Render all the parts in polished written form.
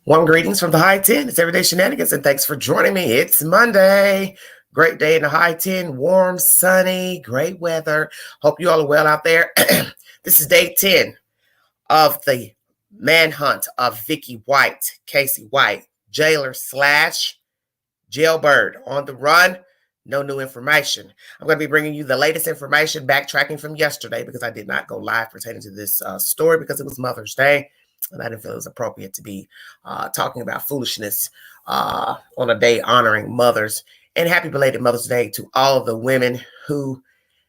Warm greetings from the high 10. It's Everyday Shenanigans, and thanks for joining me. It's Monday. Great day in the high 10. Warm, sunny, great weather. Hope you all are well out there. This is day 10 of the manhunt of Vicky White, Casey White, jailer slash jailbird on the run. No new information. I'm going to be bringing you the latest information, backtracking from yesterday because I did not go live pertaining to this story because it was Mother's Day. And I didn't feel it was appropriate to be talking about foolishness on a day honoring mothers. And happy belated Mother's Day to all of the women who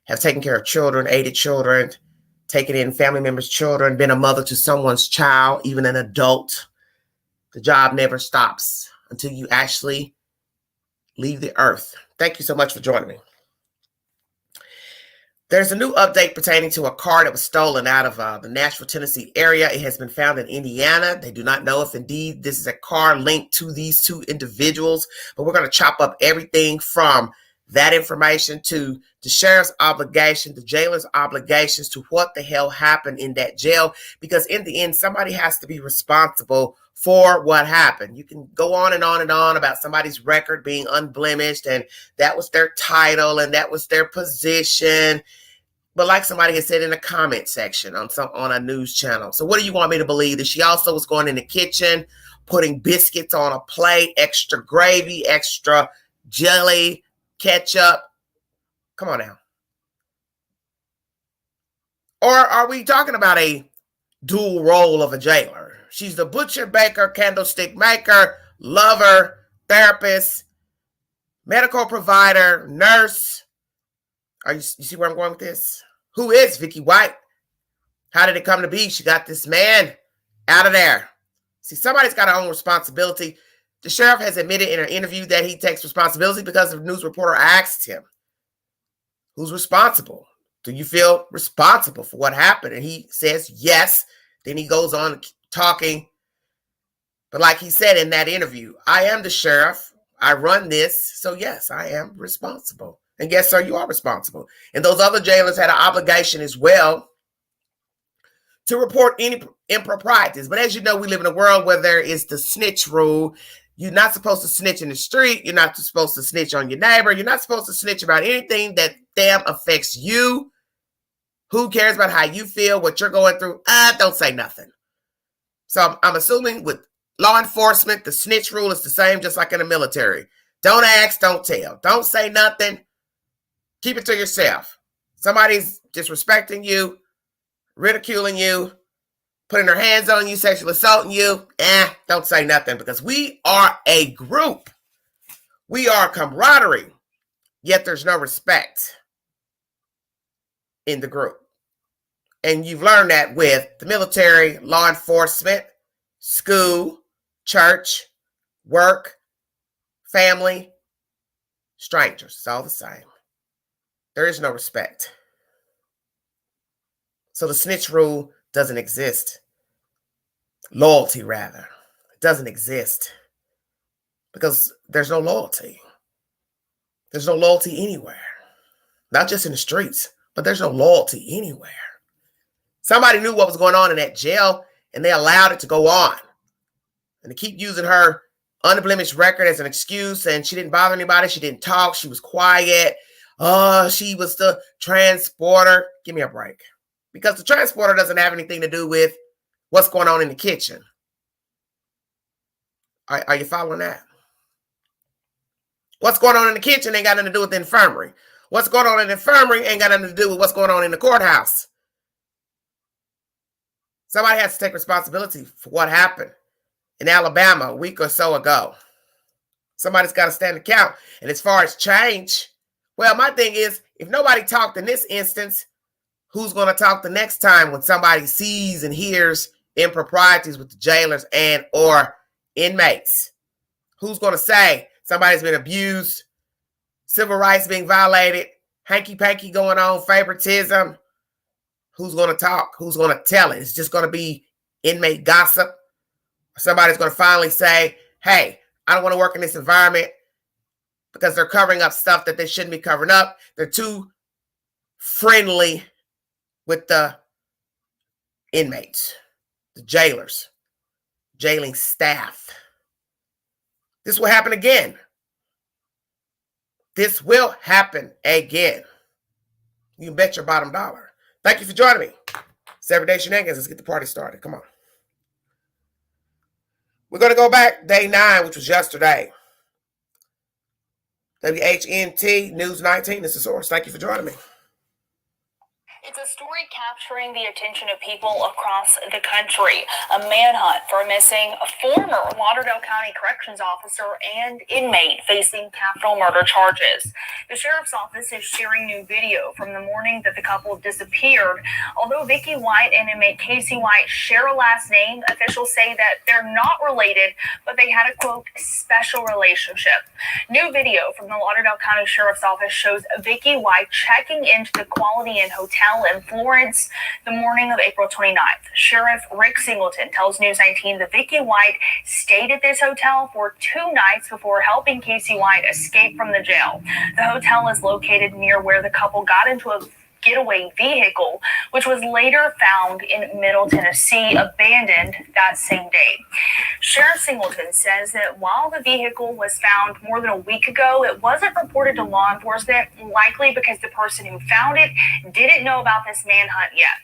have taken care of children, aided children, taken in family members' children, been a mother to someone's child, even an adult. The job never stops until you actually leave the earth. Thank you so much for joining me. There's a new update pertaining to a car that was stolen out of the Nashville, Tennessee area. It has been found in Indiana. They do not know if indeed this is a car linked to these two individuals, but we're going to chop up everything from that information to the sheriff's obligation, the jailer's obligations to what the hell happened in that jail, because in the end, somebody has to be responsible for what happened. You can go on and on and on about somebody's record being unblemished and that was their title and that was their position. But like somebody had said in the comment section on a news channel. So what do you want me to believe? That she also was going in the kitchen, putting biscuits on a plate, extra gravy, extra jelly, ketchup? Come on now. Or are we talking about a dual role of a jailer? She's the butcher, baker, candlestick maker, lover, therapist, medical provider, nurse. You see where I'm going with this? Who is Vicky White? How did it come to be? She got this man out of there. See, somebody's got to own responsibility. The sheriff has admitted in an interview that he takes responsibility because the news reporter asked him, who's responsible? Do you feel responsible for what happened? And he says, yes. Then he goes on talking. But like he said in that interview, I am the sheriff. I run this. So yes, I am responsible. And yes, sir, you are responsible. And those other jailers had an obligation as well to report any improprieties. But as you know, we live in a world where there is the snitch rule. You're not supposed to snitch in the street. You're not supposed to snitch on your neighbor. You're not supposed to snitch about anything that damn affects you. Who cares about how you feel, what you're going through? Don't say nothing. So I'm assuming with law enforcement, the snitch rule is the same, just like in the military. Don't ask, don't tell. Don't say nothing. Keep it to yourself. Somebody's disrespecting you, ridiculing you, putting their hands on you, sexually assaulting you. Don't say nothing, because we are a group. We are camaraderie, yet there's no respect in the group. And you've learned that with the military, law enforcement, school, church, work, family, strangers. It's all the same. There is no respect. So the snitch rule doesn't exist. Loyalty, rather. It doesn't exist. Because there's no loyalty. There's no loyalty anywhere. Not just in the streets, but there's no loyalty anywhere. Somebody knew what was going on in that jail, and they allowed it to go on. And to keep using her unblemished record as an excuse, and she didn't bother anybody, she didn't talk, she was quiet. She was the transporter. Give me a break. Because the transporter doesn't have anything to do with what's going on in the kitchen. Are you following that? What's going on in the kitchen ain't got nothing to do with the infirmary. What's going on in the infirmary ain't got nothing to do with what's going on in the courthouse. Somebody has to take responsibility for what happened in Alabama a week or so ago. Somebody's got to stand account. And as far as change, well, my thing is, if nobody talked in this instance, who's going to talk the next time when somebody sees and hears improprieties with the jailers and or inmates? Who's going to say somebody's been abused, civil rights being violated, hanky-panky going on, favoritism? Who's going to talk? Who's going to tell it? It's just going to be inmate gossip. Somebody's going to finally say, hey, I don't want to work in this environment because they're covering up stuff that they shouldn't be covering up. They're too friendly with the inmates, the jailers. jailing staff. This will happen again. This will happen again. You can bet your bottom dollar. Thank you for joining me. It's Everyday Shenanigans. Let's get the party started. Come on. We're going to go back day 9, which was yesterday. WHNT News 19. This is Source. Thank you for joining me. It's a story capturing the attention of people across the country. A manhunt for a missing former Lauderdale County corrections officer and inmate facing capital murder charges. The sheriff's office is sharing new video from the morning that the couple disappeared. Although Vicky White and inmate Casey White share a last name, officials say that they're not related, but they had a, quote, special relationship. New video from the Lauderdale County Sheriff's Office shows Vicky White checking into the Quality Inn Hotel in Florence the morning of April 29th. Sheriff Rick Singleton tells News 19 that Vicky White stayed at this hotel for 2 nights before helping Casey White escape from the jail. The hotel is located near where the couple got into a getaway vehicle, which was later found in Middle Tennessee, abandoned that same day. Sheriff Singleton says that while the vehicle was found more than a week ago, it wasn't reported to law enforcement, likely because the person who found it didn't know about this manhunt yet.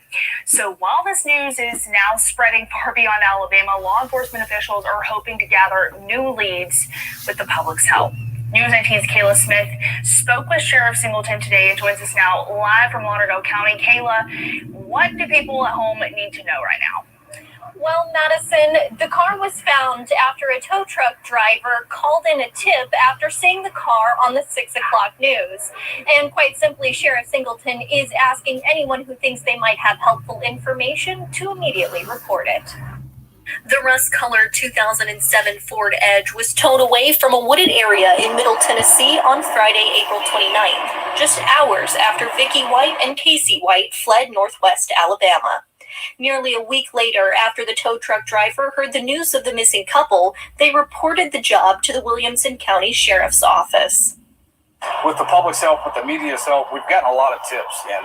So while this news is now spreading far beyond Alabama, law enforcement officials are hoping to gather new leads with the public's help. News 19's Kayla Smith spoke with Sheriff Singleton today and joins us now live from Lauderdale County. Kayla, what do people at home need to know right now? Well, Madison, the car was found after a tow truck driver called in a tip after seeing the car on the 6 o'clock news. And quite simply, Sheriff Singleton is asking anyone who thinks they might have helpful information to immediately report it. The rust-colored 2007 Ford Edge was towed away from a wooded area in Middle Tennessee on Friday, April 29th, just hours after Vicky White and Casey White fled northwest Alabama. Nearly a week later, after the tow truck driver heard the news of the missing couple, they reported the job to the Williamson County Sheriff's Office. With the public's help, with the media's help, we've gotten a lot of tips, and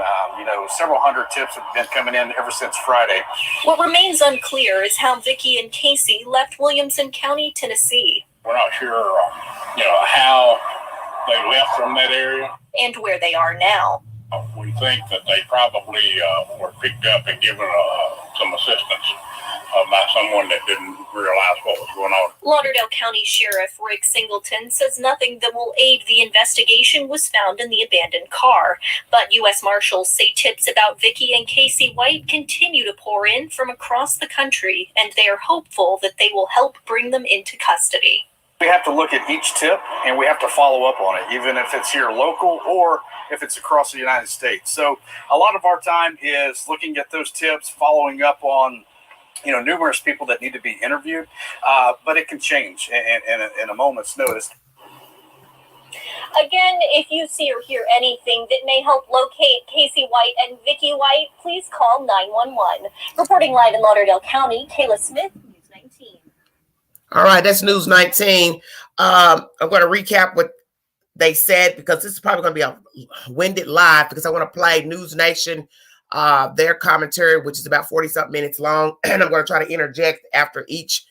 several hundred tips have been coming in ever since Friday. What remains unclear is how Vicky and Casey left Williamson County, Tennessee. We're not sure, how they left from that area, and where they are now. We think that they probably were picked up and given some assistance by someone that didn't realize what was going on. Lauderdale County Sheriff Rick Singleton says nothing that will aid the investigation was found in the abandoned car, but U.S. Marshals say tips about Vicky and Casey White continue to pour in from across the country, and they are hopeful that they will help bring them into custody. We have to look at each tip, and we have to follow up on it, even if it's here local or if it's across the United States. So a lot of our time is looking at those tips, following up on numerous people that need to be interviewed, but it can change in a moment's notice. Again, if you see or hear anything that may help locate Casey White and Vicky White, please call 911. Reporting live in Lauderdale County, Kayla Smith, News 19. All right, that's News 19. I'm going to recap what they said because this is probably going to be a winded live because I want to play News Nation, their commentary, which is about 40-something minutes long. And I'm going to try to interject after each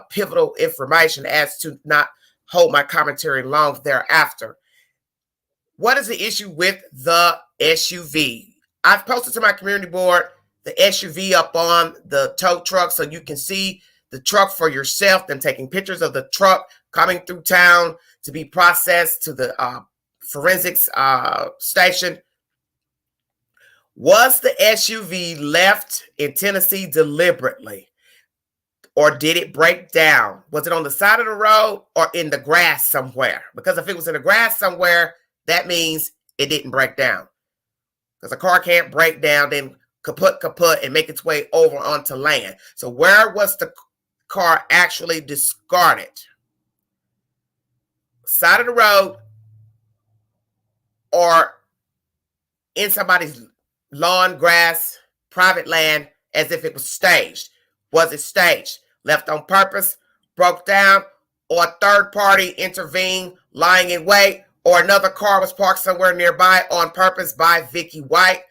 pivotal information as to not hold my commentary long thereafter. What is the issue with the SUV? I've posted to my community board the SUV up on the tow truck so you can see the truck for yourself, them taking pictures of the truck coming through town to be processed to the forensics station. Was the SUV left in Tennessee deliberately, or did it break down? Was it on the side of the road or in the grass somewhere? Because if it was in the grass somewhere, that means it didn't break down. Because a car can't break down, then kaput, and make its way over onto land. So where was the car actually discarded? Side of the road or in somebody's lawn, grass, private land, as if it was staged? Was it staged, left on purpose, broke down, or a third party intervened, lying in wait, or another car was parked somewhere nearby on purpose by Vicky White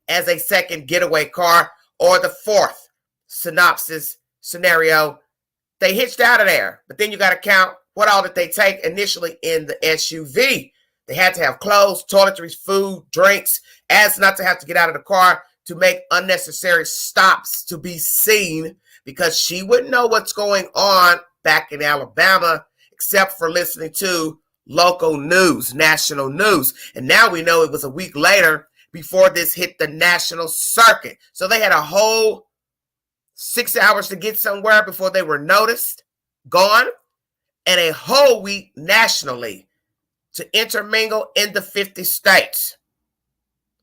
as a second getaway car? Or the fourth synopsis scenario, They hitched out of there, but then you got to count what all did they take initially in the SUV. They had to have clothes, toiletries, food, drinks, as not to have to get out of the car to make unnecessary stops to be seen, because she wouldn't know what's going on back in Alabama except for listening to local news, national news. And now we know it was a week later before this hit the national circuit. So they had a whole 6 hours to get somewhere before they were noticed, gone, and a whole week nationally to intermingle in the 50 states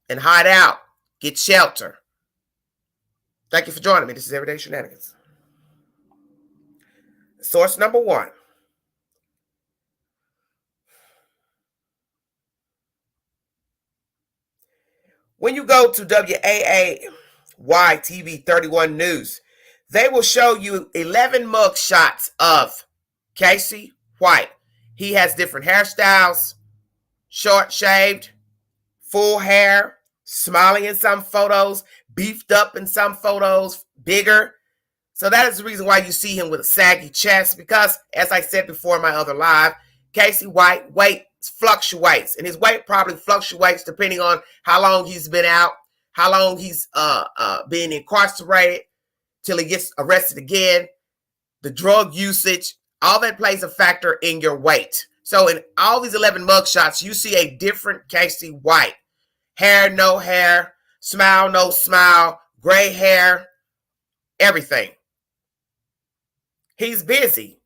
and hide out, get shelter. Thank you for joining me. This is Everyday Shenanigans. Source number one. When you go to WAAY TV 31 News, they will show you 11 mug shots of Casey White. He has different hairstyles, short shaved, full hair, smiling in some photos, beefed up in some photos, bigger. So that is the reason why you see him with a saggy chest, because, as I said before in my other live, Casey White weight fluctuates, and his weight probably fluctuates depending on how long he's been out, how long he's been incarcerated till he gets arrested again, the drug usage, all that plays a factor in your weight. So in all these 11 mugshots, you see a different Casey White. Hair, no hair, smile, no smile, gray hair, everything. He's busy.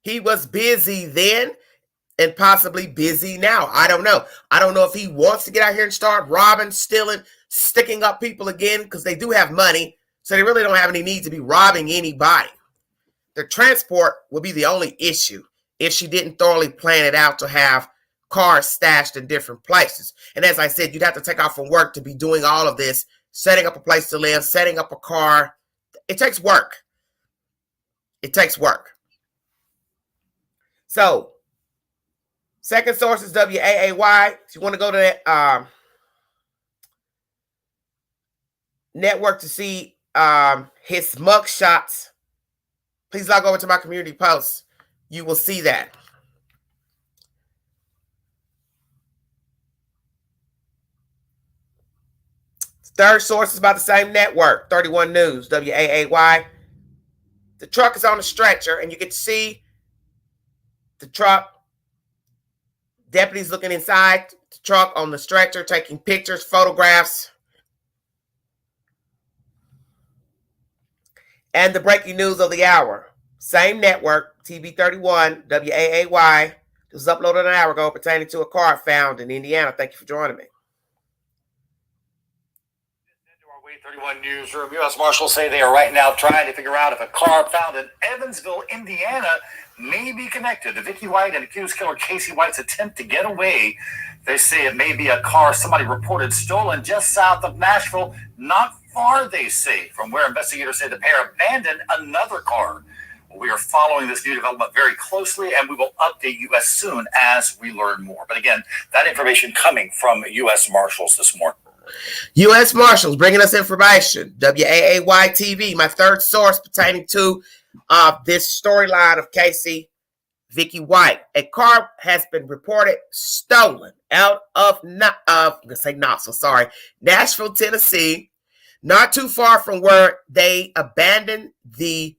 He was busy then and possibly busy now. I don't know. I don't know if he wants to get out here and start robbing, stealing, sticking up people again, because they do have money, so they really don't have any need to be robbing anybody. The transport would be the only issue if she didn't thoroughly plan it out to have cars stashed in different places. And as I said, you'd have to take off from work to be doing all of this, setting up a place to live, setting up a car. It takes work. It takes work. So, second source is WAAY. If you want to go to that network to see his mug shots, please log over to my community posts. You will see that. Third source is about the same network, 31 News, WAAY. The truck is on a stretcher, and you can see the truck. Deputies looking inside the truck on the stretcher, taking pictures, photographs. And the breaking news of the hour. Same network, TV 31, WAAY. It was uploaded an hour ago pertaining to a car found in Indiana. Thank you for joining me. 31 newsroom. U.S. Marshals say they are right now trying to figure out if a car found in Evansville, Indiana, may be connected to Vicky White and accused killer Casey White's attempt to get away. They say it may be a car somebody reported stolen just south of Nashville, not far, they say, from where investigators say the pair abandoned another car. We are following this new development very closely, and we will update you as soon as we learn more. But again, that information coming from U.S. Marshals this morning. U.S. Marshals bringing us information. WAAY TV, my third source pertaining to this storyline of Casey Vicky White. A car has been reported stolen out of Nashville, Tennessee, not too far from where they abandoned the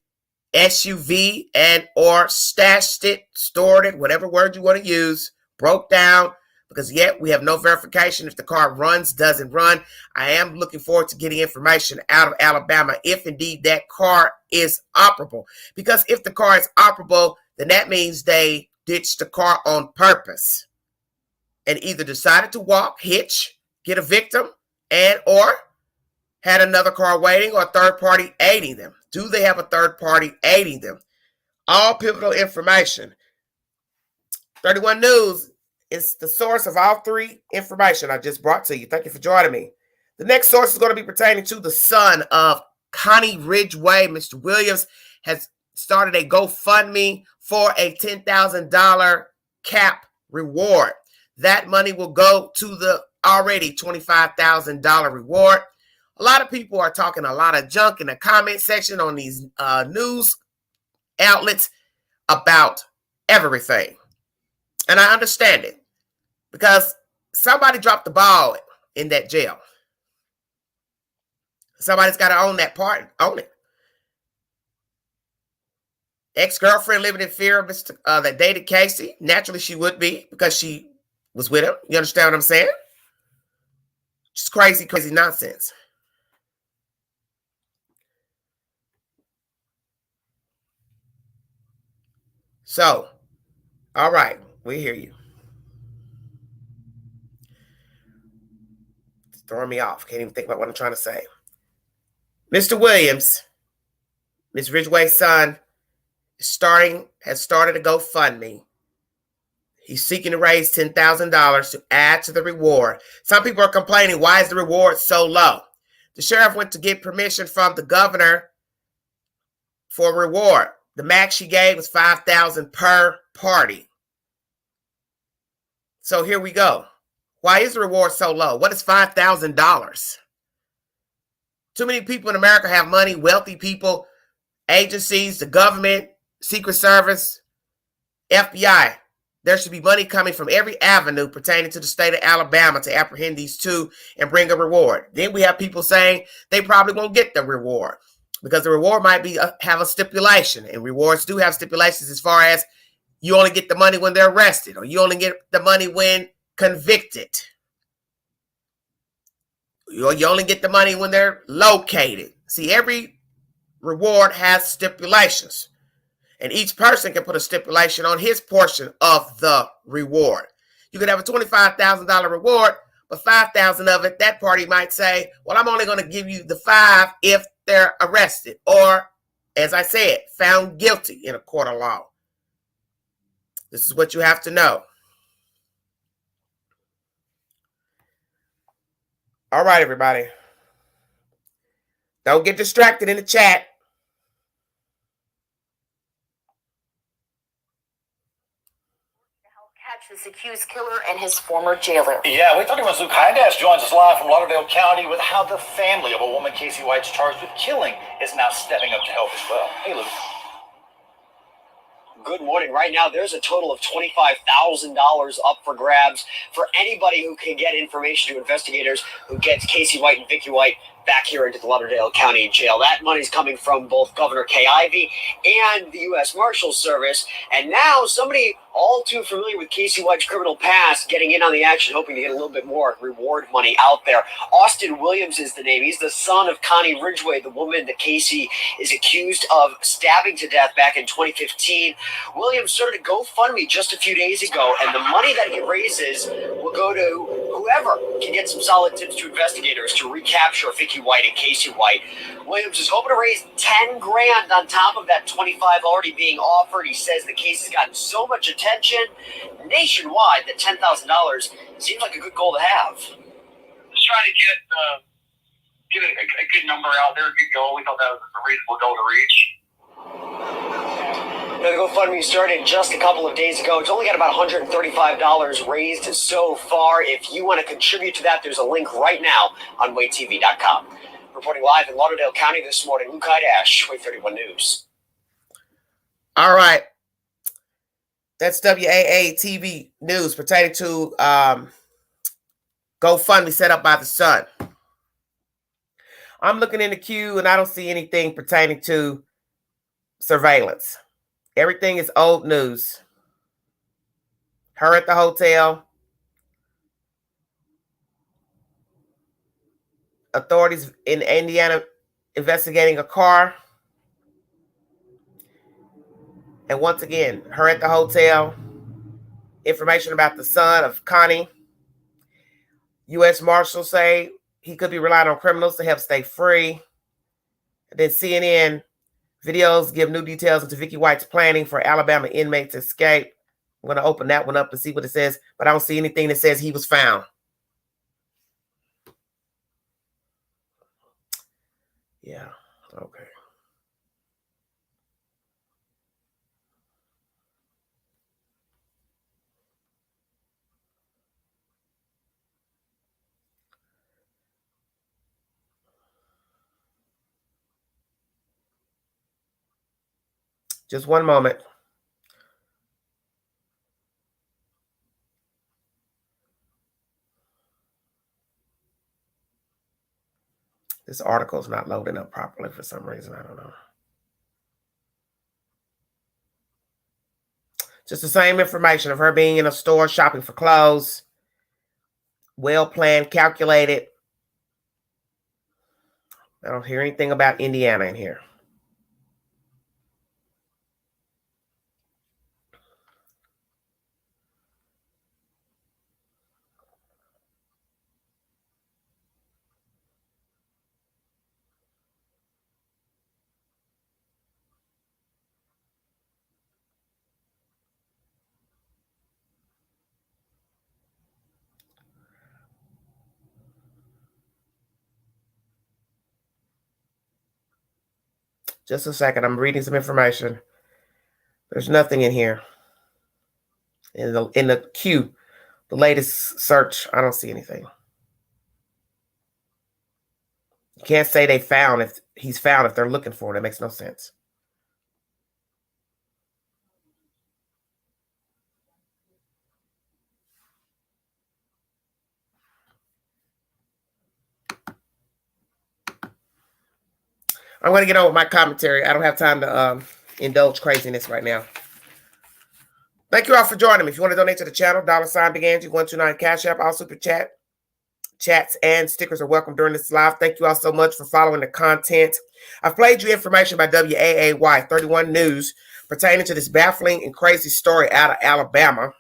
SUV and or stashed it, stored it, whatever word you want to use, broke down. Because yet we have no verification if the car runs, doesn't run. I am looking forward to getting information out of Alabama if indeed that car is operable. Because if the car is operable, then that means they ditched the car on purpose and either decided to walk, hitch, get a victim, and or had another car waiting or a third party aiding them. Do they have a third party aiding them? All pivotal information. 31 News is the source of all three information I just brought to you. Thank you for joining me. The next source is going to be pertaining to the son of Connie Ridgway. Mr. Williams has started a GoFundMe for a $10,000 cap reward. That money will go to the already $25,000 reward. A lot of people are talking a lot of junk in the comment section on these news outlets about everything. And I understand it because somebody dropped the ball in that jail. Somebody's got to own that part, own it. Ex-girlfriend living in fear of that dated Casey. Naturally, she would be because she was with him. You understand what I'm saying? Just crazy, crazy nonsense. So, all right, we hear you. It's throwing me off. Can't even think about what I'm trying to say. Mr. Williams, Ms. Ridgway's son, has started a GoFundMe. He's seeking to raise $10,000 to add to the reward. Some people are complaining, why is the reward so low? The sheriff went to get permission from the governor for a reward. The max she gave was $5,000 per party. So here we go. Why is the reward so low? What is $5,000? Too many people in America have money, wealthy people, agencies, the government, Secret Service, FBI. There should be money coming from every avenue pertaining to the state of Alabama to apprehend these two and bring a reward. Then we have people saying they probably won't get the reward because the reward might be have a stipulation, and rewards do have stipulations as far as you only get the money when they're arrested, or you only get the money when convicted. You only get the money when they're located. See, every reward has stipulations. And each person can put a stipulation on his portion of the reward. You could have a $25,000 reward, but $5,000 of it, that party might say, well, I'm only going to give you the $5,000 if they're arrested or, as I said, found guilty in a court of law. This is what you have to know. All right, everybody. Don't get distracted in the chat. Catch this accused killer and his former jailer. Yeah, we 31's Luke Hydash joins us live from Lauderdale County with how the family of a woman Casey White's charged with killing is now stepping up to help as well. Hey, Luke. Good morning. Right now, there's a total of $25,000 up for grabs for anybody who can get information to investigators who gets Casey White and Vicky White back here into the Lauderdale County Jail. That money's coming from both Governor Kay Ivey and the U.S. Marshals Service. And now somebody all too familiar with Casey White's criminal past getting in on the action, hoping to get a little bit more reward money out there. Austin Williams is the name. He's the son of Connie Ridgway, the woman that Casey is accused of stabbing to death back in 2015. Williams started a GoFundMe just a few days ago, and the money that he raises will go to whoever can get some solid tips to investigators to recapture Vicky White and Casey White. Williams is hoping to raise 10 grand on top of that 25 already being offered. He says the case has gotten so much attention nationwide that $10,000 seems like a good goal to have. Just trying to get a good number out there, a good goal. We thought that was a reasonable goal to reach. The GoFundMe started just a couple of days ago. It's only got about $135 raised so far. If you want to contribute to that, there's a link right now on WadeTV.com. Reporting live in Lauderdale County this morning, Luke Hydash, Wade 31 News. All right. That's WAA TV news pertaining to GoFundMe set up by the son. I'm looking in the queue and I don't see anything pertaining to surveillance. Everything is old news. Her at the hotel. Authorities in Indiana investigating a car. And once again, her at the hotel. Information about the son of Connie. U.S. Marshals say he could be relying on criminals to help stay free. And then CNN videos give new details into Vicky White's planning for Alabama inmates' escape. I'm going to open that one up and see what it says, but I don't see anything that says he was found. Yeah, okay. Just one moment. This article is not loading up properly for some reason. I don't know. Just the same information of her being in a store shopping for clothes. Well planned, calculated. I don't hear anything about Indiana in here. Just a second. I'm reading some information. There's nothing in here. In the queue, the latest search, I don't see anything. You can't say they found if he's found if they're looking for it. It makes no sense. I'm going to get on with my commentary. I don't have time to indulge craziness right now. Thank you all for joining me. If you want to donate to the channel, $ Big Angie 129 Cash App, all super chat. Chats and stickers are welcome during this live. Thank you all so much for following the content. I've played you information by WAAY 31 News pertaining to this baffling and crazy story out of Alabama.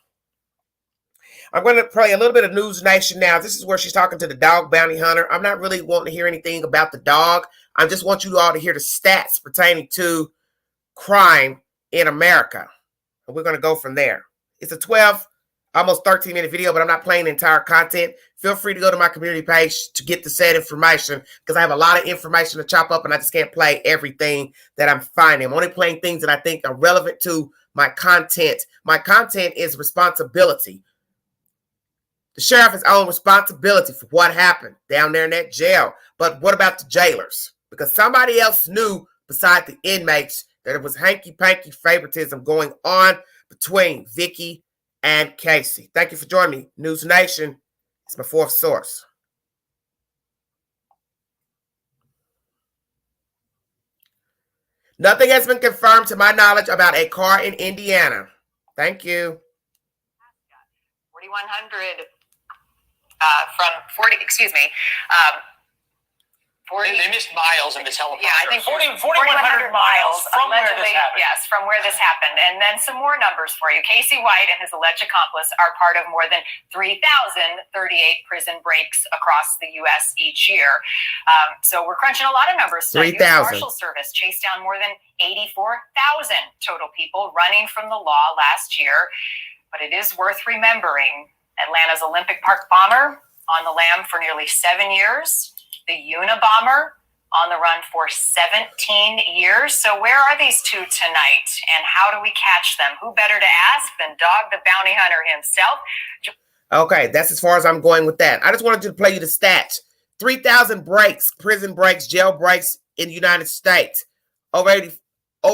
I'm going to play a little bit of News Nation now. This is where she's talking to the dog bounty hunter. I'm not really wanting to hear anything about the dog. I just want you all to hear the stats pertaining to crime in America. And we're going to go from there. It's a 12, almost 13-minute video, but I'm not playing the entire content. Feel free to go to my community page to get the said information because I have a lot of information to chop up and I just can't play everything that I'm finding. I'm only playing things that I think are relevant to my content. My content is responsibility. The sheriff has own responsibility for what happened down there in that jail. But what about the jailers? Because somebody else knew beside the inmates that it was hanky-panky favoritism going on between Vicky and Casey. Thank you for joining me. News Nation is my fourth source. Nothing has been confirmed to my knowledge about a car in Indiana. Thank you. 4,100 from 40, excuse me. 40, they missed miles in this helicopter. Yeah, I think 4,100 miles from where this happened. Yes, from where this happened. And then some more numbers for you. Casey White and his alleged accomplice are part of more than 3,038 prison breaks across the U.S. each year. So we're crunching a lot of numbers. 3,000. Marshal Service chased down more than 84,000 total people running from the law last year. But it is worth remembering Atlanta's Olympic Park bomber on the lam for nearly 7 years. The Unabomber on the run for 17 years. So where are these two tonight? And how do we catch them? Who better to ask than Dog the Bounty Hunter himself? Okay, that's as far as I'm going with that. I just wanted to play you the stats. 3,000 breaks, prison breaks, jail breaks in the United States. Over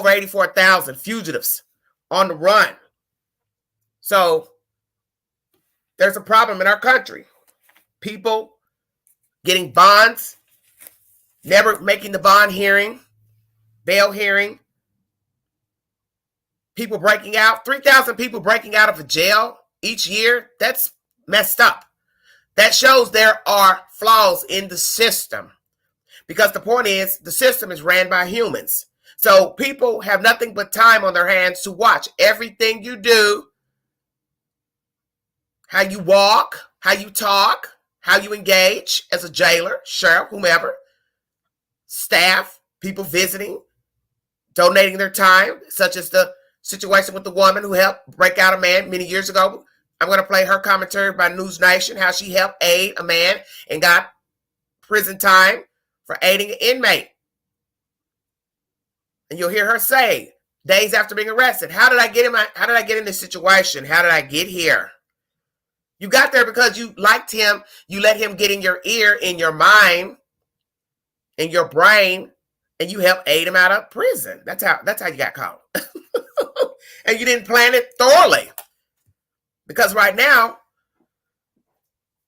84,000 fugitives on the run. So there's a problem in our country. People getting bonds, never making the bond hearing, bail hearing. People breaking out, 3,000 people breaking out of a jail each year. That's messed up. That shows there are flaws in the system. Because the point is, the system is ran by humans. So people have nothing but time on their hands to watch everything you do, how you walk, how you talk, how you engage as a jailer, sheriff, whomever, staff, people visiting, donating their time, such as the situation with the woman who helped break out a man many years ago. I'm going to play her commentary by News Nation, how she helped aid a man and got prison time for aiding an inmate. And you'll hear her say, days after being arrested, how did I get in this situation? How did I get here? You got there because you liked him. You let him get in your ear, in your mind, in your brain, and you helped aid him out of prison. That's how you got caught. and you didn't plan it thoroughly. Because right now,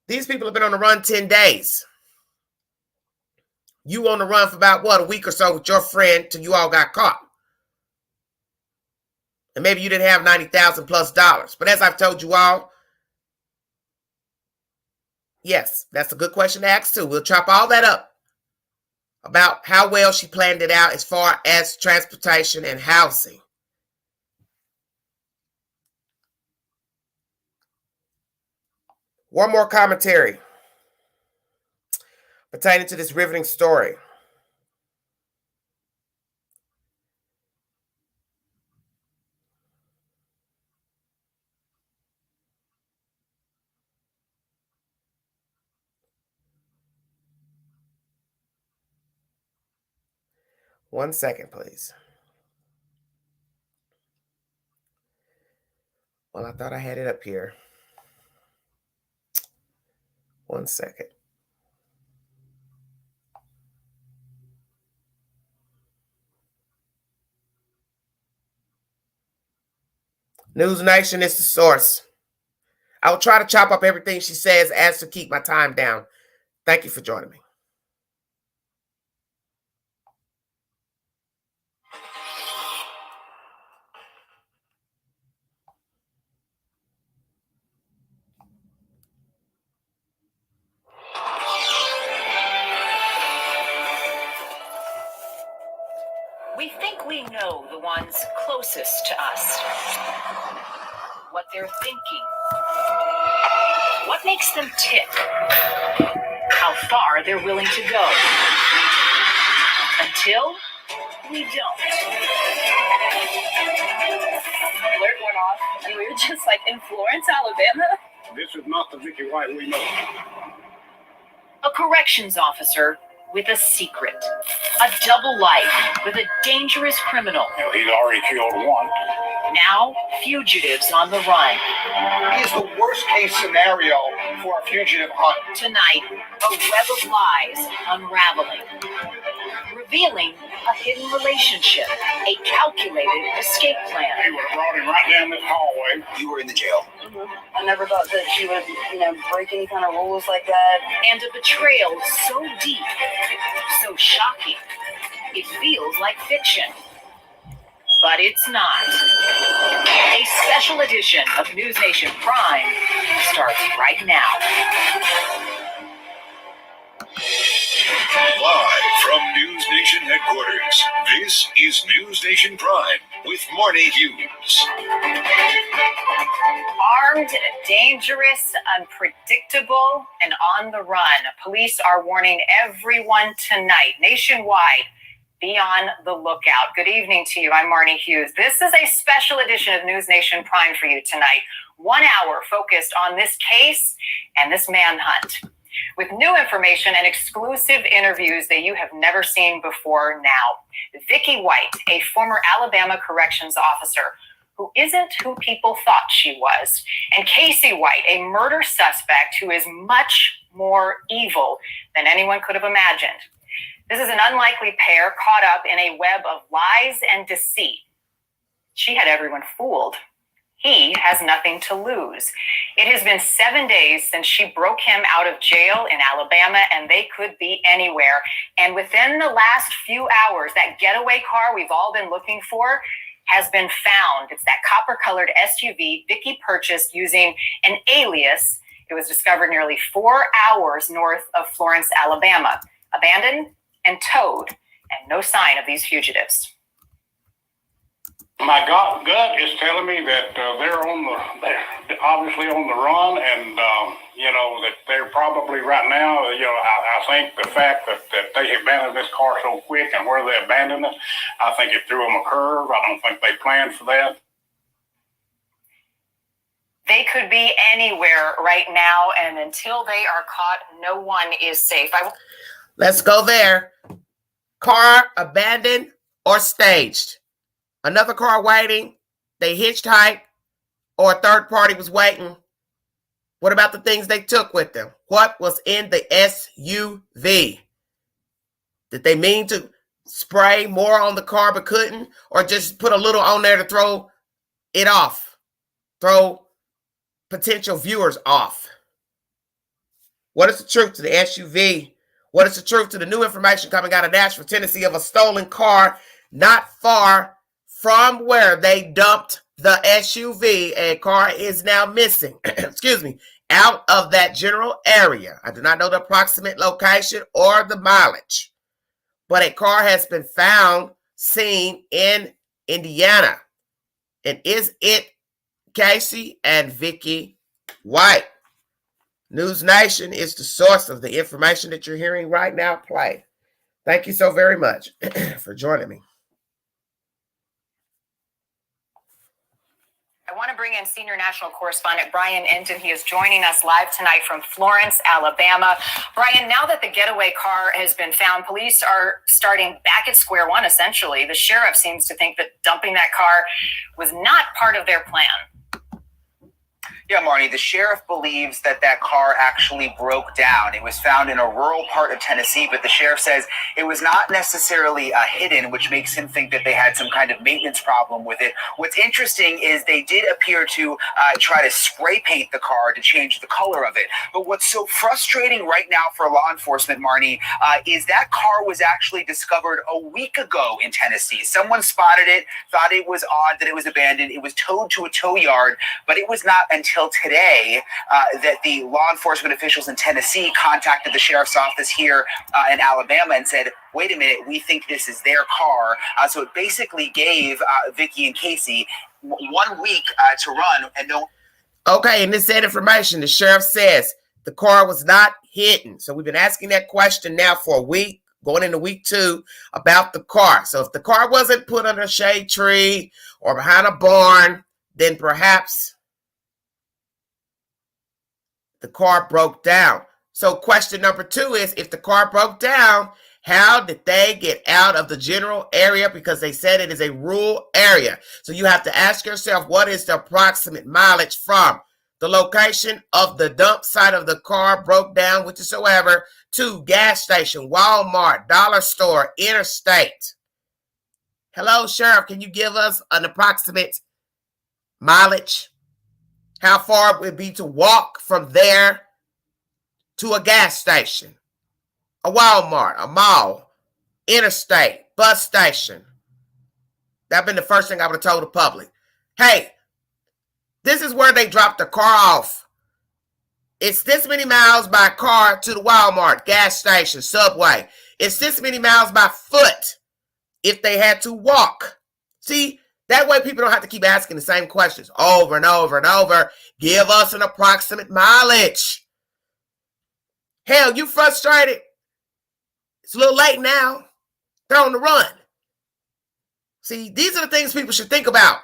these people have been on the run 10 days. You on the run for about, what, a week or so with your friend till you all got caught. And maybe you didn't have $90,000 plus. But as I've told you all, yes, that's a good question to ask too. We'll chop all that up about how well she planned it out as far as transportation and housing. One more commentary pertaining to this riveting story. One second, please. Well, I thought I had it up here. One second. News Nation is the source. I will try to chop up everything she says as to keep my time down. Thank you for joining me. We think we know the ones closest to us, what they're thinking, what makes them tick, how far they're willing to go, until we don't. Alert went off, and we were just like in Florence, Alabama. This is not the Vicky White we know. A corrections officer with a secret, a double life with a dangerous criminal. He's already killed one. Now, fugitives on the run. He is the worst case scenario for a fugitive hunt. Tonight, a web of lies unraveling, revealing a hidden relationship, a calculated escape They plan. would have brought him right down this hallway. You were in the jail. I never thought that she would, break any kind of rules like that. And a betrayal so deep, so shocking, it feels like fiction. But it's not. A special edition of News Nation Prime starts right now. Live from News Nation headquarters, this is News Nation Prime with Marnie Hughes. Armed, dangerous, unpredictable, and on the run. Police are warning everyone tonight, nationwide, be on the lookout. Good evening to you. I'm Marnie Hughes. This is a special edition of News Nation Prime for you tonight. 1 hour focused on this case and this manhunt, with new information and exclusive interviews that you have never seen before now. Vicky White, a former Alabama corrections officer who isn't who people thought she was, and Casey White, a murder suspect who is much more evil than anyone could have imagined. This is an unlikely pair caught up in a web of lies and deceit. She had everyone fooled. He has nothing to lose. It has been 7 days since she broke him out of jail in Alabama, and they could be anywhere. And within the last few hours, that getaway car we've all been looking for has been found. It's that copper-colored SUV Vicky purchased using an alias. It was discovered nearly 4 hours north of Florence, Alabama. Abandoned and towed, and no sign of these fugitives. My gut is telling me that they're obviously on the run, and that they're probably right now. I think the fact that they abandoned this car so quick and where they abandoned it, I think it threw them a curve. I don't think they planned for that. They could be anywhere right now, and until they are caught, no one is safe. Let's go there. Car abandoned or staged? Another car waiting? They hitchhiked? Or a third party was waiting? What about the things they took with them? What was in the SUV? Did they mean to spray more on the car but couldn't? Or just put a little on there to throw it off, throw potential viewers off. What is the truth to the SUV? What is the truth to the new information coming out of Nashville, Tennessee of a stolen car not far from where they dumped the SUV? A car is now missing, excuse me, out of that general area. I do not know the approximate location or the mileage, but a car has been found, seen in Indiana. And is it Casey and Vicky White? News Nation is the source of the information that you're hearing right now play. Thank you so very much for joining me. I want to bring in senior national correspondent Brian Enton. He is joining us live tonight from Florence, Alabama. Brian, now that the getaway car has been found, police are starting back at square one, essentially. The sheriff seems to think that dumping that car was not part of their plan. Yeah, Marnie, the sheriff believes that that car actually broke down. It was found in a rural part of Tennessee, but the sheriff says it was not necessarily hidden, which makes him think that they had some kind of maintenance problem with it. What's interesting is they did appear to try to spray paint the car to change the color of it. But what's so frustrating right now for law enforcement, Marnie, is that car was actually discovered a week ago in Tennessee. Someone spotted it, thought it was odd that it was abandoned. It was towed to a tow yard, but it was not until today that the law enforcement officials in Tennessee contacted the sheriff's office here in Alabama and said, wait a minute, we think this is their car. So it basically gave Vicky and Casey 1 week to run and no. Okay, and this said information, the sheriff says the car was not hidden. So we've been asking that question now for a week, going into week 2, about the car. So if the car wasn't put under a shade tree or behind a barn, then perhaps the car broke down. So question number 2 is, if the car broke down, how did they get out of the general area? Because they said it is a rural area. So you have to ask yourself, what is the approximate mileage from the location of the dump site of the car broke down, whichsoever, to gas station, Walmart, dollar store, interstate? Hello, Sheriff, can you give us an approximate mileage? How far it would be to walk from there to a gas station, a Walmart, a mall, interstate, bus station? That'd been the first thing I would have told the public. Hey, this is where they dropped the car off. It's this many miles by car to the Walmart, gas station, Subway. It's this many miles by foot if they had to walk. See? That way people don't have to keep asking the same questions over and over and over. Give us an approximate mileage. Hell, you frustrated? It's a little late now. They're on the run. See, these are the things people should think about.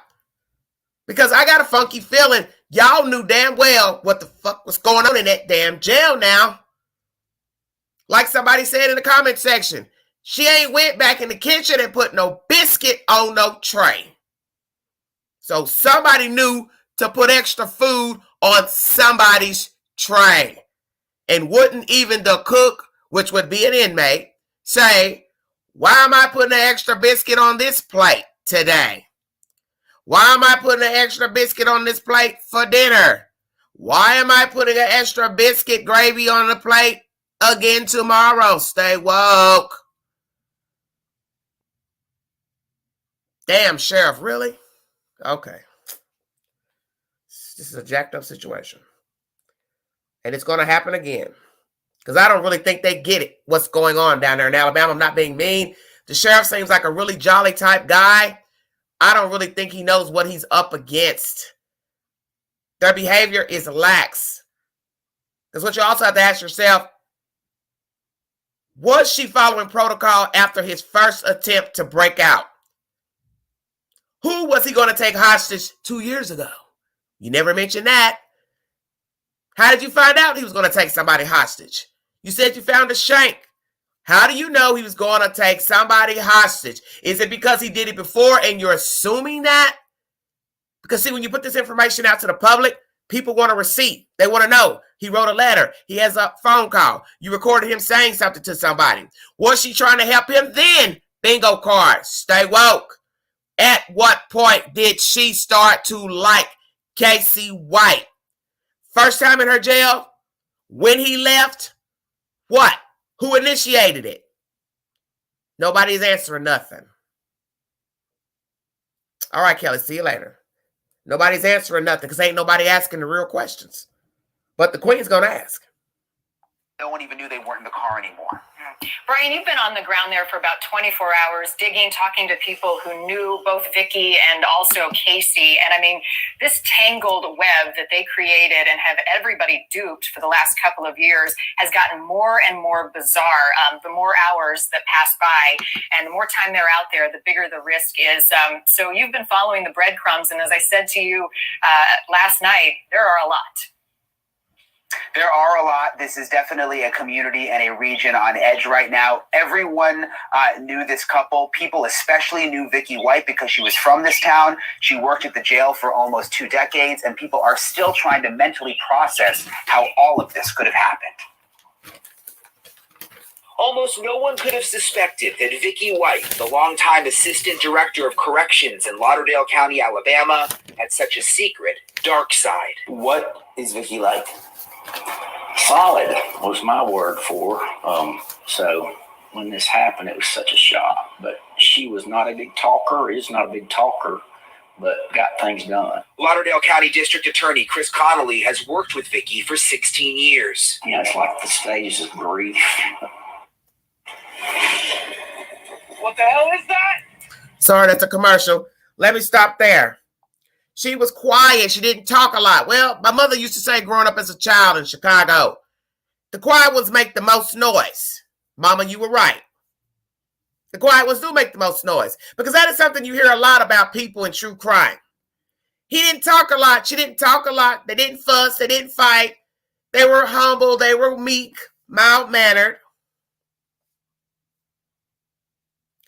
Because I got a funky feeling y'all knew damn well what the fuck was going on in that damn jail now. Like somebody said in the comment section, she ain't went back in the kitchen and put no biscuit on no tray. So somebody knew to put extra food on somebody's tray. And wouldn't even the cook, which would be an inmate, say, why am I putting an extra biscuit on this plate today? Why am I putting an extra biscuit on this plate for dinner? Why am I putting an extra biscuit gravy on the plate again tomorrow? Stay woke. Damn, Sheriff, really? Okay. This is a jacked up situation. And it's going to happen again. Because I don't really think they get it, what's going on down there in Alabama. I'm not being mean. The sheriff seems like a really jolly type guy. I don't really think he knows what he's up against. Their behavior is lax. Because what you also have to ask yourself, was she following protocol after his first attempt to break out? Who was he going to take hostage 2 years ago? You never mentioned that. How did you find out he was going to take somebody hostage? You said you found a shank. How do you know he was going to take somebody hostage? Is it because he did it before and you're assuming that? Because see, when you put this information out to the public, people want a receipt. They want to know. He wrote a letter. He has a phone call. You recorded him saying something to somebody. Was she trying to help him? Then, bingo card. Stay woke. At what point did she start to like Casey White? First time in her jail? When he left? What? Who initiated it? Nobody's answering nothing. All right, Kelly, see you later. Nobody's answering nothing because ain't nobody asking the real questions. But the queen's going to ask. No one even knew they weren't in the car anymore. Brian, you've been on the ground there for about 24 hours, digging, talking to people who knew both Vicky and also Casey. And I mean, this tangled web that they created and have everybody duped for the last couple of years has gotten more and more bizarre. The more hours that pass by and the more time they're out there, the bigger the risk is. So you've been following the breadcrumbs. And as I said to you last night, there are a lot. There are a lot. This is definitely a community and a region on edge right now. Everyone knew this couple. People especially knew Vicky White because she was from this town. She worked at the jail for almost 2 decades, and people are still trying to mentally process how all of this could have happened. Almost no one could have suspected that Vicky White, the longtime assistant director of corrections in Lauderdale County, Alabama, had such a secret, dark side. What is Vicky like? Solid was my word for her. So when this happened, it was such a shock. But she was not a big talker, is not a big talker, but got things done. Lauderdale County District Attorney Chris Connolly has worked with Vicky for 16 years. You know, it's like the stages of grief. What the hell is that? Sorry, that's a commercial. Let me stop there. She was quiet. She didn't talk a lot. Well, my mother used to say growing up as a child in Chicago, the quiet ones make the most noise. Mama, you were right. The quiet ones do make the most noise because that is something you hear a lot about people in true crime. He didn't talk a lot. She didn't talk a lot. They didn't fuss. They didn't fight. They were humble. They were meek, mild-mannered.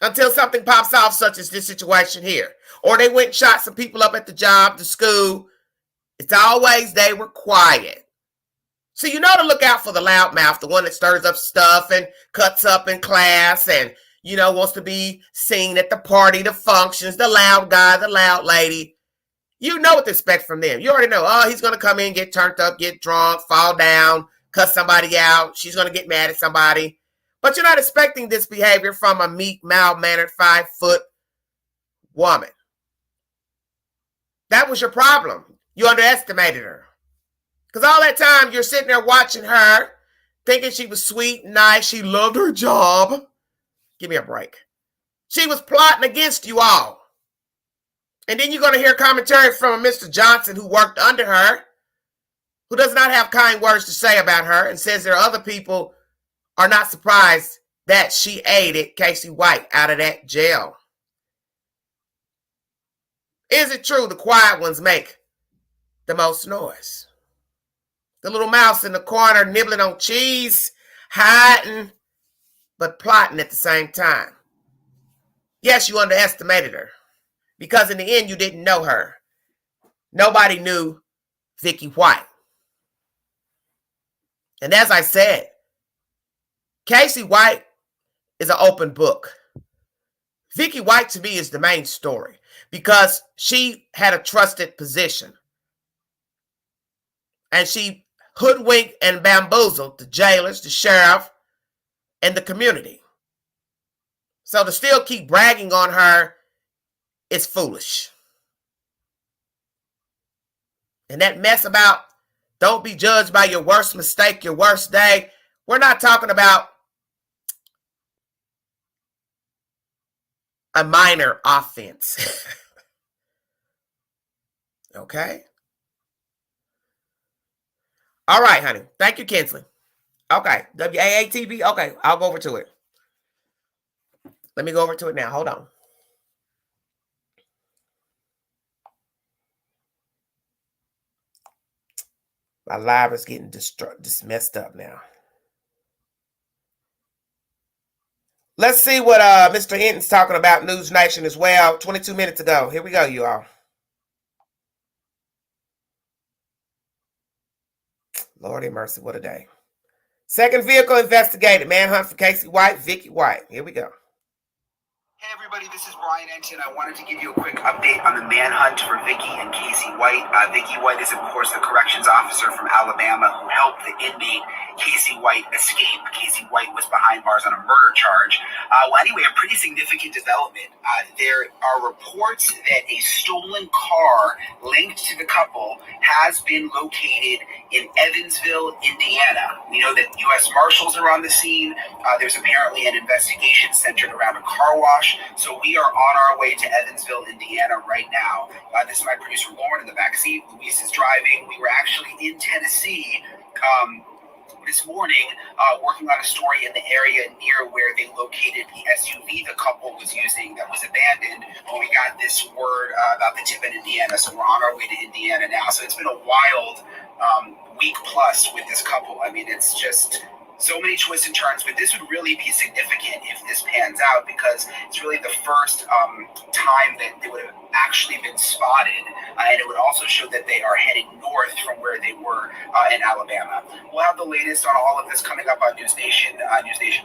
Until something pops off, such as this situation here. Or they went and shot some people up at the job, the school. It's always they were quiet. So you know to look out for the loudmouth, the one that stirs up stuff and cuts up in class and, you know, wants to be seen at the party, the functions, the loud guy, the loud lady. You know what to expect from them. You already know, oh, he's going to come in, get turned up, get drunk, fall down, cuss somebody out. She's going to get mad at somebody. But you're not expecting this behavior from a meek, mild-mannered, 5-foot woman. That was your problem. You underestimated her. Because all that time you're sitting there watching her, thinking she was sweet, nice, she loved her job. Give me a break. She was plotting against you all. And then you're going to hear commentary from a Mr. Johnson who worked under her, who does not have kind words to say about her, and says there are other people are not surprised that she aided Casey White out of that jail. Is it true the quiet ones make the most noise? The little mouse in the corner nibbling on cheese, hiding, but plotting at the same time. Yes, you underestimated her because in the end you didn't know her. Nobody knew Vicky White. And as I said, Casey White is an open book. Vicky White to me is the main story because she had a trusted position. And she hoodwinked and bamboozled the jailers, the sheriff, and the community. So to still keep bragging on her is foolish. And that mess about don't be judged by your worst mistake, your worst day. We're not talking about a minor offense. Okay? All right, honey. Thank you, Kinsley. Okay. WAATV. Okay, I'll go over to it. Let me go over to it now. Hold on. My live is getting just messed up now. Let's see what Mr. Hinton's talking about News Nation as well. 22 minutes ago. Here we go, you all. Lord have mercy, what a day. Second vehicle investigated. Manhunt for Casey White, Vicky White. Here we go. Hey everybody, this is Brian Enton. I wanted to give you a quick update on the manhunt for Vicky and Casey White. Vicky White is, of course, the corrections officer from Alabama who helped the inmate Casey White escape. Casey White was behind bars on a murder charge. Anyway, a pretty significant development. There are reports that a stolen car linked to the couple has been located in Evansville, Indiana. We know that U.S. Marshals are on the scene. There's apparently an investigation centered around a car wash. So we are on our way to Evansville, Indiana right now. This is my producer Lauren in the backseat. Luis is driving. We were actually in Tennessee this morning working on a story in the area near where they located the SUV the couple was using that was abandoned when we got this word about the tip in Indiana. So we're on our way to Indiana now. So it's been a wild week plus with this couple. I mean, it's just so many twists and turns, but this would really be significant if this pans out because it's really the first time that they would have actually been spotted, and it would also show that they are heading north from where they were in Alabama. We'll have the latest on all of this coming up on News Nation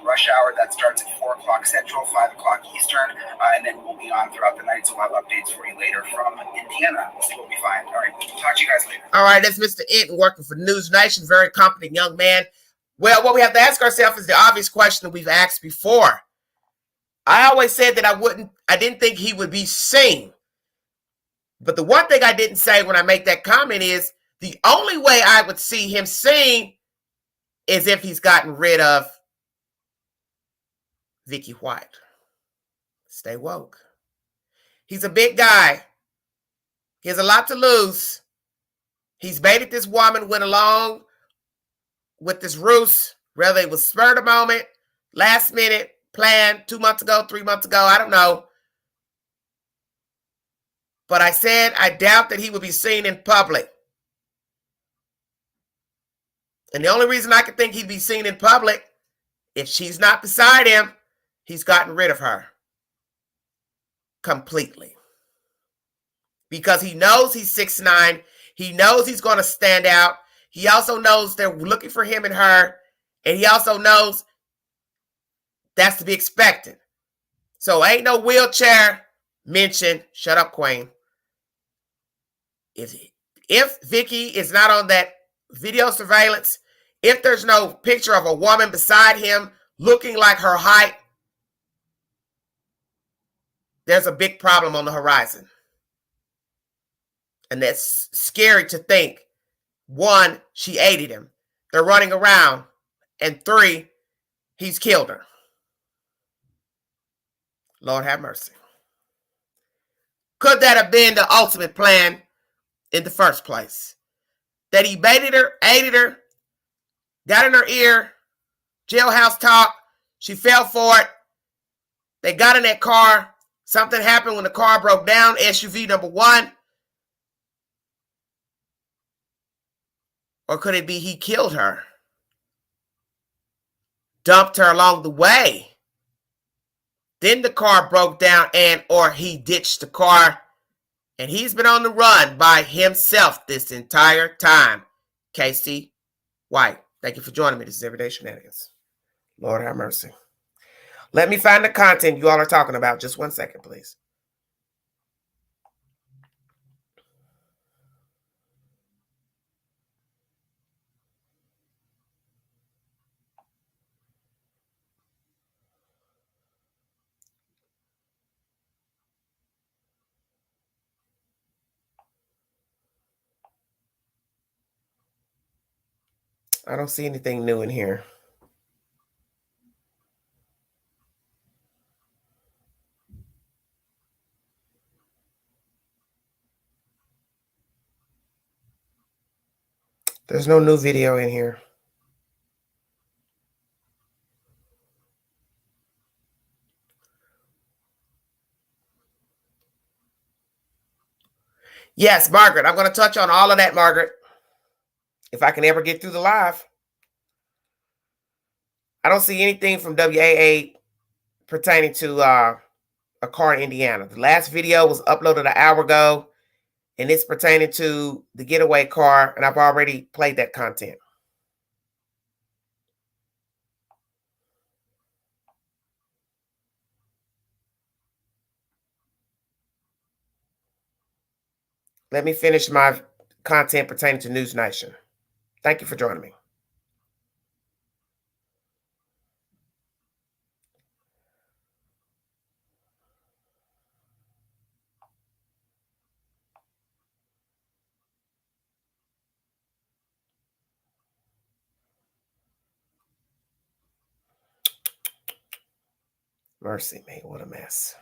Rush Hour. That starts at 4 o'clock Central, 5 o'clock Eastern, and then we'll be on throughout the night, so we'll have updates for you later from Indiana. We'll see what we find. All right, we'll talk to you guys later. All right, that's Mr. Enton working for News Nation, very competent young man. Well, what we have to ask ourselves is the obvious question that we've asked before. I always said that I didn't think he would be seen. But the one thing I didn't say when I make that comment is the only way I would see him seen is if he's gotten rid of Vicky White. Stay woke. He's a big guy. He has a lot to lose. He's baited this woman, went along with this ruse, whether it was spur of the moment, last minute, planned 2 months ago, 3 months ago, I don't know. But I said I doubt that he would be seen in public. And the only reason I could think he'd be seen in public, if she's not beside him, he's gotten rid of her completely. Because he knows he's 6'9". He knows he's going to stand out. He also knows they're looking for him and her. And he also knows that's to be expected. So ain't no wheelchair mentioned. Shut up, Queen. If Vicky is not on that video surveillance, if there's no picture of a woman beside him looking like her height, there's a big problem on the horizon. And that's scary to think. 1, she aided him. They're running around. And 3, he's killed her. Lord have mercy. Could that have been the ultimate plan in the first place? That he baited her, aided her, got in her ear, jailhouse talk, she fell for it. They got in that car. Something happened when the car broke down, SUV number 1. Or could it be he killed her? Dumped her along the way. Then the car broke down or he ditched the car. And he's been on the run by himself this entire time. Casey White. Thank you for joining me. This is Everyday Shenanigans. Lord have mercy. Let me find the content you all are talking about. Just 1 second, please. I don't see anything new in here. There's no new video in here. Yes, Margaret. I'm going to touch on all of that, Margaret. If I can ever get through the live. I don't see anything from WAA pertaining to a car in Indiana. The last video was uploaded an hour ago, and it's pertaining to the getaway car, and I've already played that content. Let me finish my content pertaining to News Nation. Thank you for joining me. Mercy me, what a mess.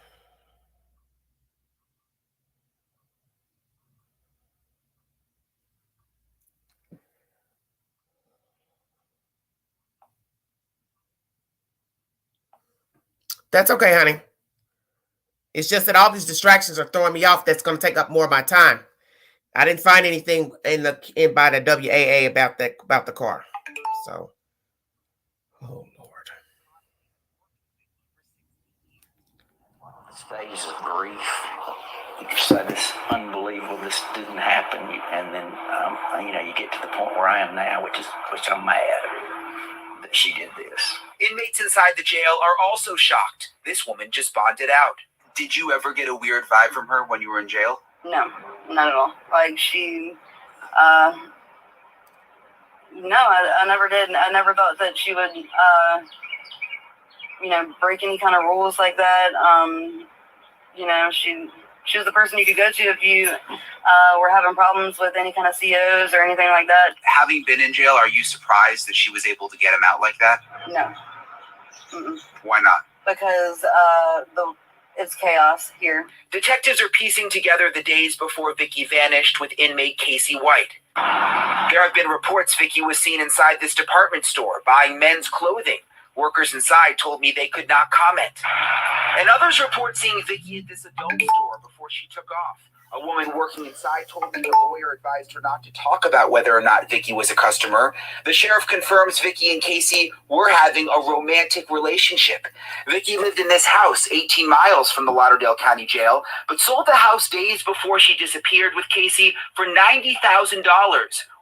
That's okay, honey. It's just that all these distractions are throwing me off. That's going to take up more of my time. I didn't find anything by the WAA about the car. So, oh Lord. Stages of grief. You say this unbelievable. This didn't happen, and then you get to the point where I am now, which I'm mad that she did this. Inmates inside the jail are also shocked. This woman just bonded out. Did you ever get a weird vibe from her when you were in jail? No, not at all. Like she, no, I never did. I never thought that she would, break any kind of rules like that. She was the person you could go to if you were having problems with any kind of COs or anything like that. Having been in jail, are you surprised that she was able to get him out like that? No. Mm-mm. Why not? Because it's chaos here. Detectives are piecing together the days before Vicky vanished with inmate Casey White. There have been reports Vicky was seen inside this department store buying men's clothing. Workers inside told me they could not comment. And others report seeing Vicky at this adult store before she took off. A woman working inside told me the lawyer advised her not to talk about whether or not Vicky was a customer. The sheriff confirms Vicky and Casey were having a romantic relationship. Vicky lived in this house 18 miles from the Lauderdale County Jail, but sold the house days before she disappeared with Casey for $90,000,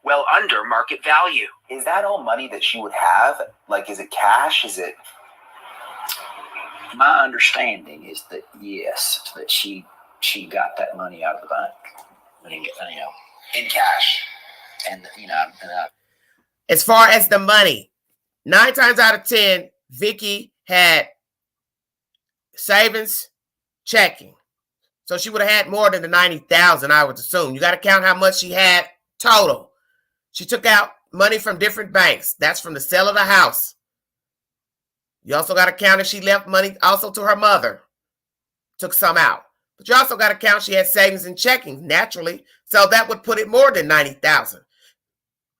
well under market value. Is that all money that she would have? Like, is it cash? Is it? My understanding is that yes, that she got that money out of the bank, In cash. and As far as the money, 9 times out of 10, Vicky had savings, checking. So she would have had more than the $90,000, I would assume. You got to count how much she had total. She took out money from different banks. That's from the sale of the house. You also got to count if she left money also to her mother. Took some out. But you also got to count she had savings and checking, naturally. So that would put it more than $90,000.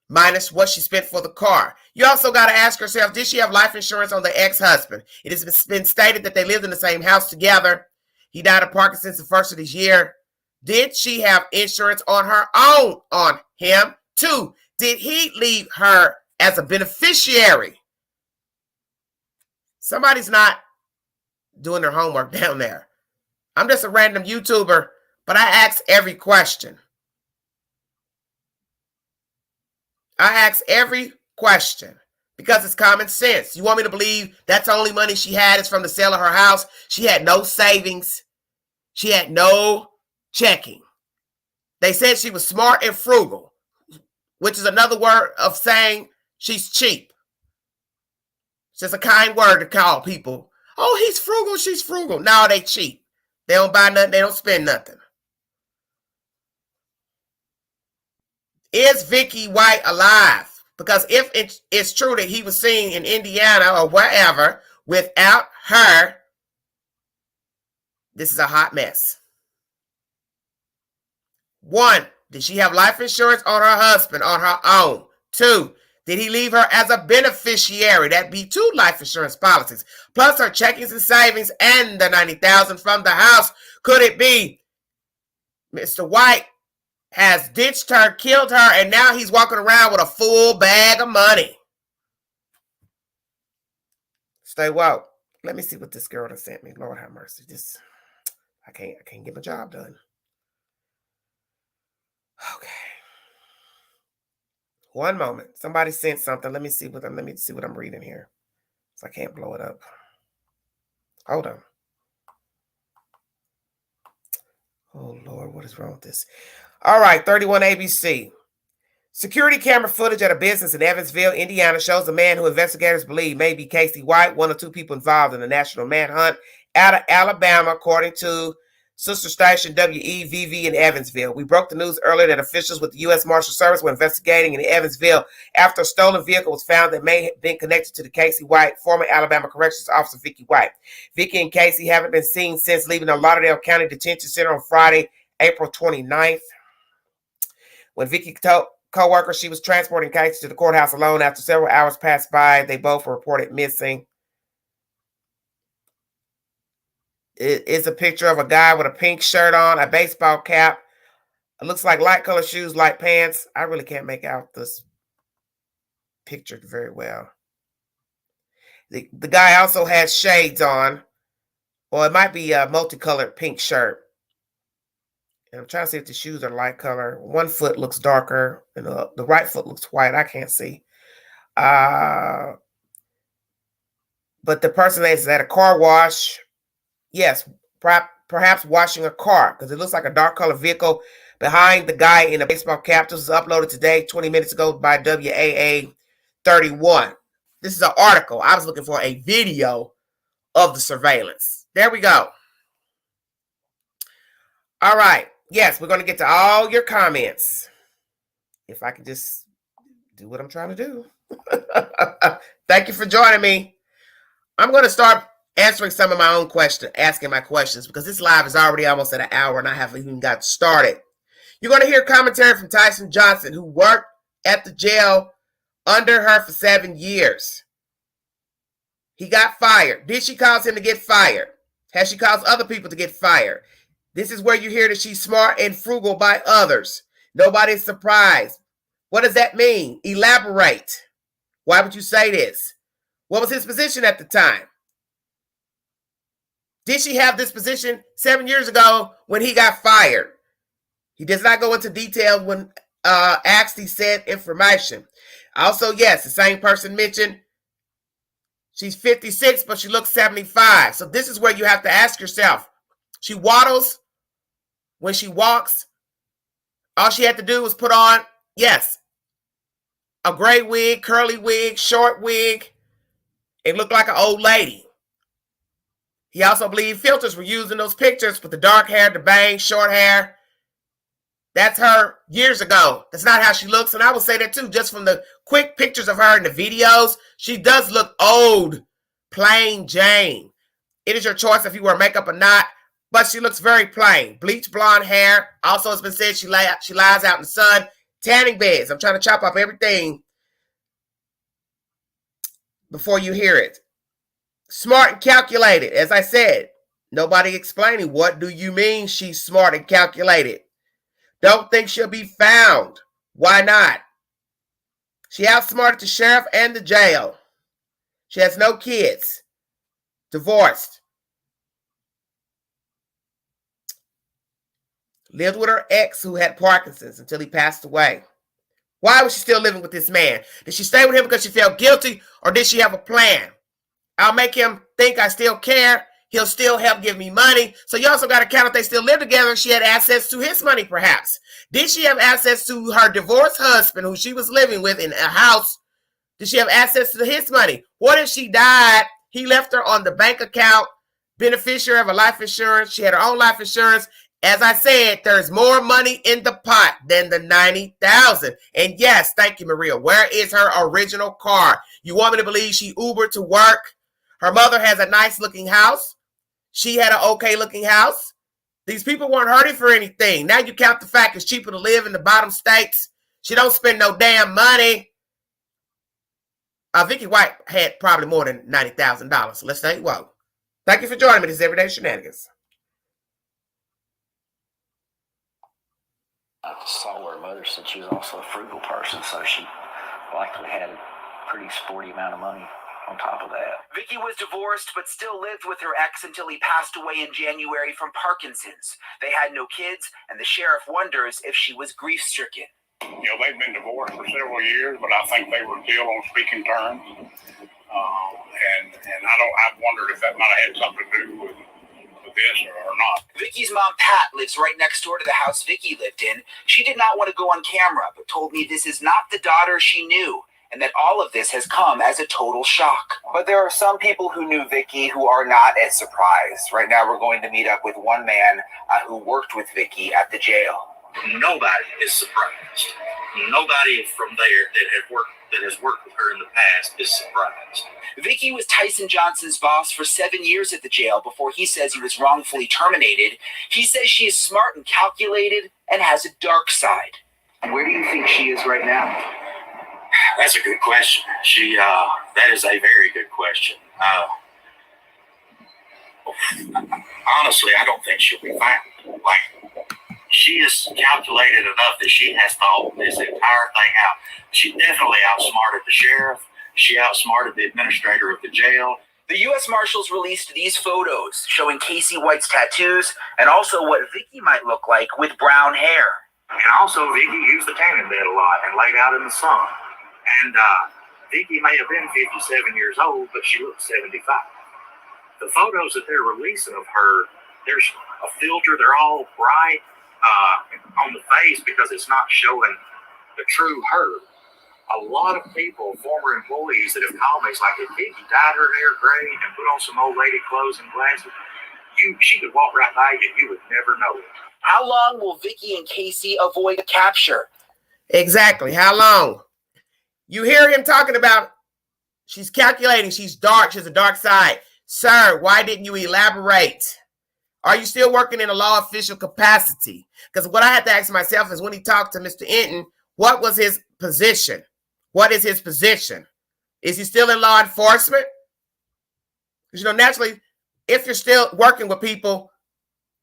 Minus what she spent for the car. You also got to ask yourself, did she have life insurance on the ex-husband? It has been stated that they lived in the same house together. He died of Parkinson's the first of this year. Did she have insurance on her own on him? 2, did he leave her as a beneficiary? Somebody's not doing their homework down there. I'm just a random YouTuber, but I ask every question. I ask every question because it's common sense. You want me to believe that's the only money she had is from the sale of her house? She had no savings. She had no checking. They said she was smart and frugal, which is another word of saying she's cheap. It's just a kind word to call people. Oh, he's frugal, she's frugal. No, they cheap. They don't buy nothing. They don't spend nothing. Is Vicky White alive? Because if it's true that he was seen in Indiana or wherever without her, this is a hot mess. 1, did she have life insurance on her husband on her own? 2, did he leave her as a beneficiary? That'd be 2 life insurance policies, plus her checkings and savings and the $90,000 from the house. Could it be Mr. White has ditched her, killed her, and now he's walking around with a full bag of money? Stay woke. Let me see what this girl has sent me. Lord have mercy. I can't get my job done. Okay. One moment. Somebody sent something. Let me see what I'm reading here. So I can't blow it up. Hold on. Oh, Lord, what is wrong with this? All right, 31 ABC. Security camera footage at a business in Evansville, Indiana, shows a man who investigators believe may be Casey White, one or two people involved in the national manhunt out of Alabama, according to sister station WEVV in Evansville. We broke the news earlier that officials with the U.S. Marshal Service were investigating in Evansville after a stolen vehicle was found that may have been connected to the Casey White, former Alabama Corrections Officer Vicky White. Vicky and Casey haven't been seen since leaving the Lauderdale County Detention Center on Friday, April 29th. When Vicky told co-worker she was transporting Casey to the courthouse alone, after several hours passed by, they both were reported missing. It is a picture of a guy with a pink shirt on, a baseball cap. It looks like light colored shoes, light pants. I really can't make out this picture very well. The guy also has shades on, or it might be a multicolored pink shirt. And I'm trying to see if the shoes are light color. One foot looks darker, and the right foot looks white. I can't see. But the person is at a car wash. Yes, perhaps washing a car, because it looks like a dark colored vehicle behind the guy in a baseball cap. This was uploaded today, 20 minutes ago, by WAA 31. This is an article. I was looking for a video of the surveillance. There we go. All right. Yes, we're going to get to all your comments. If I can just do what I'm trying to do. Thank you for joining me. I'm going to start answering some of my own questions, asking my questions, because this live is already almost at an hour and I haven't even got started. You're going to hear commentary from Tyson Johnson, who worked at the jail under her for 7 years. He got fired. Did she cause him to get fired? Has she caused other people to get fired? This is where you hear that she's smart and frugal by others. Nobody's surprised. What does that mean? Elaborate. Why would you say this? What was his position at the time? Did she have this position 7 years ago when he got fired? He does not go into detail when asked. He said information. Also, yes, the same person mentioned she's 56, but she looks 75. So this is where you have to ask yourself. She waddles when she walks. All she had to do was put on, yes, a gray wig, curly wig, short wig. It looked like an old lady. He also believed filters were used in those pictures with the dark hair, the bangs, short hair. That's her years ago. That's not how she looks. And I will say that too, just from the quick pictures of her in the videos. She does look old, plain Jane. It is your choice if you wear makeup or not, but she looks very plain. Bleach blonde hair. Also, it's been said she lies out in the sun. Tanning beds. I'm trying to chop off everything before you hear it. Smart and calculated. As I said, nobody explaining what do you mean she's smart and calculated. Don't think she'll be found. Why not? She outsmarted the sheriff and the jail. She has no kids. Divorced. Lived with her ex who had Parkinson's until he passed away. Why was she still living with this man? Did she stay with him because she felt guilty, or did she have a plan? I'll make him think I still care. He'll still help give me money. So you also got to count if they still live together. She had access to his money, perhaps. Did she have access to her divorced husband, who she was living with in a house? Did she have access to his money? What if she died? He left her on the bank account, beneficiary of a life insurance. She had her own life insurance. As I said, there's more money in the pot than the $90,000. And yes, thank you, Maria. Where is her original car? You want me to believe she Ubered to work? Her mother has a nice looking house. She had an okay looking house. These people weren't hurting for anything. Now you count the fact it's cheaper to live in the bottom states. She don't spend no damn money. Vicky White had probably more than $90,000. So let's say, whoa. Thank you for joining me. This is Everyday Shenanigans. I saw where her mother said she was also a frugal person, so she likely had a pretty sporty amount of money on top of that. Vicky was divorced but still lived with her ex until he passed away in January from Parkinson's. They had no kids, and the sheriff wonders if she was grief-stricken. You know, they've been divorced for several years, but I think they were still on speaking terms. And I wondered if that might have had something to do with yes or not. Vicky's mom, Pat, lives right next door to the house Vicky lived in. She did not want to go on camera, but told me this is not the daughter she knew, and that all of this has come as a total shock. But there are some people who knew Vicky who are not as surprised. Right now, we're going to meet up with one man who worked with Vicky at the jail. Nobody is surprised. Nobody from there that has worked with her in the past is surprised. Vicky was Tyson Johnson's boss for 7 years at the jail before he says he was wrongfully terminated. He says she is smart and calculated and has a dark side. Where do you think she is right now? That's a good question. That is a very good question. Honestly, I don't think she'll be found. She is calculated enough that she has thought this entire thing out. She definitely outsmarted the sheriff. She outsmarted the administrator of the jail. The U.S. Marshals released these photos showing Casey White's tattoos and also what Vicky might look like with brown hair. And also, Vicky used the tanning bed a lot and laid out in the sun. And Vicky may have been 57 years old, but she looked 75. The photos that they're releasing of her, there's a filter. They're all bright on the face because it's not showing the true her. A lot of people, former employees that have called me, it's like, if Vicky dyed her hair gray and put on some old lady clothes and glasses, she could walk right by you and you would never know it. How long will Vicky and Casey avoid capture? Exactly. How long? You hear him talking about she's calculating, she's dark, she has a dark side. Sir, why didn't you elaborate? Are you still working in a law official capacity? Because what I had to ask myself is when he talked to Mr. Enton, what was his position? What is his position? Is he still in law enforcement? Because, naturally, if you're still working with people,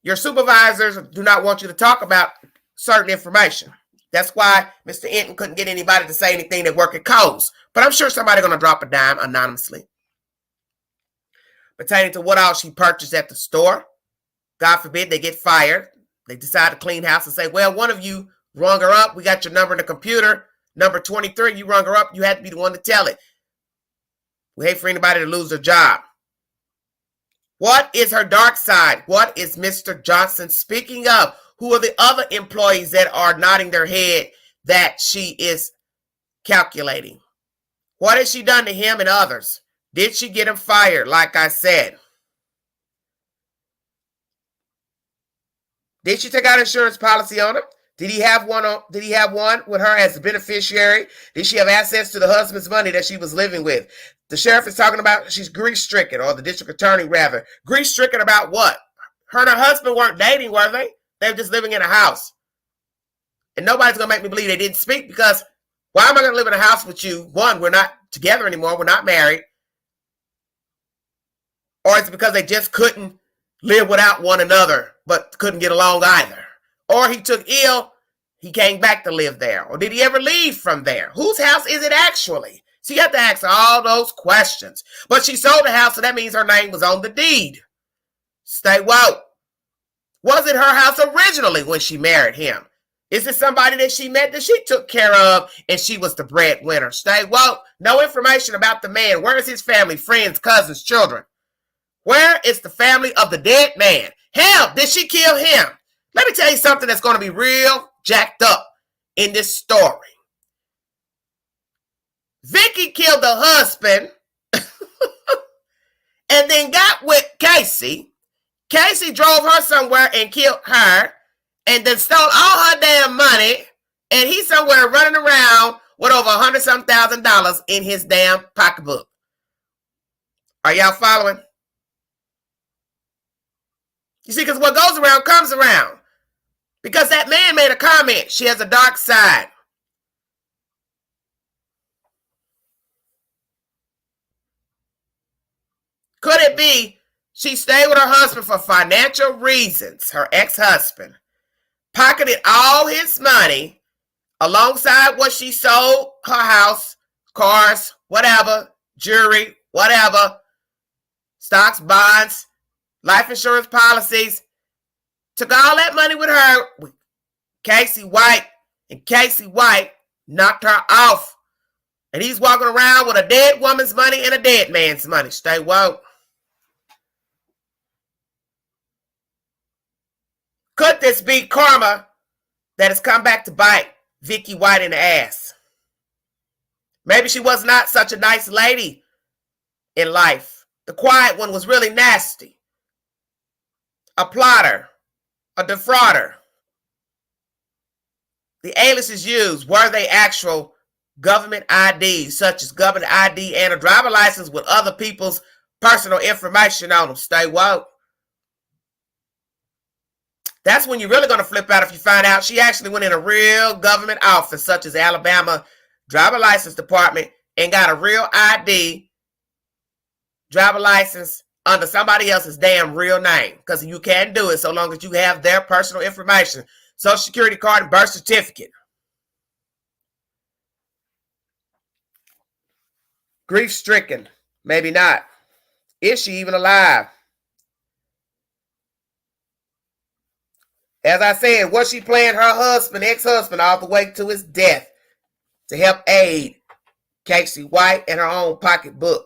your supervisors do not want you to talk about certain information. That's why Mr. Enton couldn't get anybody to say anything that work at Coles. But I'm sure somebody's going to drop a dime anonymously pertaining to what all she purchased at the store. God forbid they get fired. They decide to clean house and say, well, one of you rung her up. We got your number in the computer. Number 23, you rung her up. You had to be the one to tell it. We hate for anybody to lose their job. What is her dark side? What is Mr. Johnson speaking of? Who are the other employees that are nodding their head that she is calculating? What has she done to him and others? Did she get him fired, like I said? Did she take out an insurance policy on him? Did he have one with her as a beneficiary? Did she have access to the husband's money that she was living with? The sheriff is talking about she's grief-stricken, or the district attorney rather. Grief-stricken about what? Her and her husband weren't dating, were they? They were just living in a house. And nobody's going to make me believe they didn't speak, because why am I going to live in a house with you? One, we're not together anymore. We're not married. Or it's because they just couldn't live without one another, but couldn't get along either. Or he took ill, he came back to live there. Or did he ever leave from there? Whose house is it actually? So you have to ask all those questions. But she sold the house, so that means her name was on the deed. Stay woke. Was it her house originally when she married him? Is it somebody that she met that she took care of and she was the breadwinner? Stay woke. No information about the man. Where is his family, friends, cousins, children? Where is the family of the dead man? Hell, did she kill him? Let me tell you something that's going to be real jacked up in this story. Vicky killed the husband and then got with Casey. Casey drove her somewhere and killed her and then stole all her damn money, and he's somewhere running around with over $100,000 in his damn pocketbook. Are y'all following? You see, because what goes around comes around. Because that man made a comment. She has a dark side. Could it be she stayed with her husband for financial reasons, her ex-husband, pocketed all his money alongside what she sold, her house, cars, whatever, jewelry, whatever, stocks, bonds, life insurance policies, took all that money with her, with Casey White, and Casey White knocked her off. And he's walking around with a dead woman's money and a dead man's money. Stay woke. Could this be karma that has come back to bite Vicky White in the ass? Maybe she was not such a nice lady in life. The quiet one was really nasty. A plotter, a defrauder. The aliases used, were they actual government IDs, such as government ID and a driver license with other people's personal information on them? Stay woke. That's when you're really going to flip out if you find out she actually went in a real government office, such as Alabama driver license department, and got a real ID, driver license, under somebody else's damn real name. Because you can't do it so long as you have their personal information. Social Security card and birth certificate. Grief stricken. Maybe not. Is she even alive? As I said, was she playing her husband, ex-husband, all the way to his death to help aid Casey White and her own pocketbook?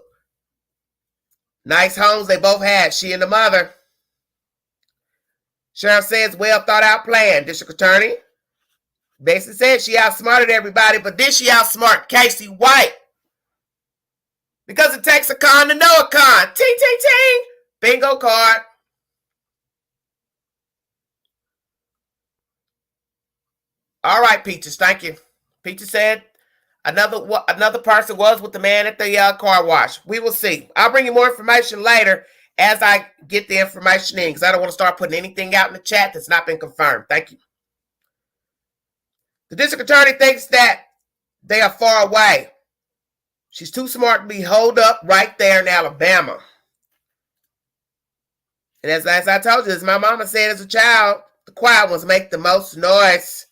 Nice homes they both had, she and the mother. Sheriff says, well thought out plan. District Attorney basically said she outsmarted everybody, but did she outsmart Casey White? Because it takes a con to know a con. Ting, ting, ting. Bingo card. All right, Peaches, thank you. Peaches said another person was with the man at the car wash. We will see. I'll bring you more information later as I get the information in, because I don't want to start putting anything out in the chat that's not been confirmed. Thank you. The district attorney thinks that they are far away. She's too smart to be holed up right there in Alabama. And as I told you, as my mama said as a child, the quiet ones make the most noise.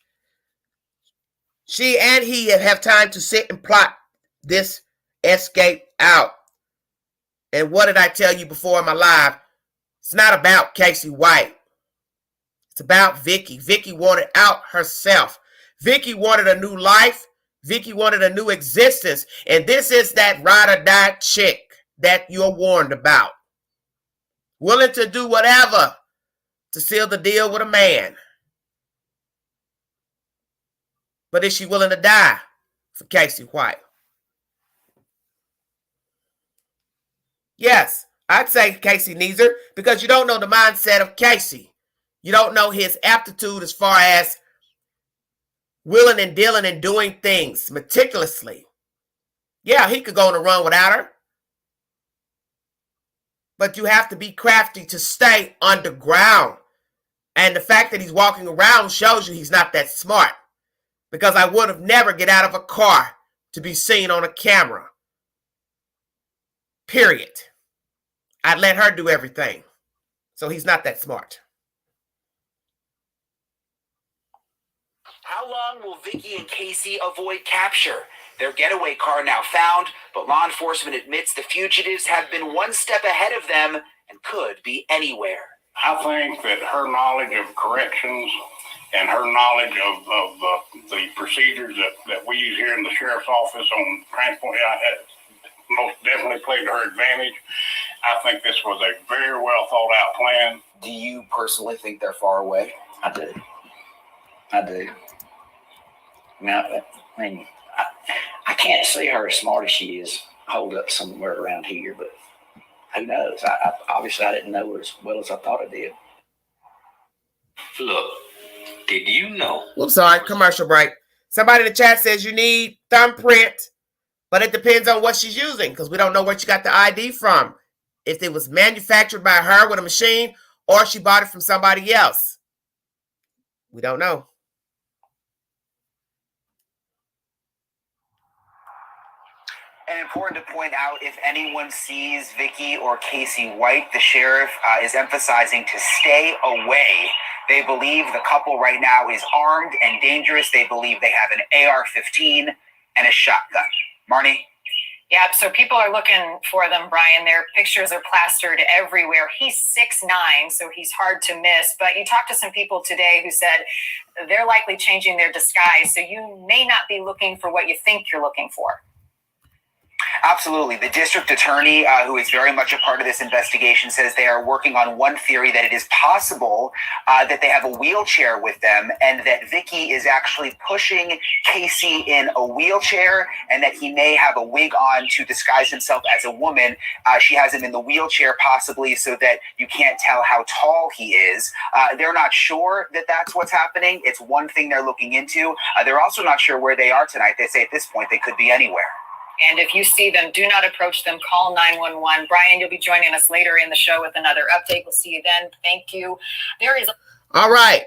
She and he have time to sit and plot this escape out. And what did I tell you before in my live? It's not about Casey White. It's about Vicky. Vicky wanted out herself. Vicky wanted a new life. Vicky wanted a new existence. And this is that ride or die chick that you're warned about. Willing to do whatever to seal the deal with a man. But is she willing to die for Casey White? Yes, I'd say Casey needs her, because you don't know the mindset of Casey. You don't know his aptitude as far as willing and dealing and doing things meticulously. Yeah, he could go on a run without her. But you have to be crafty to stay underground. And the fact that he's walking around shows you he's not that smart. Because I would have never get out of a car to be seen on a camera. Period. I'd let her do everything. So he's not that smart. How long will Vicky and Casey avoid capture? Their getaway car now found, but law enforcement admits the fugitives have been one step ahead of them and could be anywhere. I think that her knowledge of corrections and her knowledge of the procedures that we use here in the sheriff's office on transport, most definitely played to her advantage. I think this was a very well thought out plan. Do you personally think they're far away? I do. Now, I mean, I can't see her as smart as she is holed up somewhere around here, but who knows? Obviously, I didn't know her as well as I thought I did. Look, did you know? Oops, sorry, commercial break. Somebody in the chat says you need thumbprint, but it depends on what she's using, because we don't know where she got the ID from. If it was manufactured by her with a machine, or she bought it from somebody else. We don't know. And important to point out, if anyone sees Vicky or Casey White, the sheriff is emphasizing to stay away. They believe the couple right now is armed and dangerous. They believe they have an AR-15 and a shotgun. Marnie? Yeah, so people are looking for them, Brian. Their pictures are plastered everywhere. He's 6'9", so he's hard to miss. But you talked to some people today who said they're likely changing their disguise, so you may not be looking for what you think you're looking for. Absolutely. The district attorney, who is very much a part of this investigation, says they are working on one theory, that it is possible that they have a wheelchair with them, and that Vicky is actually pushing Casey in a wheelchair, and that he may have a wig on to disguise himself as a woman. She has him in the wheelchair, possibly so that you can't tell how tall he is. They're not sure that that's what's happening. It's one thing they're looking into. They're also not sure where they are tonight. They say at this point they could be anywhere. And if you see them, do not approach them. Call 911. Brian, you'll be joining us later in the show with another update. We'll see you then. Thank you. There is. All right.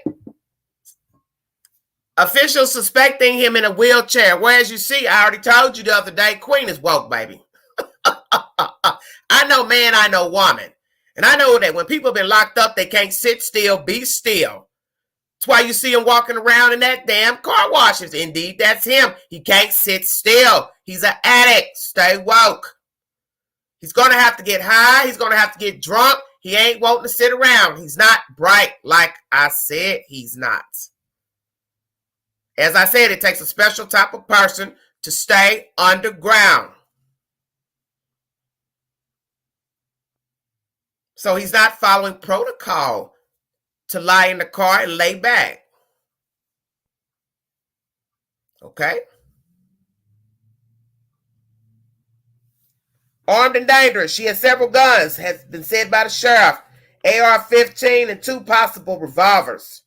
Officials suspecting him in a wheelchair. Whereas you see, I already told you the other day, Queen is woke, baby. I know man, I know woman. And I know that when people have been locked up, they can't sit still, be still. That's why you see him walking around in that damn car washes. Indeed, that's him. He can't sit still. He's an addict. Stay woke. He's going to have to get high. He's going to have to get drunk. He ain't wanting to sit around. He's not bright like I said he's not. As I said, it takes a special type of person to stay underground. So he's not following protocol to lie in the car and lay back. Okay? Armed and dangerous. She has several guns, has been said by the sheriff. AR-15 and 2 possible revolvers.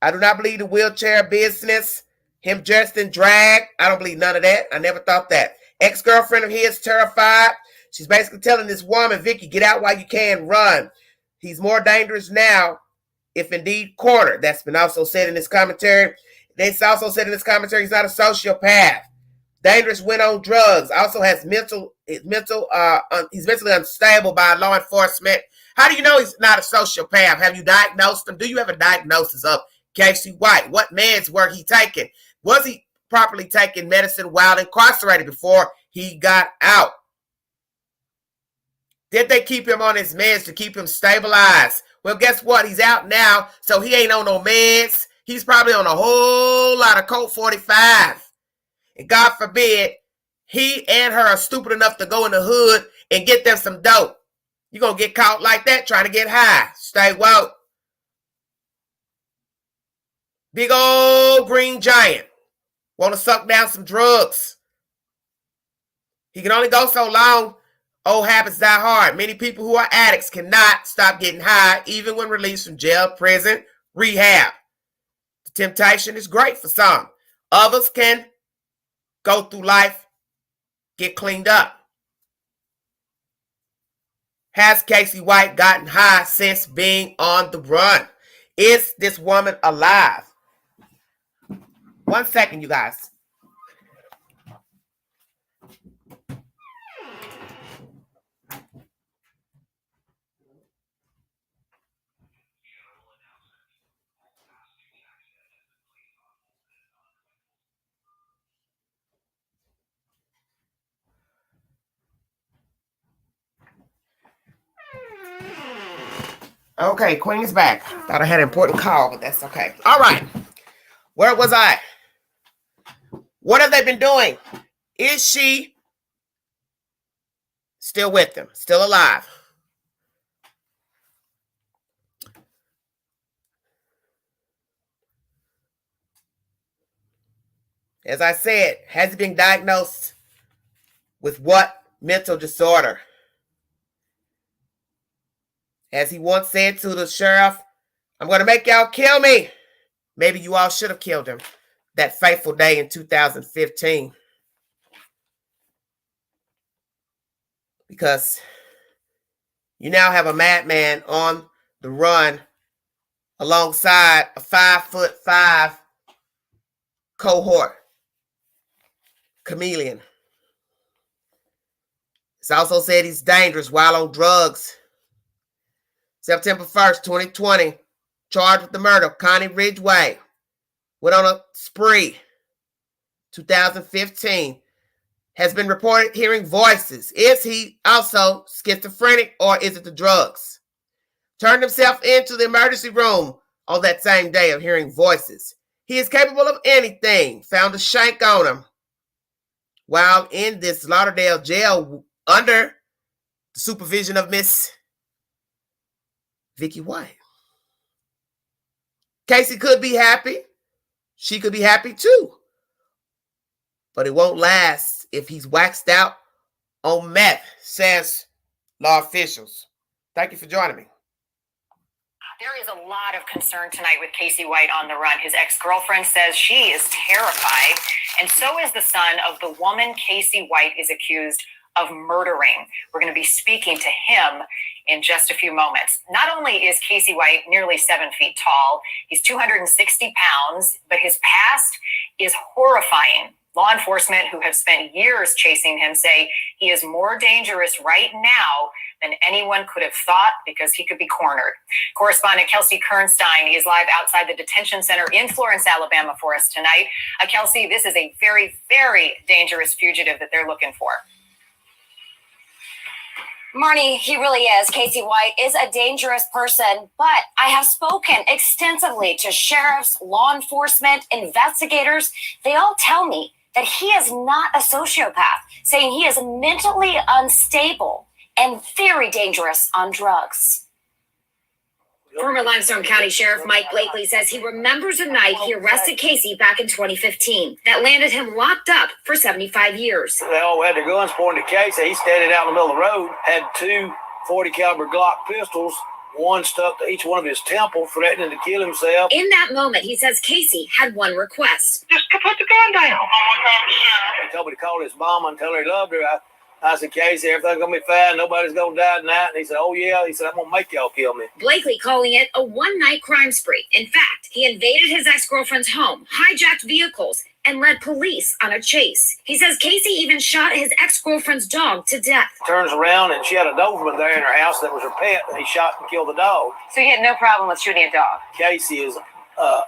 I do not believe the wheelchair business. Him dressed in drag. I don't believe none of that. I never thought that. Ex-girlfriend of his terrified. She's basically telling this woman, Vicky, get out while you can, run. He's more dangerous now, if indeed cornered. That's been also said in this commentary. It's also said in this commentary he's not a sociopath. Dangerous when on drugs. Also has he's mentally unstable by law enforcement. How do you know he's not a sociopath? Have you diagnosed him? Do you have a diagnosis of Casey White? What meds were he taking? Was he properly taking medicine while incarcerated before he got out? Did they keep him on his meds to keep him stabilized? Well, guess what? He's out now, so he ain't on no meds. He's probably on a whole lot of Colt 45. And God forbid, he and her are stupid enough to go in the hood and get them some dope. You're going to get caught like that trying to get high. Stay woke. Big old green giant. Want to suck down some drugs. He can only go so long. Old habits die hard. Many people who are addicts cannot stop getting high even when released from jail, prison, rehab. The temptation is great for some. Others can go through life, get cleaned up. Has Casey White gotten high since being on the run? Is this woman alive? 1 second, you guys. Okay, Queen is back. Thought I had an important call, but that's okay. All right. Where was I? What have they been doing? Is she still with them? Still alive? As I said, has he been diagnosed with what mental disorder? As he once said to the sheriff, I'm going to make y'all kill me. Maybe you all should have killed him that fateful day in 2015. Because you now have a madman on the run alongside a 5'5" cohort chameleon. It's also said he's dangerous while on drugs. September 1st, 2020, charged with the murder of Connie Ridgway. Went on a spree. 2015. Has been reported hearing voices. Is he also schizophrenic or is it the drugs? Turned himself into the emergency room on that same day of hearing voices. He is capable of anything. Found a shank on him. while in this Lauderdale jail under the supervision of Miss Vicky White. Casey could be happy. She could be happy too. But it won't last if he's waxed out on meth, says law officials. Thank you for joining me. There is a lot of concern tonight with Casey White on the run. His ex-girlfriend says she is terrified, and so is the son of the woman Casey White is accused of murdering. We're going to be speaking to him in just a few moments. Not only is Casey White nearly 7 feet tall, he's 260 pounds, but his past is horrifying. Law enforcement who have spent years chasing him say he is more dangerous right now than anyone could have thought because he could be cornered. Correspondent Kelsey Kernstein is live outside the detention center in Florence, Alabama for us tonight. Kelsey, this is a very, very dangerous fugitive that they're looking for. Marnie, he really is. Casey White is a dangerous person, but I have spoken extensively to sheriffs, law enforcement, investigators. They all tell me that he is not a sociopath, saying he is mentally unstable and very dangerous on drugs. Former Limestone County Sheriff Mike Blakely says he remembers a night he arrested Casey back in 2015 that landed him locked up for 75 years. They all had their guns pointed at Casey. He standing out in the middle of the road, had two 40 caliber Glock pistols, one stuck to each one of his temples, threatening to kill himself. In that moment, he says Casey had one request. Just to put the gun down. He told me to call his mama and tell her he loved her. I said, Casey, everything's going to be fine. Nobody's going to die tonight. And he said, oh, yeah. He said, I'm going to make y'all kill me. Blakely calling it a one-night crime spree. In fact, he invaded his ex-girlfriend's home, hijacked vehicles, and led police on a chase. He says Casey even shot his ex-girlfriend's dog to death. Turns around, and she had a Doberman there in her house that was her pet, and he shot and killed the dog. So he had no problem with shooting a dog? Casey is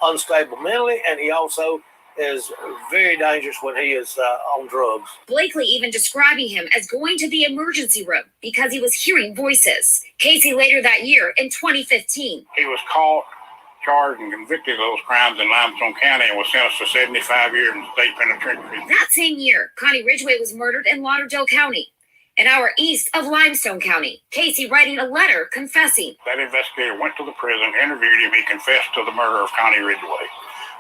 unstable mentally, and he also is very dangerous when he is on drugs. Blakely even describing him as going to the emergency room because he was hearing voices. Casey later that year, in 2015. He was caught, charged, and convicted of those crimes in Limestone County and was sentenced to 75 years in state penitentiary. That same year, Connie Ridgway was murdered in Lauderdale County, an hour east of Limestone County. Casey writing a letter confessing. That investigator went to the prison, interviewed him, he confessed to the murder of Connie Ridgway.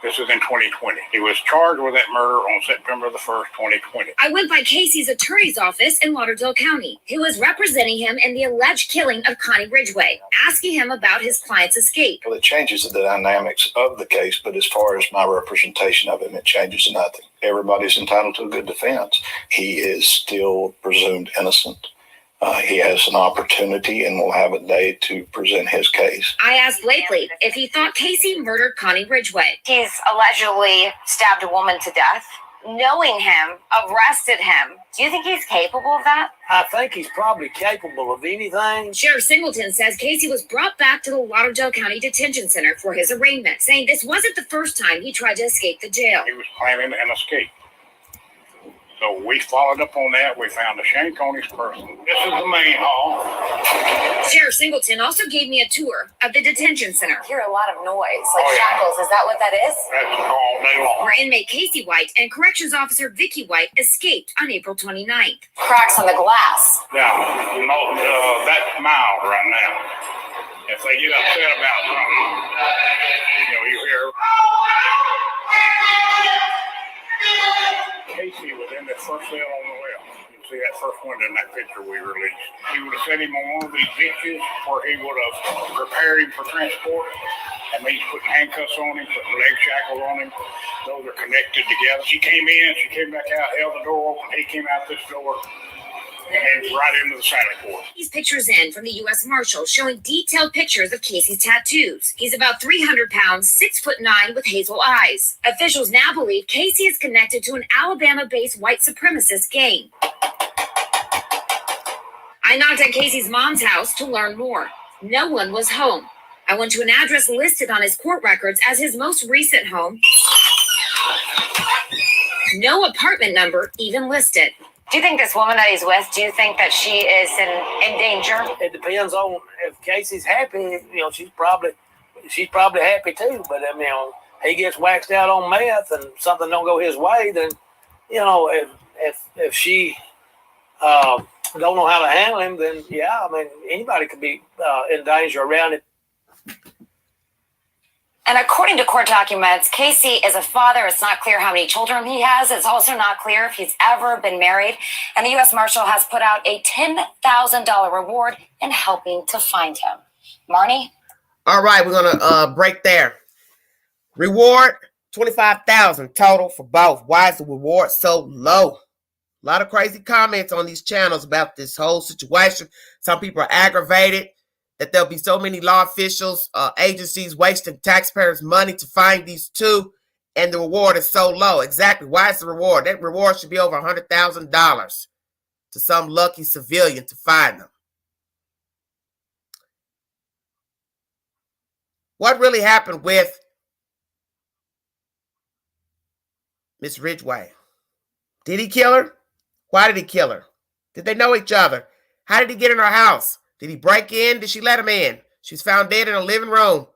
This is in 2020. He was charged with that murder on September the 1st, 2020. I went by Casey's attorney's office in Lauderdale County, who was representing him in the alleged killing of Connie Ridgway, asking him about his client's escape. Well, it changes the dynamics of the case, but as far as my representation of him, it changes nothing. Everybody's entitled to a good defense. He is still presumed innocent. He has an opportunity and will have a day to present his case. I asked Blakely if he thought Casey murdered Connie Ridgway. He's allegedly stabbed a woman to death. Knowing him, arrested him. Do you think he's capable of that? I think he's probably capable of anything. Sheriff Singleton says Casey was brought back to the Lauderdale County Detention Center for his arraignment, saying this wasn't the first time he tried to escape the jail. He was planning an escape. So we followed up on that. We found a shank on his person. This is the main hall. Sheriff Singleton also gave me a tour of the detention center. I hear a lot of noise, like shackles. Is that what that is? That's all day long. Where inmate Casey White and corrections officer Vicky White escaped on April 29th. Cracks on the glass. Yeah, that's mild right now. If they get upset about something, you hear. Casey was in the first cell on the left. You can see that first window in that picture we released. He would have set him on one of these benches where he would have prepared him for transport. That means putting handcuffs on him, putting leg shackles on him. Those are connected together. She came in, she came back out, held the door open. He came out this door and right into the silent court. These pictures in from the U.S. Marshal showing detailed pictures of Casey's tattoos. He's about 300 pounds, 6'9", with hazel eyes. Officials now believe Casey is connected to an Alabama-based white supremacist gang. I knocked at Casey's mom's house to learn more. No one was home. I went to an address listed on his court records as his most recent home. No apartment number even listed. Do you think this woman that he's with, do you think that she is in danger? It depends on if Casey's happy. She's probably happy too. But he gets waxed out on meth and something don't go his way, then if if she don't know how to handle him, then yeah, I mean, anybody could be in danger around it. And according to court documents, Casey is a father. It's not clear how many children he has. It's also not clear if he's ever been married. And the U.S. Marshal has put out a $10,000 reward in helping to find him. Marnie? All right, we're going to break there. Reward, $25,000 total for both. Why is the reward so low? A lot of crazy comments on these channels about this whole situation. Some people are aggravated that there'll be so many law officials, agencies wasting taxpayers' money to find these two, and the reward is so low. Exactly. Why is the reward? That reward should be over $100,000 to some lucky civilian to find them. What really happened with Miss Ridgway? Did he kill her? Why did he kill her? Did they know each other? How did he get in her house? Did he break in? Did she let him in? She was found dead in a living room.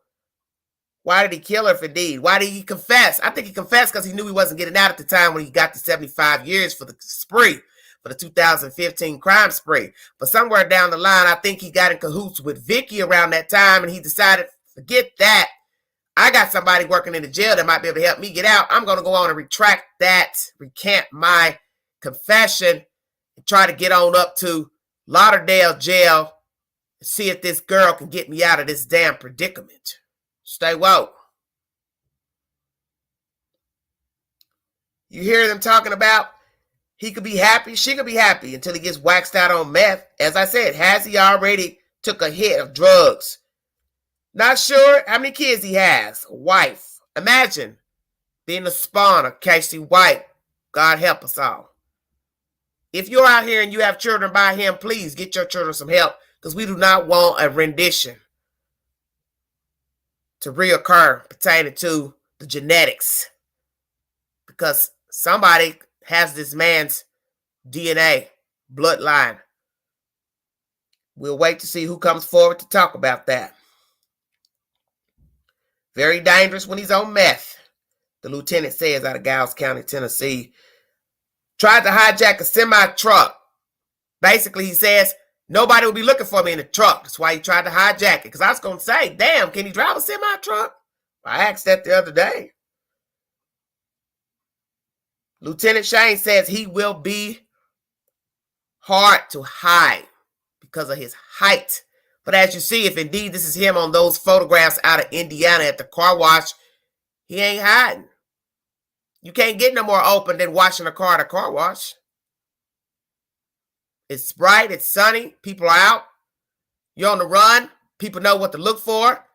Why did he kill her if indeed? Why did he confess? I think he confessed because he knew he wasn't getting out at the time when he got the 75 years for the spree, for the 2015 crime spree. But somewhere down the line, I think he got in cahoots with Vicky around that time, and he decided, forget that. I got somebody working in the jail that might be able to help me get out. I'm going to go on and retract that, recant my confession, and try to get on up to Lauderdale jail and see if this girl can get me out of this damn predicament. Stay woke. You hear them talking about he could be happy, she could be happy until he gets waxed out on meth. As I said, has he already took a hit of drugs? Not sure how many kids he has. A wife. Imagine being the spawn of Casey White. God help us all. If you're out here and you have children by him, please get your children some help, because we do not want a rendition to reoccur pertaining to the genetics, because somebody has this man's DNA bloodline. We'll wait to see who comes forward to talk about that. Very dangerous when he's on meth, the lieutenant says out of Giles County, Tennessee. Tried to hijack a semi-truck. Basically, he says, nobody will be looking for me in the truck. That's why he tried to hijack it. Because I was going to say, damn, can he drive a semi-truck? I asked that the other day. Lieutenant Shane says he will be hard to hide because of his height. But as you see, if indeed this is him on those photographs out of Indiana at the car wash, he ain't hiding. You can't get no more open than washing a car at a car wash. It's bright, it's sunny, people are out. You're on the run, people know what to look for.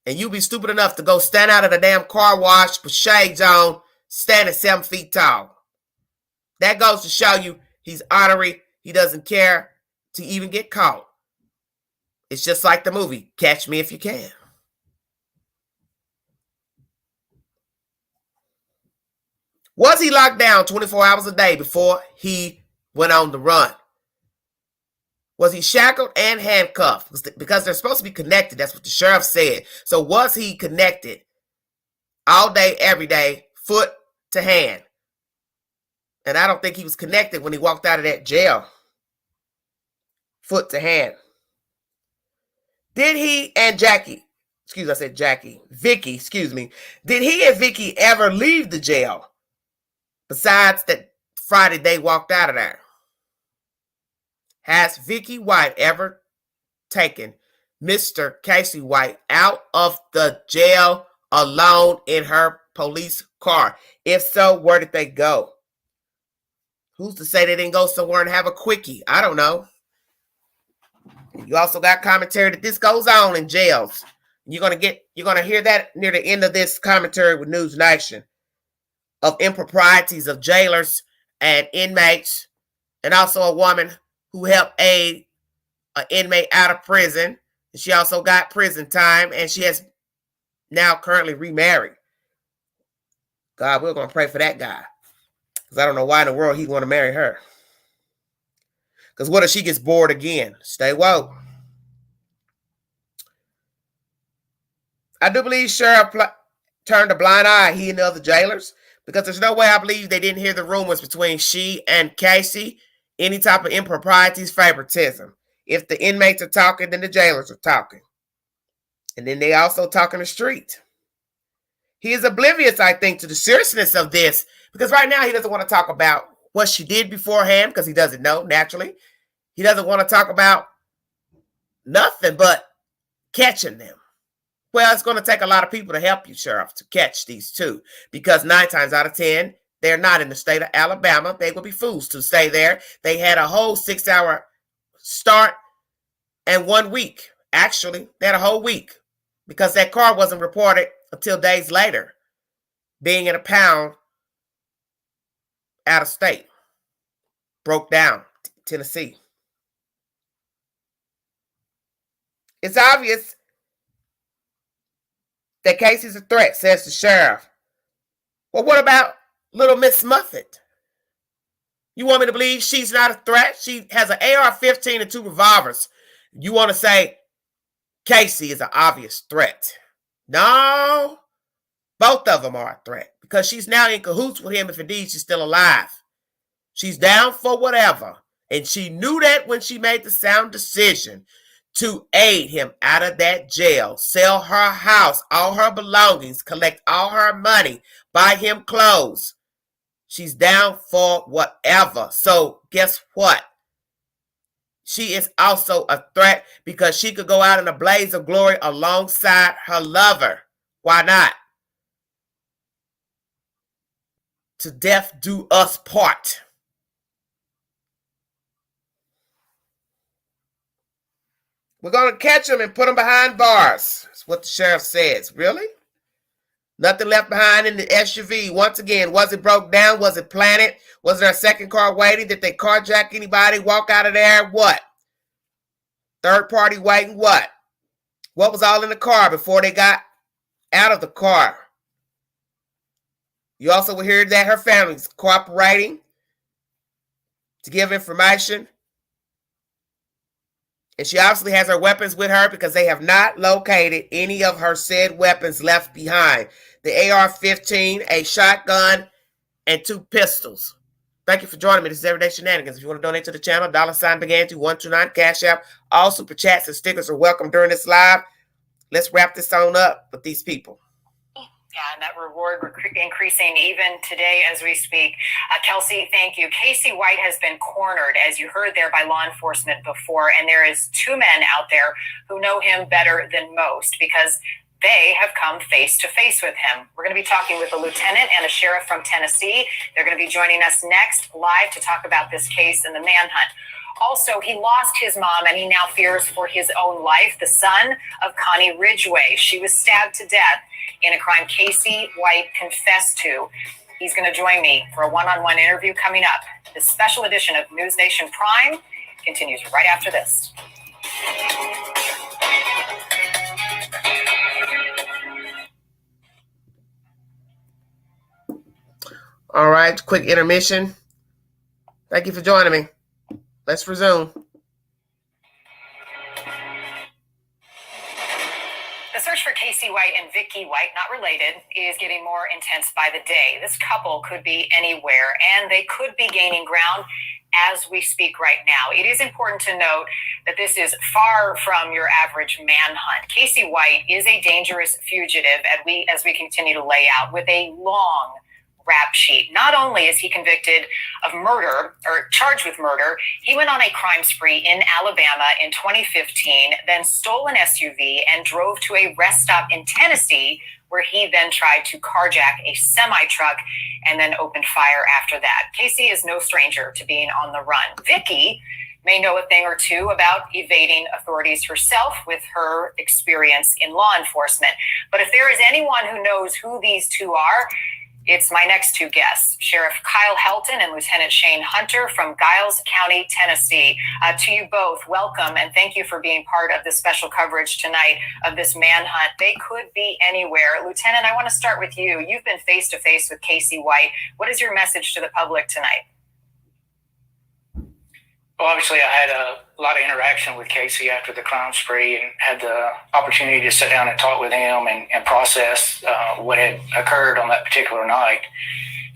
And you be stupid enough to go stand out of the damn car wash with shades on, standing 7 feet tall. That goes to show you he's ornery. He doesn't care to even get caught. It's just like the movie, Catch Me If You Can. Was he locked down 24 hours a day before he went on the run? Was he shackled and handcuffed? Because they're supposed to be connected. That's what the sheriff said. So was he connected all day, every day, foot to hand? And I don't think he was connected when he walked out of that jail. Foot to hand. Did he and Vicky, did he and Vicky ever leave the jail besides that Friday they walked out of there? Has Vicky White ever taken Mr. Casey White out of the jail alone in her police car? If so, where did they go? Who's to say they didn't go somewhere and have a quickie? I don't know. You also got commentary that this goes on in jails. You're gonna hear that near the end of this commentary with News Nation of improprieties of jailers and inmates, and also a woman who helped aid an inmate out of prison. She also got prison time, and she has now currently remarried. God, we're gonna pray for that guy, because I don't know why in the world he'd want to marry her. Because what if she gets bored again? Stay woke. I do believe Sheriff turned a blind eye, he and the other jailers, Because there's no way I believe they didn't hear the rumors between she and Casey. Any type of improprieties, favoritism. If the inmates are talking, then the jailers are talking. And then they also talk in the street. He is oblivious, I think, to the seriousness of this. Because right now he doesn't want to talk about what she did beforehand because he doesn't know, naturally. He doesn't want to talk about nothing but catching them. Well, it's going to take a lot of people to help you, Sheriff, to catch these two. Because 9 times out of 10, they're not in the state of Alabama. They will be fools to stay there. They had a whole 6-hour start and 1 week. Actually, they had a whole week because that car wasn't reported until days later, being in a pound out of state. Broke down, Tennessee. It's obvious that Casey's a threat, says the sheriff. Well, what about little Miss Muffet? You want me to believe she's not a threat? She has an AR-15 and 2 revolvers. You want to say Casey is an obvious threat? No, both of them are a threat because she's now in cahoots with him if indeed she's still alive. She's down for whatever. And she knew that when she made the sound decision to aid him out of that jail, sell her house, all her belongings, collect all her money, buy him clothes. She's down for whatever. So guess what? She is also a threat because she could go out in a blaze of glory alongside her lover. Why not? To death do us part. We're going to catch him and put him behind bars. That's what the sheriff says. Really? Nothing left behind in the SUV. Once again, was it broke down? Was it planted? Was there a second car waiting? Did they carjack anybody? Walk out of there? What? Third party waiting? What? What was all in the car before they got out of the car? You also will hear that her family's cooperating to give information. And she obviously has her weapons with her because they have not located any of her said weapons left behind. The AR-15, a shotgun, and 2 pistols. Thank you for joining me. This is Everyday Shenanigans. If you want to donate to the channel, $ began to 129 Cash App. All super chats and stickers are welcome during this live. Let's wrap this on up with these people. Yeah, and that reward increasing even today as we speak. Kelsey, thank you. Casey White has been cornered, as you heard there, by law enforcement before, and there is 2 men out there who know him better than most because they have come face to face with him. We're going to be talking with a lieutenant and a sheriff from Tennessee. They're going to be joining us next live to talk about this case and the manhunt. Also, he lost his mom and he now fears for his own life, the son of Connie Ridgway. She was stabbed to death in a crime Casey White confessed to. He's going to join me for a one-on-one interview coming up. This special edition of News Nation Prime continues right after this. All right, quick intermission. Thank you for joining me. Let's resume. The search for Casey White and Vicky White, not related, is getting more intense by the day. This couple could be anywhere, and they could be gaining ground as we speak right now. It is important to note that this is far from your average manhunt. Casey White is a dangerous fugitive, as we continue to lay out, with a long rap sheet. Not only is he convicted of murder or charged with murder, he went on a crime spree in Alabama in 2015, then stole an SUV and drove to a rest stop in Tennessee, where he then tried to carjack a semi-truck and then opened fire after that. Casey is no stranger to being on the run. Vicky may know a thing or two about evading authorities herself with her experience in law enforcement. But if there is anyone who knows who these two are, it's my next 2 guests, Sheriff Kyle Helton and Lieutenant Shane Hunter from Giles County, Tennessee. To you both, welcome, and thank you for being part of this special coverage tonight of this manhunt. They could be anywhere. Lieutenant, I want to start with you. You've been face-to-face with Casey White. What is your message to the public tonight? Well, obviously, I had a lot of interaction with Casey after the crime spree and had the opportunity to sit down and talk with him and process what had occurred on that particular night.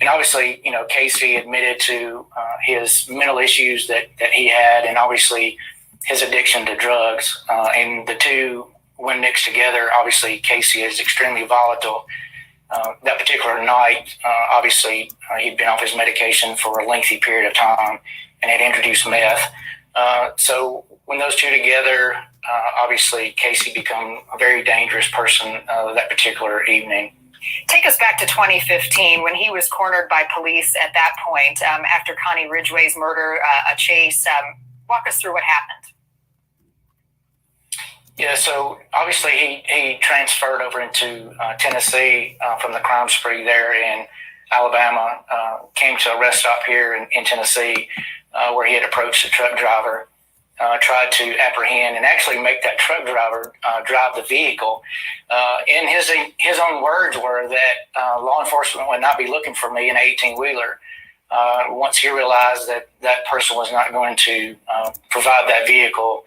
And obviously, Casey admitted to his mental issues that he had, and obviously his addiction to drugs. And the two, when mixed together, obviously Casey is extremely volatile. That particular night, obviously, he'd been off his medication for a lengthy period of time and had introduced meth. So when those two together, obviously Casey became a very dangerous person that particular evening. Take us back to 2015 when he was cornered by police at that point after Connie Ridgway's murder, a chase. Walk us through what happened. Yeah, so obviously he transferred over into Tennessee from the crime spree there in Alabama, came to a rest stop here in Tennessee where he had approached the truck driver, tried to apprehend and actually make that truck driver drive the vehicle. And his own words were that law enforcement would not be looking for me in an 18-wheeler. Once he realized that that person was not going to provide that vehicle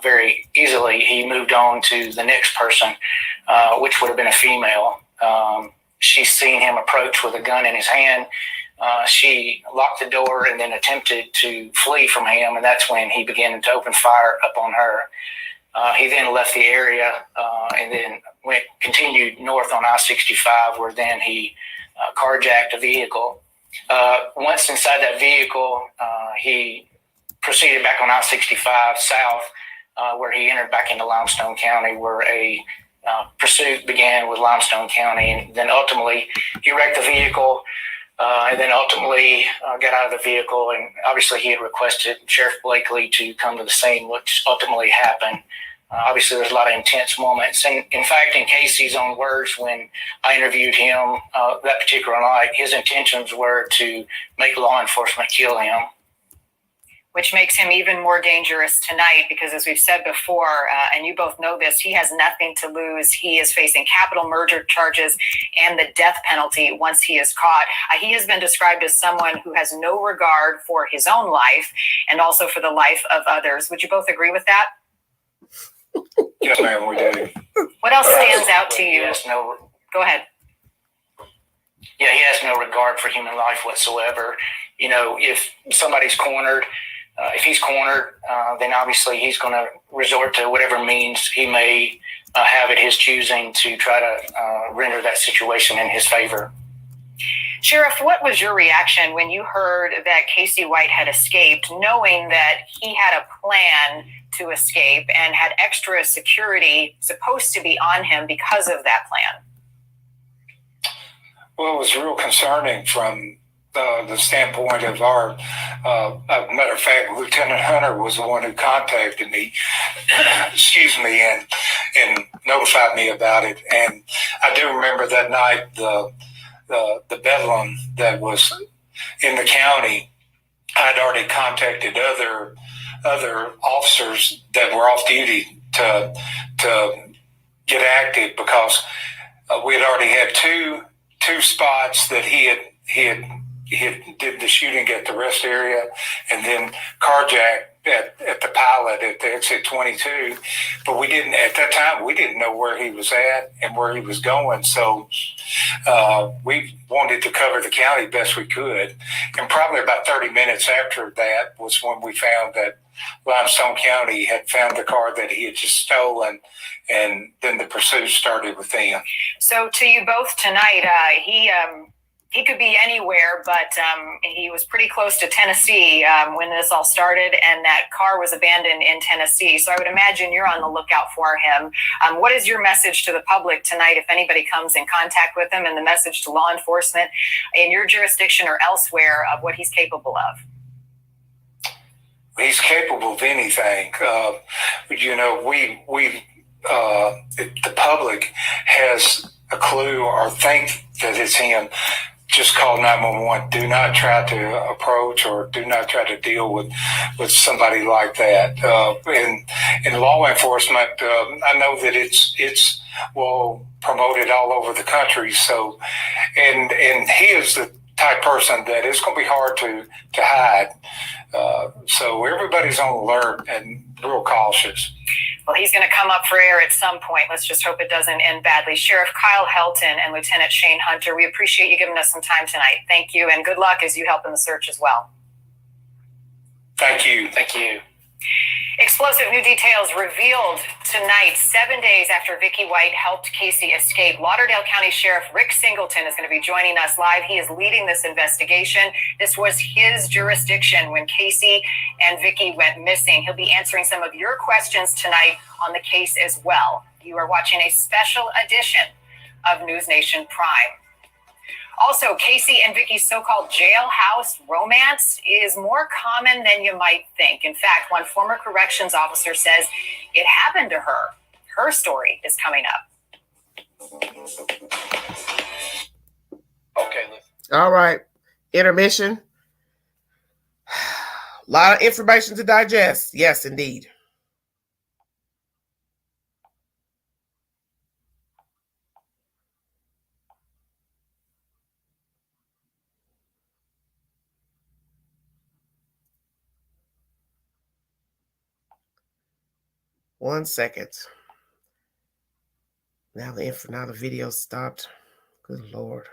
very easily, he moved on to the next person, which would have been a female. She's seen him approach with a gun in his hand. She locked the door and then attempted to flee from him, and that's when he began to open fire up on her. He then left the area and then continued north on I-65, where then he carjacked a vehicle. Once inside that vehicle, he proceeded back on I-65 south, where he entered back into Limestone County, where a pursuit began with Limestone County. And then ultimately, he wrecked the vehicle and then ultimately got out of the vehicle. And obviously, he had requested Sheriff Blakely to come to the scene, which ultimately happened. Obviously, there's a lot of intense moments. And in fact, in Casey's own words, when I interviewed him that particular night, his intentions were to make law enforcement kill him. Which makes him even more dangerous tonight because, as we've said before, and you both know this, he has nothing to lose. He is facing capital murder charges and the death penalty once he is caught. He has been described as someone who has no regard for his own life and also for the life of others. Would you both agree with that? Yes, ma'am, we do. What else stands out to you? Go ahead. Yeah, he has no regard for human life whatsoever. If somebody's cornered, if he's cornered, then obviously he's going to resort to whatever means he may have at his choosing to try to render that situation in his favor. Sheriff, what was your reaction when you heard that Casey White had escaped, knowing that he had a plan to escape and had extra security supposed to be on him because of that plan? Well, it was real concerning from the standpoint of our, matter of fact, Lieutenant Hunter was the one who contacted me, excuse me, and notified me about it. And I do remember that night the bedlam that was in the county. I'd already contacted other officers that were off duty to get active because we had already had two spots that he had did the shooting at the rest area and then carjacked at the pilot at the exit 22. But at that time, we didn't know where he was at and where he was going. So we wanted to cover the county best we could. And probably about 30 minutes after that was when we found that Limestone County had found the car that he had just stolen, and then the pursuit started with them. So to you both tonight, he could be anywhere, but he was pretty close to Tennessee when this all started, and that car was abandoned in Tennessee. So I would imagine you're on the lookout for him. What is your message to the public tonight if anybody comes in contact with him, and the message to law enforcement in your jurisdiction or elsewhere of what he's capable of? He's capable of anything. The public has a clue or think that it's him. Just call 911. Do not try to approach or do not try to deal with somebody like that. In law enforcement, I know that it's promoted all over the country. So, and he is the type person that it's going to be hard to hide. So everybody's on alert and real cautious. Well, he's going to come up for air at some point. Let's just hope it doesn't end badly. Sheriff Kyle Helton and Lieutenant Shane Hunter, we appreciate you giving us some time tonight. Thank you, and good luck as you help in the search as well. Thank you. Thank you. Explosive new details revealed tonight, 7 days after Vicky White helped Casey escape. Lauderdale County Sheriff Rick Singleton is going to be joining us live. He is leading this investigation. This was his jurisdiction when Casey and Vicky went missing. He'll be answering some of your questions tonight on the case as well. You are watching a special edition of News Nation Prime. Also, Casey and Vicky's so-called jailhouse romance is more common than you might think. In fact, one former corrections officer says it happened to her. Her story is coming up. Okay. All right. Intermission. A lot of information to digest. Yes, indeed. One second. Now the video stopped. Good Lord.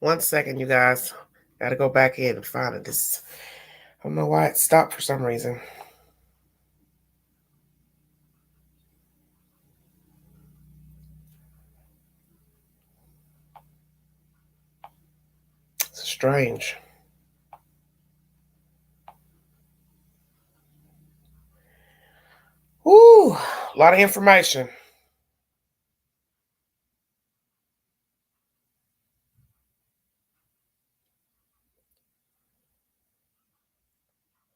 One second, you guys. Gotta go back in and find it. This, I don't know why it stopped for some reason. It's strange. Woo! A lot of information.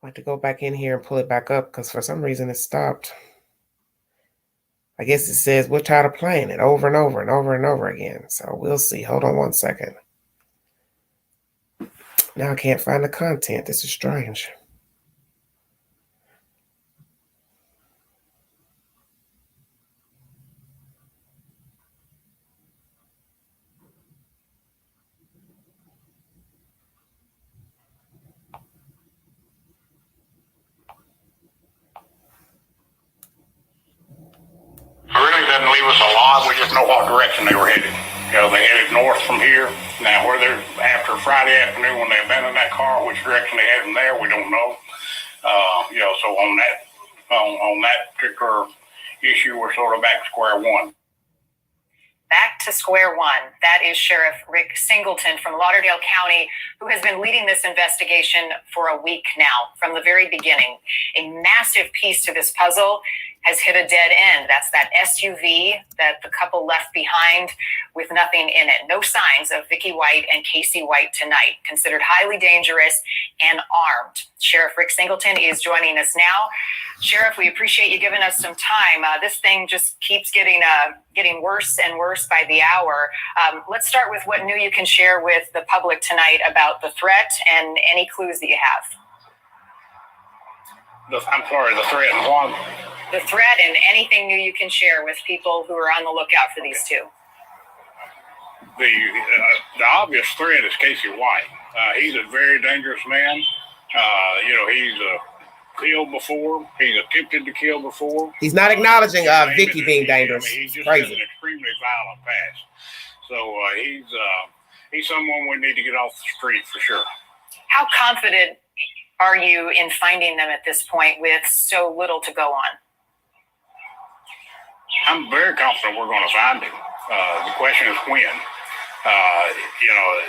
I have to go back in here and pull it back up because for some reason it stopped. I guess it says we're tired of playing it over and over and over and over again. So we'll see. Hold on one second. Now I can't find the content. This is strange. It really doesn't leave us a lot. We just know what direction they were headed. You know, they headed north from here. Now, where they're after Friday afternoon when they abandoned that car, which direction they had them there, we don't know. You know, so on that particular issue, we're sort of back to square one. Back to square one. That is Sheriff Rick Singleton from Lauderdale County, who has been leading this investigation for a week now, from the very beginning. A massive piece to this puzzle has hit a dead end. That's that SUV that the couple left behind with nothing in it. No signs of Vicky White and Casey White tonight. Considered highly dangerous and armed. Sheriff Rick Singleton is joining us now. Sheriff, we appreciate you giving us some time. This thing just keeps getting worse and worse by the hour. Let's start with what new you can share with the public tonight about the threat and any clues that you have. I'm sorry, the threat and what? The threat and anything new you can share with people who are on the lookout for these two. The obvious threat is Casey White. He's a very dangerous man. You know, he's killed before. He's attempted to kill before. He's not acknowledging Vicky being dangerous. I mean, he just Crazy. has an extremely violent past. So he's someone we need to get off the street for sure. How confident are you in finding them at this point with so little to go on? I'm very confident we're going to find him. The question is when. You know,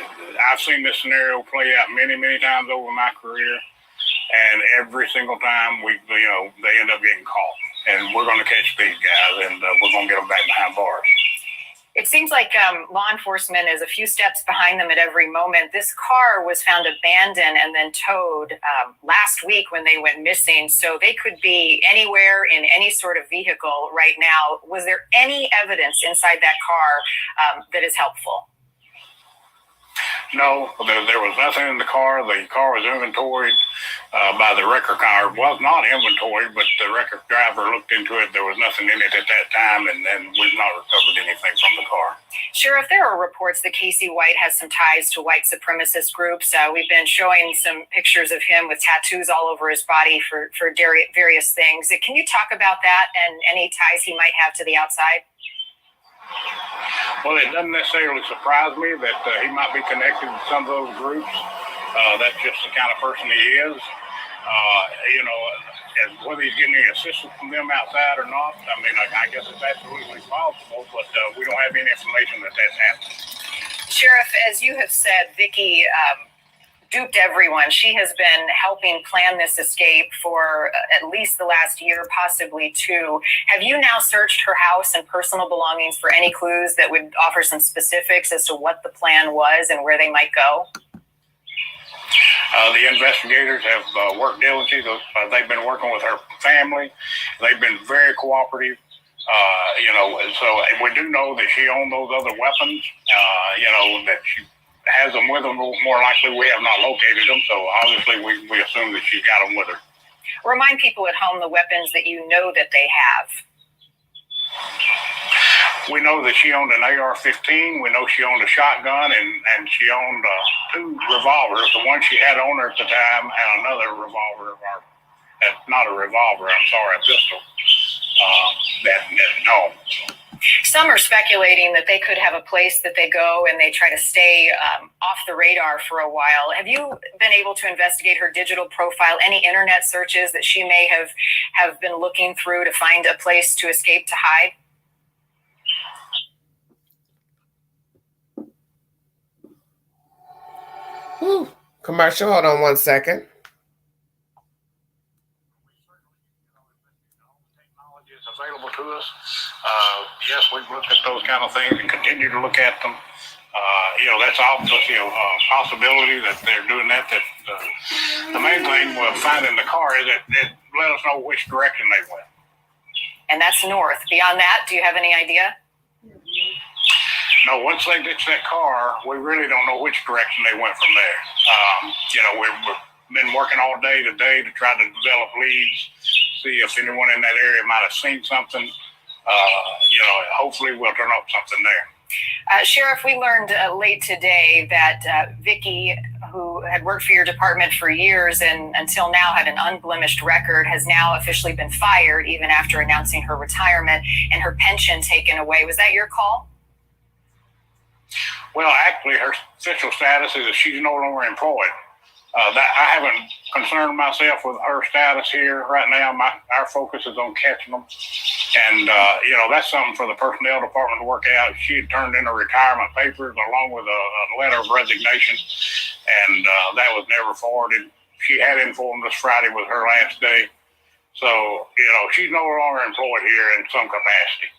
I've seen this scenario play out many, many times over my career, and every single time they end up getting caught. And we're going to catch these guys, and we're going to get them back behind bars. It seems like law enforcement is a few steps behind them at every moment. This car was found abandoned and then towed last week when they went missing. So they could be anywhere in any sort of vehicle right now. Was there any evidence inside that car that is helpful? No, there was nothing in the car. The car was inventoried by the record car. Was not inventoried, but the record driver looked into it. There was nothing in it at that time, and we've not recovered anything from the car. Sheriff, there are reports that Casey White has some ties to white supremacist groups. We've been showing some pictures of him with tattoos all over his body for various things. Can you talk about that and any ties he might have to the outside? Well, it doesn't necessarily surprise me that he might be connected to some of those groups. That's just the kind of person he is. And whether he's getting any assistance from them outside or not, I mean, I guess it's absolutely possible, but we don't have any information that that's happening. Sheriff, as you have said, Vicky duped everyone. She has been helping plan this escape for at least the last year, possibly two. Have you now searched her house and personal belongings for any clues that would offer some specifics as to what the plan was and where they might go? The investigators have worked diligently. They've been working with her family. They've been very cooperative. So we do know that she owned those other weapons, that she has them with them. More likely we have not located them, so obviously we assume that she's got them with her. Remind people at home the weapons that you know that they have. We know that she owned an AR-15. We know she owned a shotgun, and she owned two revolvers. The one she had on her at the time, and another revolver, not a revolver, I'm sorry, a pistol. No. Some are speculating that they could have a place that they go and they try to stay off the radar for a while. Have you been able to investigate her digital profile, any internet searches that she may have been looking through to find a place to escape to hide? Whew. Commercial, hold on 1 second. Available to us. Yes, we've looked at those kind of things and continue to look at them. That's obviously a possibility that they're doing that. The main thing with finding the car is that it let us know which direction they went. And that's north. Beyond that, do you have any idea? No, once they ditch that car, we really don't know which direction they went from there. We've been working all day today to try to develop leads, see if anyone in that area might have seen something. Hopefully we'll turn up something there. Sheriff, we learned late today that Vicky, who had worked for your department for years and until now had an unblemished record, has now officially been fired even after announcing her retirement and her pension taken away. Was that your call? Well, actually, her official status is that she's no longer employed. I haven't concerned myself with her status here right now. Our focus is on catching them. And, that's something for the personnel department to work out. She had turned in her retirement papers along with a letter of resignation, and that was never forwarded. She had informed us Friday was her last day. So, she's no longer employed here in some capacity.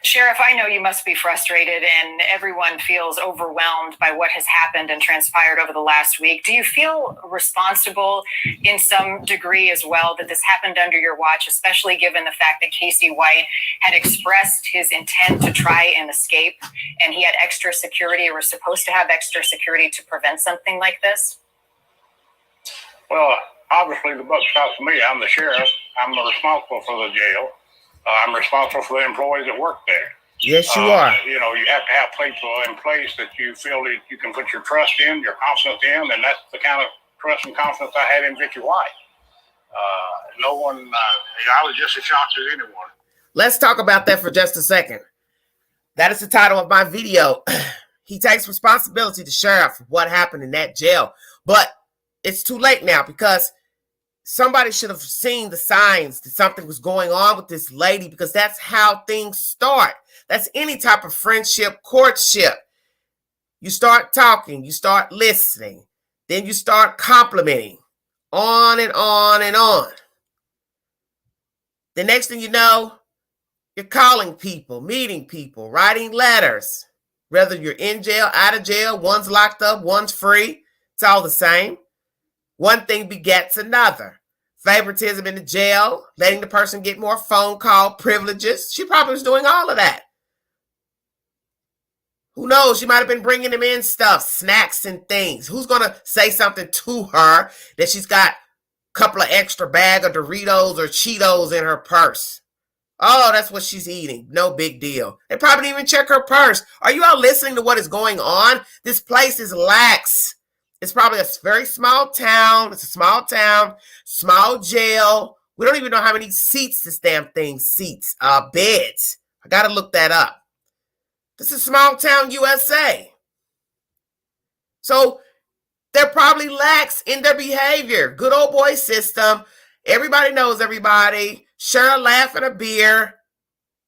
Sheriff, I know you must be frustrated and everyone feels overwhelmed by what has happened and transpired over the last week. Do you feel responsible in some degree as well that this happened under your watch, especially given the fact that Casey White had expressed his intent to try and escape and he had extra security or was supposed to have extra security to prevent something like this? Well, obviously the buck stops with me. I'm the sheriff. I'm responsible for the jail. I'm responsible for the employees that work there. Yes, you are. You have to have people in place that you feel that you can put your trust in, your confidence in, and that's the kind of trust and confidence I had in Vicky White. No one, I was just as shocked as anyone. Let's talk about that for just a second. That is the title of my video. He takes responsibility, the sheriff, for what happened in that jail. But it's too late now because somebody should have seen the signs that something was going on with this lady, because that's how things start. That's any type of friendship, courtship. You start talking, you start listening, then you start complimenting, on and on and on. The next thing you know, you're calling people, meeting people, writing letters. Whether you're in jail, out of jail, one's locked up, one's free, it's all the same. One thing begets another. Favoritism in the jail, letting the person get more phone call privileges. She probably was doing all of that. Who knows? She might have been bringing them in stuff, snacks and things. Who's going to say something to her that she's got a couple of extra bag of Doritos or Cheetos in her purse? Oh, that's what she's eating. No big deal. They probably didn't even check her purse. Are you all listening to what is going on? This place is lax. It's probably a very small town. It's a small town, small jail. We don't even know how many seats this damn thing seats. Beds. I got to look that up. This is small town USA. So they're probably lax in their behavior. Good old boy system. Everybody knows everybody. Share a laugh and a beer.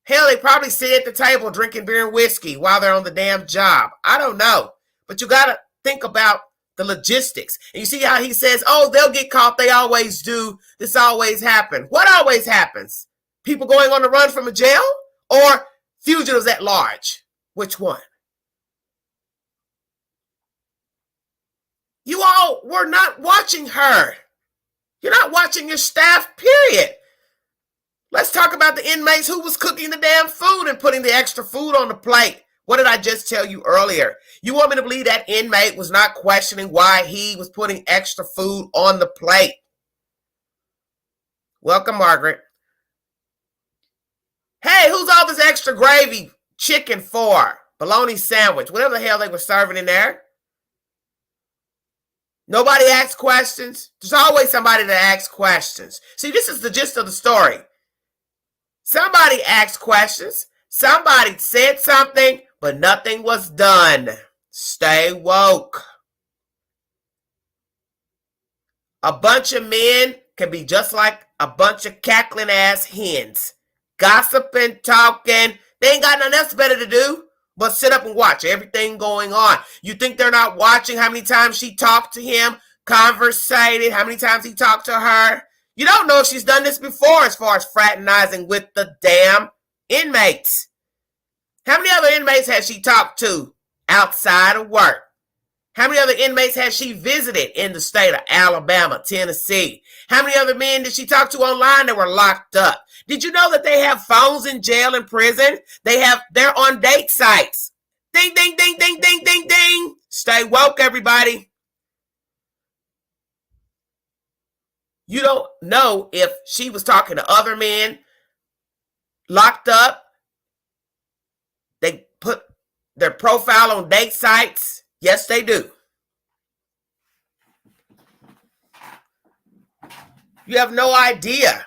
Hell, they probably sit at the table drinking beer and whiskey while they're on the damn job. I don't know. But you got to think about the logistics. And you see how he says, oh, they'll get caught. They always do. This always happens. What always happens? People going on the run from a jail or fugitives at large? Which one? You all were not watching her. You're not watching your staff, period. Let's talk about the inmates who was cooking the damn food and putting the extra food on the plate. What did I just tell you earlier? You want me to believe that inmate was not questioning why he was putting extra food on the plate? Welcome, Margaret. Hey, who's all this extra gravy chicken for? Bologna sandwich, whatever the hell they were serving in there. Nobody asks questions. There's always somebody that asks questions. See, this is the gist of the story. Somebody asked questions. Somebody said something, but nothing was done. Stay woke. A bunch of men can be just like a bunch of cackling ass hens. Gossiping, talking. They ain't got nothing else better to do but sit up and watch everything going on. You think they're not watching how many times she talked to him, conversated, how many times he talked to her? You don't know if she's done this before as far as fraternizing with the damn inmates. How many other inmates has she talked to outside of work? How many other inmates has she visited in the state of Alabama, Tennessee? How many other men did she talk to online that were locked up? Did you know that they have phones in jail and prison? They're on date sites. Ding, ding, ding, ding, ding, ding, ding. Stay woke, everybody. You don't know if she was talking to other men locked up. They put their profile on date sites. Yes, they do. You have no idea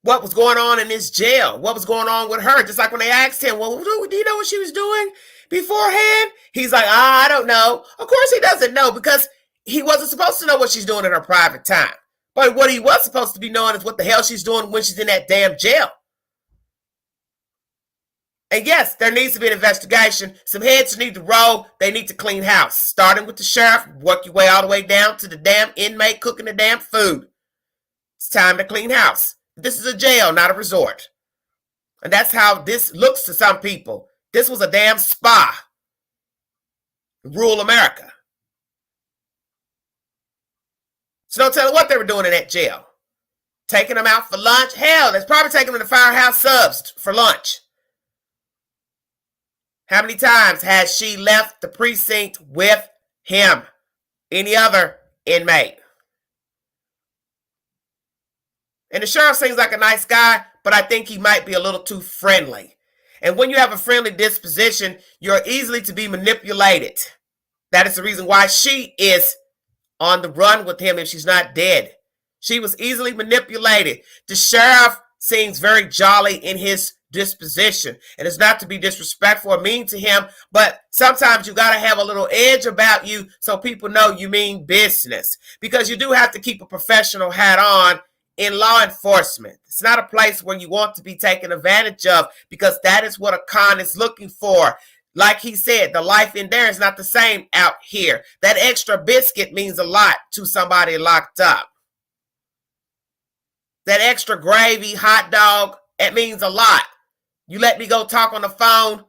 what was going on in this jail, what was going on with her. Just like when they asked him, well, do you know what she was doing beforehand? He's like, I don't know. Of course he doesn't know because he wasn't supposed to know what she's doing in her private time. But what he was supposed to be knowing is what the hell she's doing when she's in that damn jail. And yes, there needs to be an investigation. Some heads need to roll. They need to clean house. Starting with the sheriff, work your way all the way down to the damn inmate cooking the damn food. It's time to clean house. This is a jail, not a resort. And that's how this looks to some people. This was a damn spa. Rural America. So don't tell them what they were doing in that jail. Taking them out for lunch. Hell, that's probably taking them to Firehouse Subs for lunch. How many times has she left the precinct with him? Any other inmate? And the sheriff seems like a nice guy, but I think he might be a little too friendly. And when you have a friendly disposition, you're easily to be manipulated. That is the reason why she is on the run with him if she's not dead. She was easily manipulated. The sheriff seems very jolly in his disposition. And it's not to be disrespectful or mean to him, but sometimes you got to have a little edge about you so people know you mean business. Because you do have to keep a professional hat on in law enforcement. It's not a place where you want to be taken advantage of because that is what a con is looking for. Like he said, the life in there is not the same out here. That extra biscuit means a lot to somebody locked up. That extra gravy, hot dog, it means a lot. You let me go talk on the phone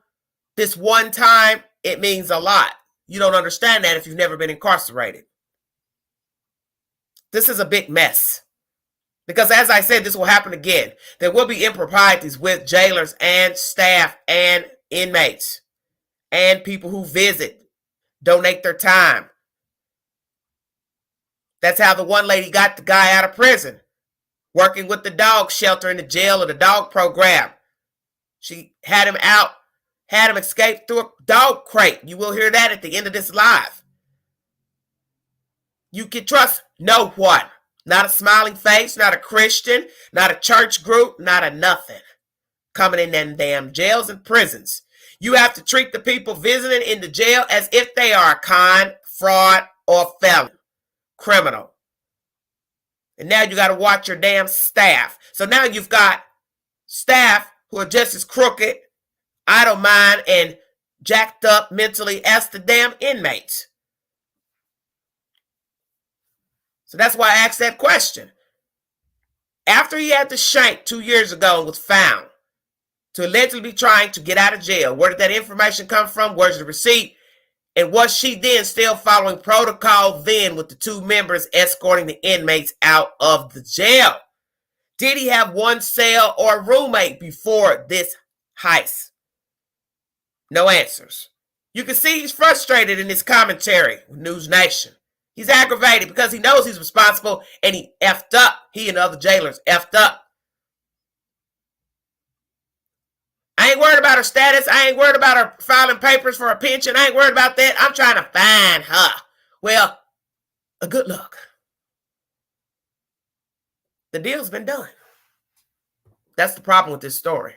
this one time, it means a lot. You don't understand that if you've never been incarcerated. This is a big mess. Because as I said, this will happen again. There will be improprieties with jailers and staff and inmates and people who visit, donate their time. That's how the one lady got the guy out of prison, working with the dog shelter in the jail or the dog program. She had him out, had him escape through a dog crate. You will hear that at the end of this live. You can trust no one. Not a smiling face, not a Christian, not a church group, not a nothing. Coming in them damn jails and prisons. You have to treat the people visiting in the jail as if they are a con, fraud, or felon, criminal. And now you got to watch your damn staff. So now you've got staff who are just as crooked, idle mind, and jacked up mentally as the damn inmates. So that's why I asked that question. After he had the shank 2 years ago and was found to allegedly be trying to get out of jail, where did that information come from? Where's the receipt? And was she then still following protocol then with the two members escorting the inmates out of the jail? Did he have one cell or roommate before this heist? No answers. You can see he's frustrated in his commentary with News Nation. He's aggravated because he knows he's responsible and he effed up. He and the other jailers effed up. I ain't worried about her status. I ain't worried about her filing papers for a pension. I ain't worried about that. I'm trying to find her. Well, a good luck. The deal's been done. That's the problem with this story.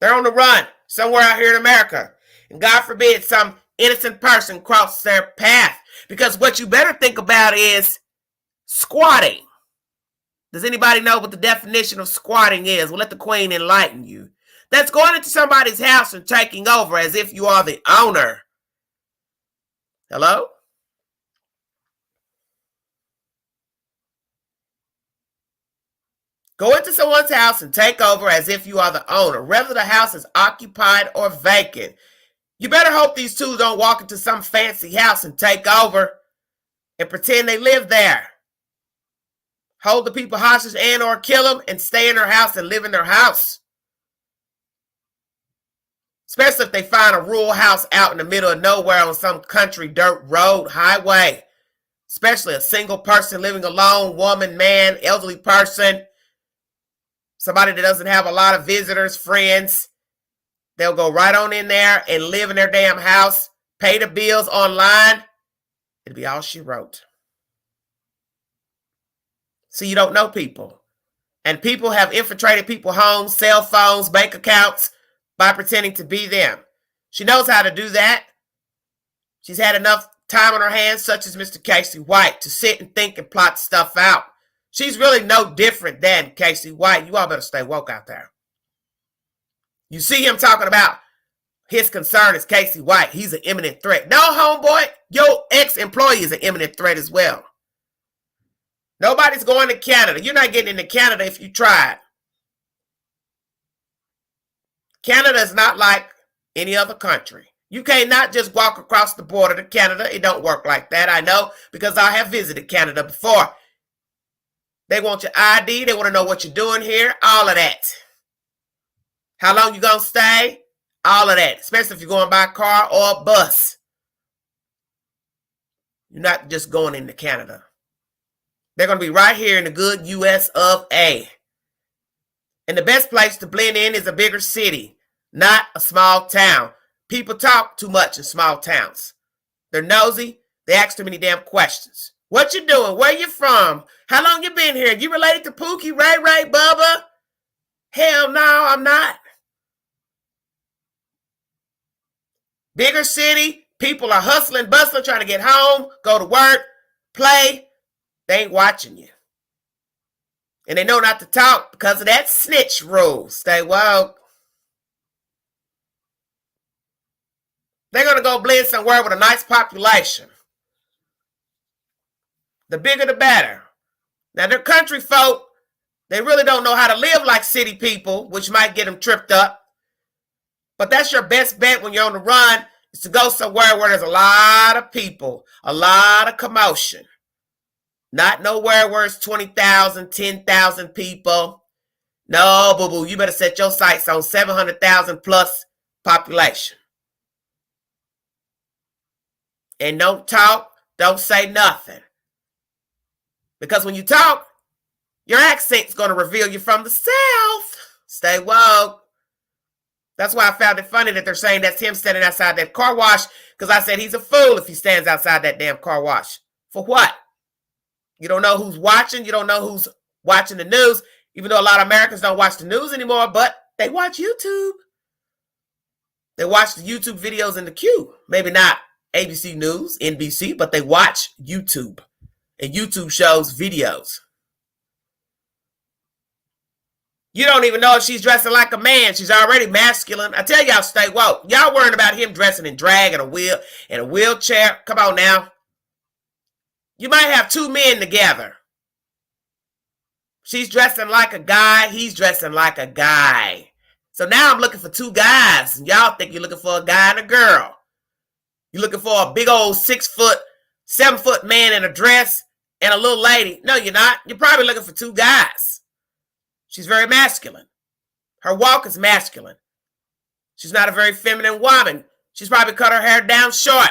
They're on the run somewhere out here in America. And God forbid some innocent person crosses their path. Because what you better think about is squatting. Does anybody know what the definition of squatting is? Well, let the queen enlighten you. That's going into somebody's house and taking over as if you are the owner. Hello? Go into someone's house and take over as if you are the owner, whether the house is occupied or vacant. You better hope these two don't walk into some fancy house and take over and pretend they live there. Hold the people hostage and or kill them and stay in their house and live in their house. Especially if they find a rural house out in the middle of nowhere on some country dirt road, highway. Especially a single person living alone, woman, man, elderly person. Somebody that doesn't have a lot of visitors, friends. They'll go right on in there and live in their damn house, pay the bills online. It'll be all she wrote. See, you don't know people. And people have infiltrated people's homes, cell phones, bank accounts by pretending to be them. She knows how to do that. She's had enough time on her hands, such as Mr. Casey White, to sit and think and plot stuff out. She's really no different than Casey White. You all better stay woke out there. You see him talking about his concern is Casey White. He's an imminent threat. No, homeboy, your ex-employee is an imminent threat as well. Nobody's going to Canada. You're not getting into Canada if you tried. Canada is not like any other country. You can't not just walk across the border to Canada. It don't work like that, I know, because I have visited Canada before. They want your ID. They want to know what you're doing here. All of that. How long you going to stay? All of that. Especially if you're going by car or bus. You're not just going into Canada. They're going to be right here in the good U.S. of A. And the best place to blend in is a bigger city, not a small town. People talk too much in small towns. They're nosy. They ask too many damn questions. What you doing? Where you from? How long you been here? You related to Pookie, Ray Ray, Bubba? Hell no, I'm not. Bigger city, people are hustling, bustling, trying to get home, go to work, play. They ain't watching you. And they know not to talk because of that snitch rule. Stay woke. They're going to go blend somewhere with a nice population. The bigger the better. Now, they're country folk. They really don't know how to live like city people, which might get them tripped up. But that's your best bet when you're on the run, is to go somewhere where there's a lot of people, a lot of commotion. Not nowhere where it's 20,000, 10,000 people. No, boo-boo, you better set your sights on 700,000 plus population. And don't talk, don't say nothing. Because when you talk, your accent's going to reveal you from the South. Stay woke. That's why I found it funny that they're saying that's him standing outside that car wash, because I said he's a fool if he stands outside that damn car wash. For what? You don't know who's watching. You don't know who's watching the news, even though a lot of Americans don't watch the news anymore, but they watch YouTube. They watch the YouTube videos in the queue. Maybe not ABC News, NBC, but they watch YouTube. And YouTube shows videos. You don't even know if she's dressing like a man. She's already masculine. I tell y'all, stay woke. Y'all worrying about him dressing in drag and a wheelchair. Come on now. You might have two men together. She's dressing like a guy. He's dressing like a guy. So now I'm looking for two guys. And y'all think you're looking for a guy and a girl. You're looking for a big old 6 foot, 7 foot man in a dress and a little lady. No, you're not. You're probably looking for two guys. She's very masculine. Her walk is masculine. She's not a very feminine woman. She's probably cut her hair down short.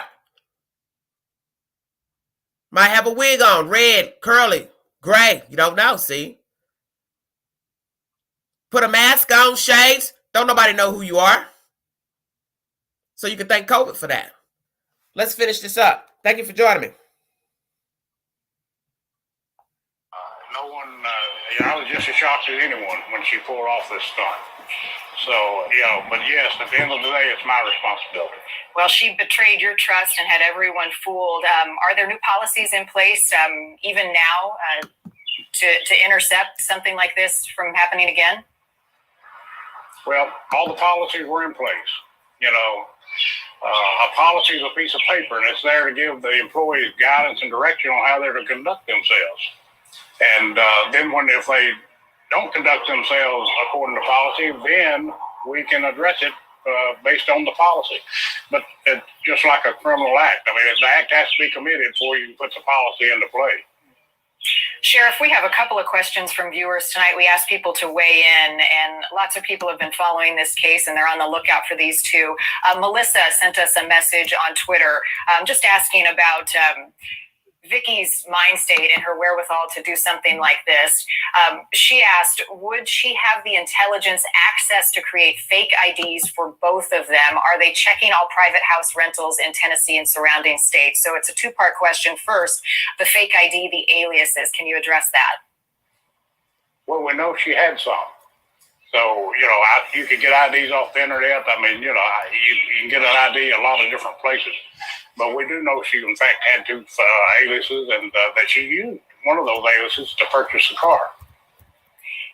Might have a wig on, red, curly, gray. You don't know, see? Put a mask on, shades. Don't nobody know who you are. So you can thank COVID for that. Let's finish this up. Thank you for joining me. I was just as shocked as anyone when she pulled off this stunt. So, but yes, at the end of the day, it's my responsibility. Well, she betrayed your trust and had everyone fooled. Are there new policies in place, even now, to intercept something like this from happening again? Well, all the policies were in place. A policy is a piece of paper, and it's there to give the employees guidance and direction on how they're to conduct themselves. And then if they don't conduct themselves according to policy, then we can address it based on the policy. But it's just like a criminal act. I mean, the act has to be committed before you can put the policy into play. Sheriff, we have a couple of questions from viewers tonight. We asked people to weigh in, and lots of people have been following this case, and they're on the lookout for these two. Melissa sent us a message on Twitter just asking about Vicky's mind state and her wherewithal to do something like this. She asked, would she have the intelligence access to create fake IDs for both of them? Are they checking all private house rentals in Tennessee and surrounding states? So it's a two-part question. First, the fake ID, the aliases. Can you address that? Well, we know she had some. So, you can get IDs off the internet. I mean, you can get an ID a lot of different places. But we do know she, in fact, had two aliases and that she used one of those aliases to purchase the car.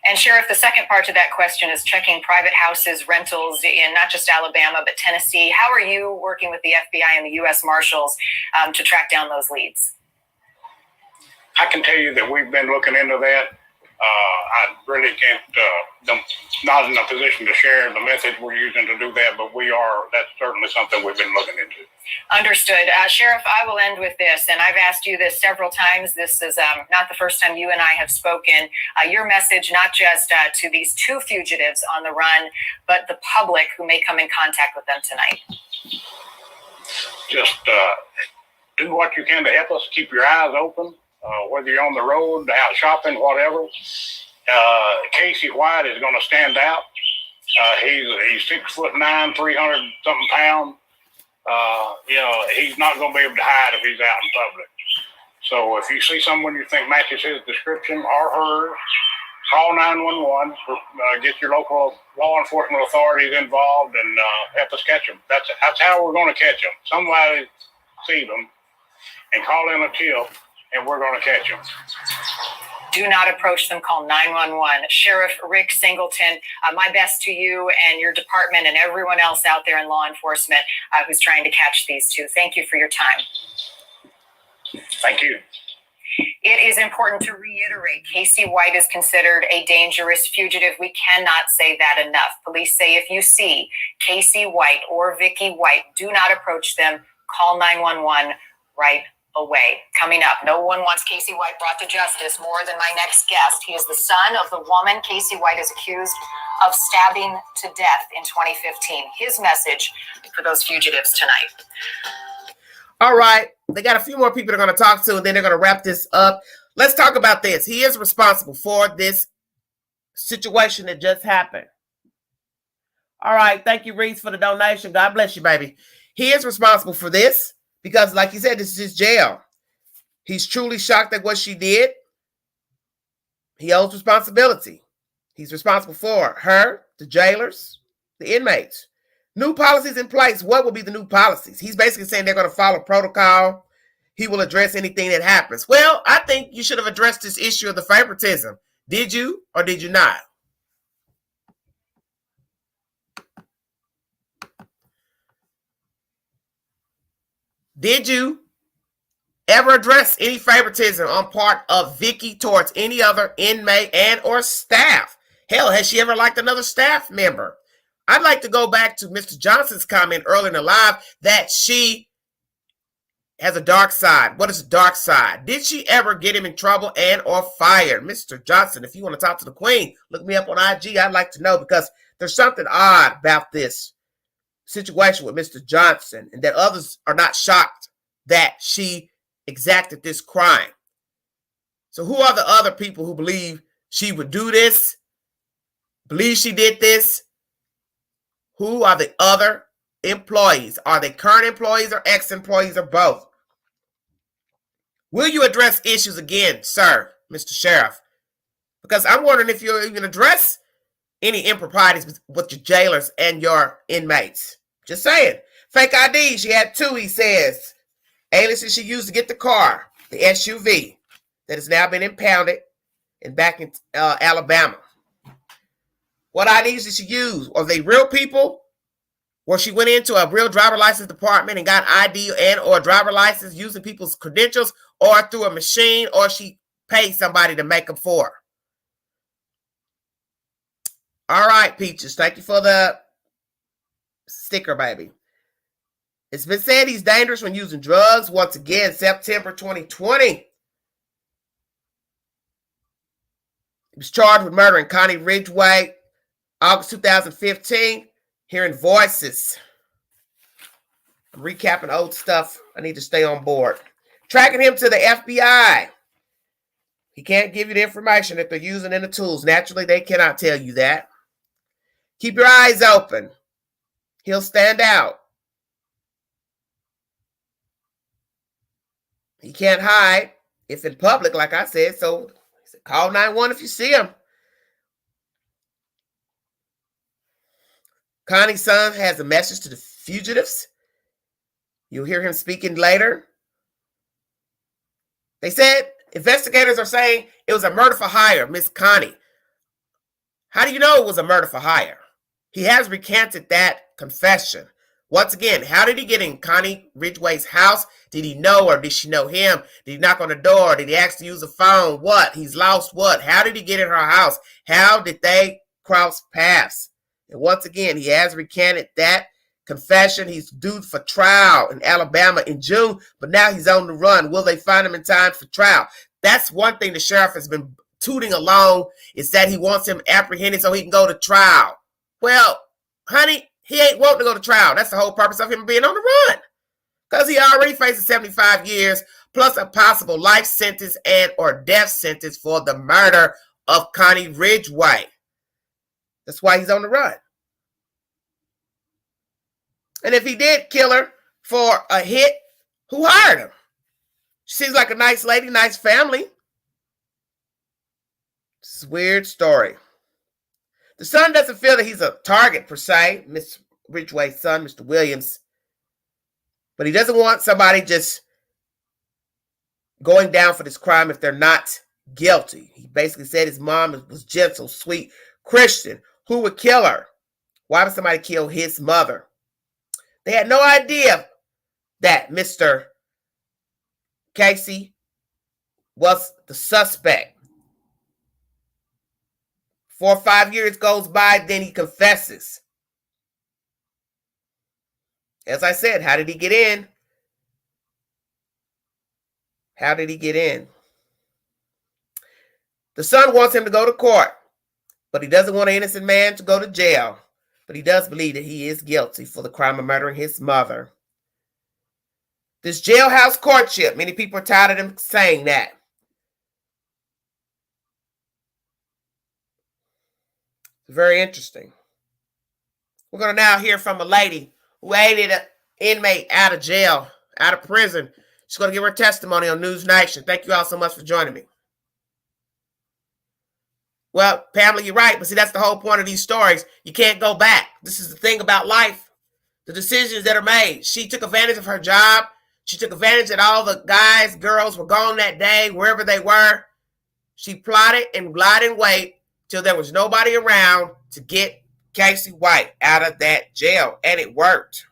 And Sheriff, the second part to that question is checking private houses, rentals in not just Alabama, but Tennessee. How are you working with the FBI and the U.S. Marshals to track down those leads? I can tell you that we've been looking into that. I really can't, not in a position to share the method we're using to do that, but that's certainly something we've been looking into. Understood. Sheriff, I will end with this, and I've asked you this several times. This is not the first time you and I have spoken. Your message, not just to these two fugitives on the run, but the public who may come in contact with them tonight. Just do what you can to help us. Keep your eyes open. Whether you're on the road, out shopping, whatever. Casey White is going to stand out. He's 6'9", 300 something pounds. He's not going to be able to hide if he's out in public. So if you see someone you think matches his description or hers, call 911. Get your local law enforcement authorities involved and help us catch them. That's how we're going to catch them. Somebody see them and call in a tip, and we're going to catch them. Do not approach them. Call 911. Sheriff Rick Singleton, my best to you and your department and everyone else out there in law enforcement who's trying to catch these two. Thank you for your time. Thank you. It is important to reiterate, Casey White is considered a dangerous fugitive. We cannot say that enough. Police say if you see Casey White or Vicky White, do not approach them. Call 911 right away. Coming up, no one wants Casey White brought to justice more than my next guest. He is the son of the woman Casey White is accused of stabbing to death in 2015. His message for those fugitives tonight. All right. They got a few more people they're going to talk to, and then they're going to wrap this up. Let's talk about this. He is responsible for this situation that just happened. All right. Thank you, Reese, for the donation. God bless you, baby. He is responsible for this because, like you said, this is his jail. He's truly shocked at what she did. He owes responsibility. He's responsible for her, the jailers, the inmates. New policies in place. What will be the new policies? He's basically saying they're going to follow protocol. He will address anything that happens. Well, I think you should have addressed this issue of the favoritism. Did you or did you not? Did you ever address any favoritism on part of Vicky towards any other inmate and or staff? Hell, has she ever liked another staff member? I'd like to go back to Mr. Johnson's comment earlier in the live that she has a dark side. What is a dark side? Did she ever get him in trouble and or fired? Mr. Johnson, if you want to talk to the queen, look me up on IG. I'd like to know because there's something odd about this situation with Mr. Johnson and that others are not shocked that she exacted this crime. So who are the other people who believe she would do this? Believe she did this? Who are the other employees? Are they current employees or ex-employees or both? Will you address issues again, sir, Mr. Sheriff? Because I'm wondering if you'll even address any improprieties with your jailers and your inmates. Just saying. Fake ID, she had two, he says. Aliases she used to get the car, the SUV, that has now been impounded and back in Alabama. What IDs did she use? Are they real people? Or she went into a real driver license department and got ID and or driver license using people's credentials or through a machine, or she paid somebody to make them for her. All right, Peaches. Thank you for the sticker, baby. It's been said he's dangerous when using drugs. Once again, September 2020. He was charged with murdering Connie Ridgway. August 2015. Hearing voices. I'm recapping old stuff. I need to stay on board. Tracking him to the FBI. He can't give you the information that they're using in the tools. Naturally, they cannot tell you that. Keep your eyes open. He'll stand out. He can't hide if in public, like I said. So call 911 if you see him. Connie's son has a message to the fugitives. You'll hear him speaking later. They said investigators are saying it was a murder for hire, Miss Connie. How do you know it was a murder for hire? He has recanted that confession. Once again, how did he get in Connie Ridgway's house? Did he know or did she know him? Did he knock on the door? Did he ask to use the phone? What? He's lost what? How did he get in her house? How did they cross paths? And once again, he has recanted that confession. He's due for trial in Alabama in June, but now he's on the run. Will they find him in time for trial? That's one thing the sheriff has been tooting along, is that he wants him apprehended so he can go to trial. Well, honey, he ain't wanting to go to trial. That's the whole purpose of him being on the run. Because he already faces 75 years plus a possible life sentence and or death sentence for the murder of Connie Ridgway. That's why he's on the run. And if he did kill her for a hit, who hired him? She seems like a nice lady, nice family. It's a weird story. The son doesn't feel that he's a target per se, Miss Ridgway's son, Mr. Williams. But he doesn't want somebody just going down for this crime if they're not guilty. He basically said his mom was gentle, sweet, Christian. Who would kill her? Why would somebody kill his mother? They had no idea that Mr. Casey was the suspect. 4 or 5 years goes by, then he confesses. As I said, how did he get in? How did he get in? The son wants him to go to court, but he doesn't want an innocent man to go to jail. But he does believe that he is guilty for the crime of murdering his mother. This jailhouse courtship, many people are tired of them saying that. Very interesting. We're going to now hear from a lady who aided an inmate out of jail, out of prison. She's going to give her testimony on News Nation. Thank you all so much for joining me. Well, Pamela, you're right, but see, that's the whole point of these stories. You can't go back. This is the thing about life. The decisions that are made. She took advantage of her job. She took advantage that all the guys, girls were gone that day, wherever they were. She plotted and lied in wait till there was nobody around to get Casey White out of that jail, and it worked.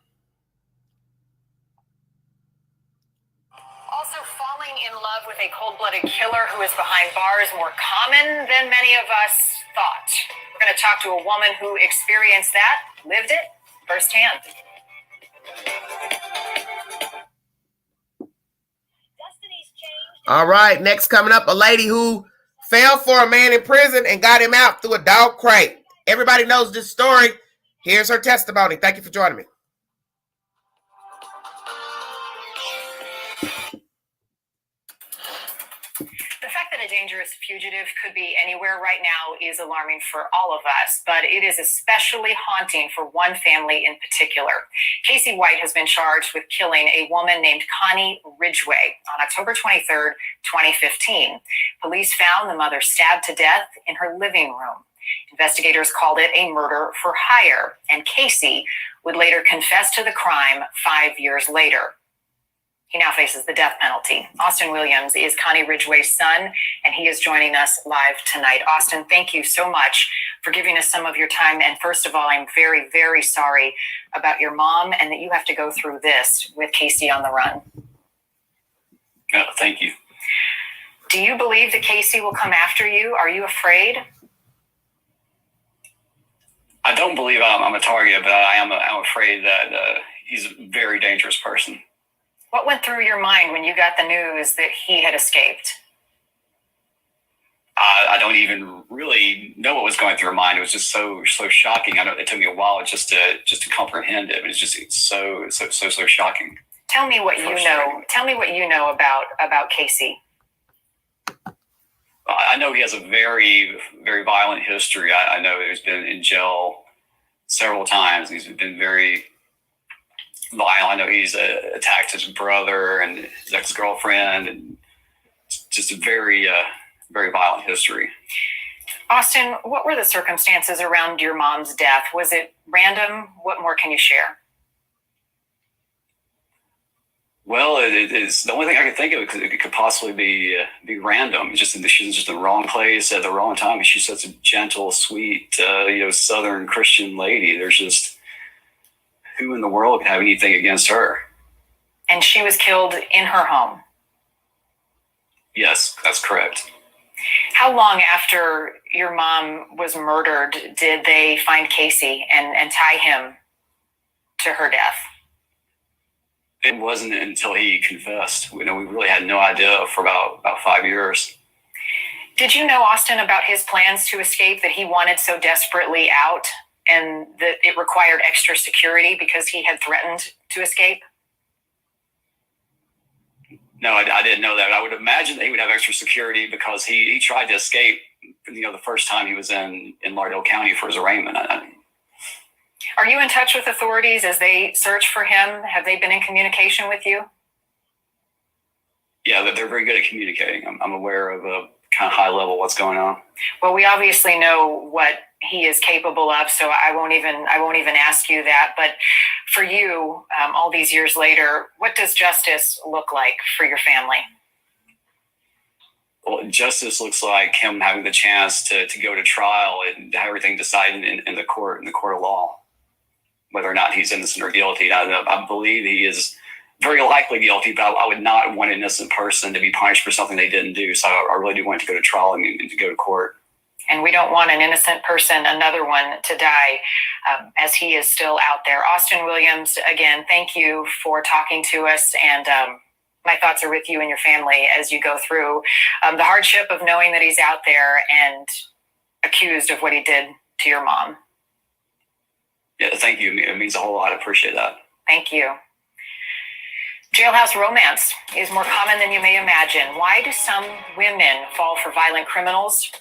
Also, falling in love with a cold-blooded killer who is behind bars more common than many of us thought. We're going to talk to a woman who experienced that, lived it firsthand. All right, next coming up, a lady who fell for a man in prison and got him out through a dog crate. Everybody knows this story. Here's her testimony. Thank you for joining me. The fact that a dangerous fugitive could be anywhere right now is alarming for all of us, but it is especially haunting for one family in particular. Casey White has been charged with killing a woman named Connie Ridgway on October 23rd, 2015. Police found the mother stabbed to death in her living room. Investigators called it a murder for hire, and Casey would later confess to the crime 5 years later. He now faces the death penalty. Austin Williams is Connie Ridgway's son, and he is joining us live tonight. Austin, thank you so much for giving us some of your time. And first of all, I'm very, very sorry about your mom and that you have to go through this with Casey on the run. Thank you. Do you believe that Casey will come after you? Are you afraid? I don't believe I'm a target, but I'm afraid that he's a very dangerous person. What went through your mind when you got the news that he had escaped? I don't even really know what was going through her mind. It was just so shocking. I know it took me a while just to comprehend it. It's so shocking. Tell me what you know. Tell me what you know about Casey. I know he has a very, very violent history. I know he's been in jail several times. He's been very violent. I know he's attacked his brother and his ex-girlfriend, and just a very, very violent history. Austin, what were the circumstances around your mom's death? Was it random? What more can you share? Well, it's the only thing I can think of. It could possibly be random. It's just that she's just in the wrong place at the wrong time. She's such a gentle, sweet, Southern Christian lady. There's just, who in the world could have anything against her? And she was killed in her home. Yes, that's correct. How long after your mom was murdered did they find Casey and tie him to her death? It wasn't until he confessed. We really had no idea for about 5 years. Did you know, Austin, about his plans to escape, that he wanted so desperately out and that it required extra security because he had threatened to escape? No, I didn't know that. I would imagine that he would have extra security because he tried to escape, the first time he was in Lauderdale County for his arraignment. Are you in touch with authorities as they search for him? Have they been in communication with you? Yeah, they're very good at communicating. I'm aware of a kind of high level what's going on. Well, we obviously know what he is capable of, so I won't even ask you that. But for you, all these years later, what does justice look like for your family? Well, justice looks like him having the chance to go to trial and have everything decided in the court of law, whether or not he's innocent or guilty. I believe he is very likely guilty, but I would not want an innocent person to be punished for something they didn't do. So I really do want to go to trial and to go to court. And we don't want an innocent person, another one, to die as he is still out there. Austin Williams, again, thank you for talking to us, and My thoughts are with you and your family as you go through the hardship of knowing that he's out there and accused of what he did to your mom. Yeah, thank you. It means a whole lot. I appreciate that. Thank you. Jailhouse romance is more common than you may imagine. Why do some women fall for violent criminals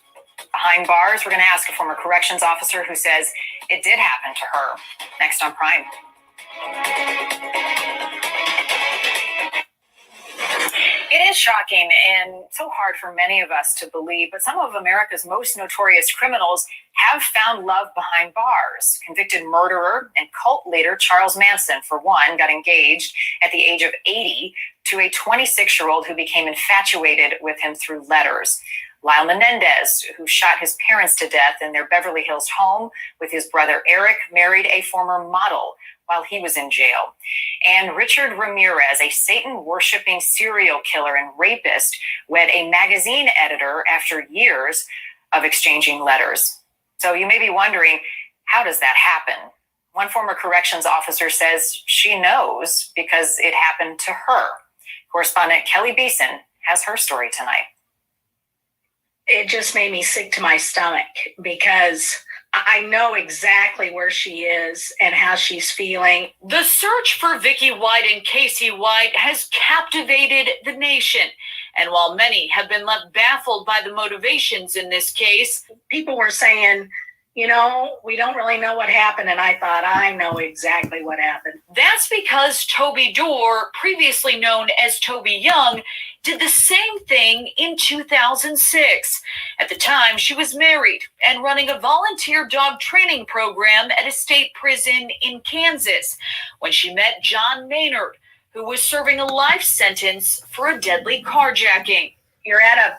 behind bars? We're going to ask a former corrections officer who says it did happen to her. Next on Prime. It is shocking and so hard for many of us to believe, but some of America's most notorious criminals have found love behind bars. Convicted murderer and cult leader Charles Manson, for one, got engaged at the age of 80 to a 26-year-old who became infatuated with him through letters. Lyle Menendez, who shot his parents to death in their Beverly Hills home with his brother Eric, married a former model while he was in jail. And Richard Ramirez, a Satan-worshiping serial killer and rapist, wed a magazine editor after years of exchanging letters. So you may be wondering, how does that happen? One former corrections officer says she knows because it happened to her. Correspondent Kelly Beeson has her story tonight. It just made me sick to my stomach because I know exactly where she is and how she's feeling. The search for Vicky White and Casey White has captivated the nation. And while many have been left baffled by the motivations in this case, people were saying, you know, we don't really know what happened. And I thought, I know exactly what happened. That's because Toby Dorr, previously known as Toby Young, did the same thing in 2006. At the time, she was married and running a volunteer dog training program at a state prison in Kansas when she met John Maynard, who was serving a life sentence for a deadly carjacking. You're at a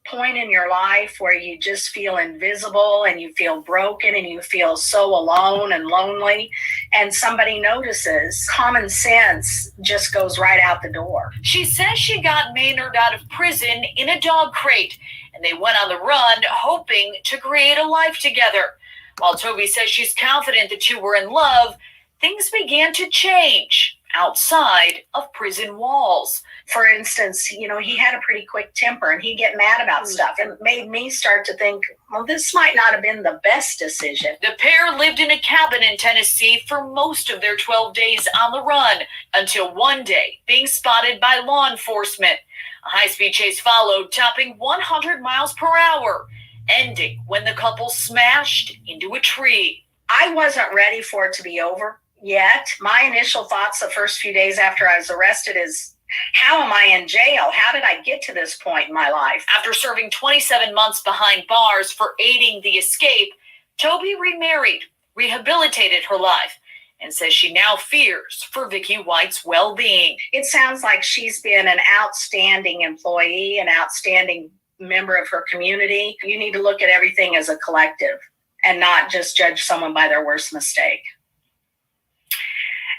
point in your life where you just feel invisible and you feel broken and you feel so alone and lonely, and somebody notices. Common sense just goes right out the door. She says she got Maynard out of prison in a dog crate, and they went on the run hoping to create a life together. While Toby says she's confident the two were in love, things began to change outside of prison walls. For instance, you know, he had a pretty quick temper and he'd get mad about stuff. It made me start to think, well, this might not have been the best decision. The pair lived in a cabin in Tennessee for most of their 12 days on the run until one day being spotted by law enforcement. A high-speed chase followed, topping 100 miles per hour, ending when the couple smashed into a tree. I wasn't ready for it to be over yet. My initial thoughts the first few days after I was arrested is, how am I in jail? How did I get to this point in my life? After serving 27 months behind bars for aiding the escape, Toby remarried, rehabilitated her life, and says she now fears for Vicky White's well-being. It sounds like she's been an outstanding employee, an outstanding member of her community. You need to look at everything as a collective and not just judge someone by their worst mistake.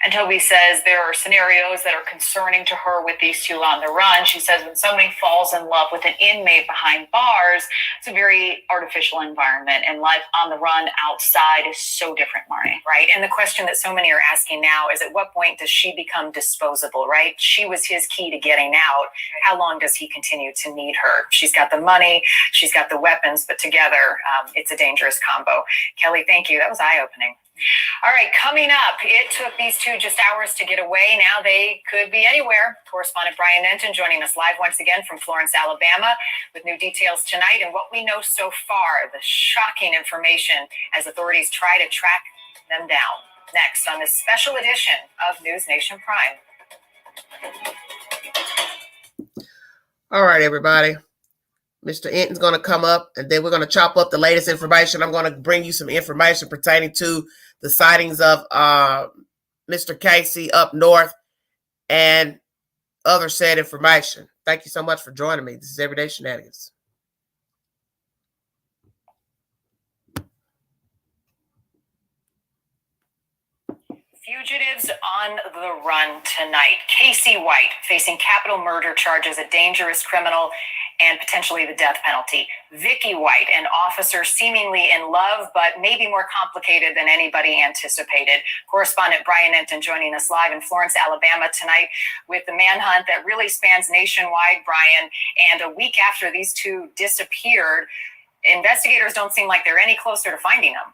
And Toby says there are scenarios that are concerning to her with these two on the run. She says when somebody falls in love with an inmate behind bars, it's a very artificial environment, and life on the run outside is so different, Marnie, right? And the question that so many are asking now is, at what point does she become disposable, right? She was his key to getting out. How long does he continue to need her? She's got the money, she's got the weapons, but together it's a dangerous combo. Kelly, thank you. That was eye-opening. All right, coming up, it took these two just hours to get away. Now they could be anywhere. Correspondent Brian Nenton joining us live once again from Florence, Alabama, with new details tonight and what we know so far, the shocking information as authorities try to track them down. Next on this special edition of News Nation Prime. All right, everybody. Mr. Enton's going to come up, and then we're going to chop up the latest information. I'm going to bring you some information pertaining to the sightings of Mr. Casey up north and other said information. Thank you so much for joining me. This is Everyday Shenanigans. Fugitives on the run tonight. Casey White facing capital murder charges, a dangerous criminal and potentially the death penalty. Vicky White, an officer seemingly in love, but maybe more complicated than anybody anticipated. Correspondent Brian Enton joining us live in Florence, Alabama tonight with the manhunt that really spans nationwide, Brian. And a week after these two disappeared, investigators don't seem like they're any closer to finding them.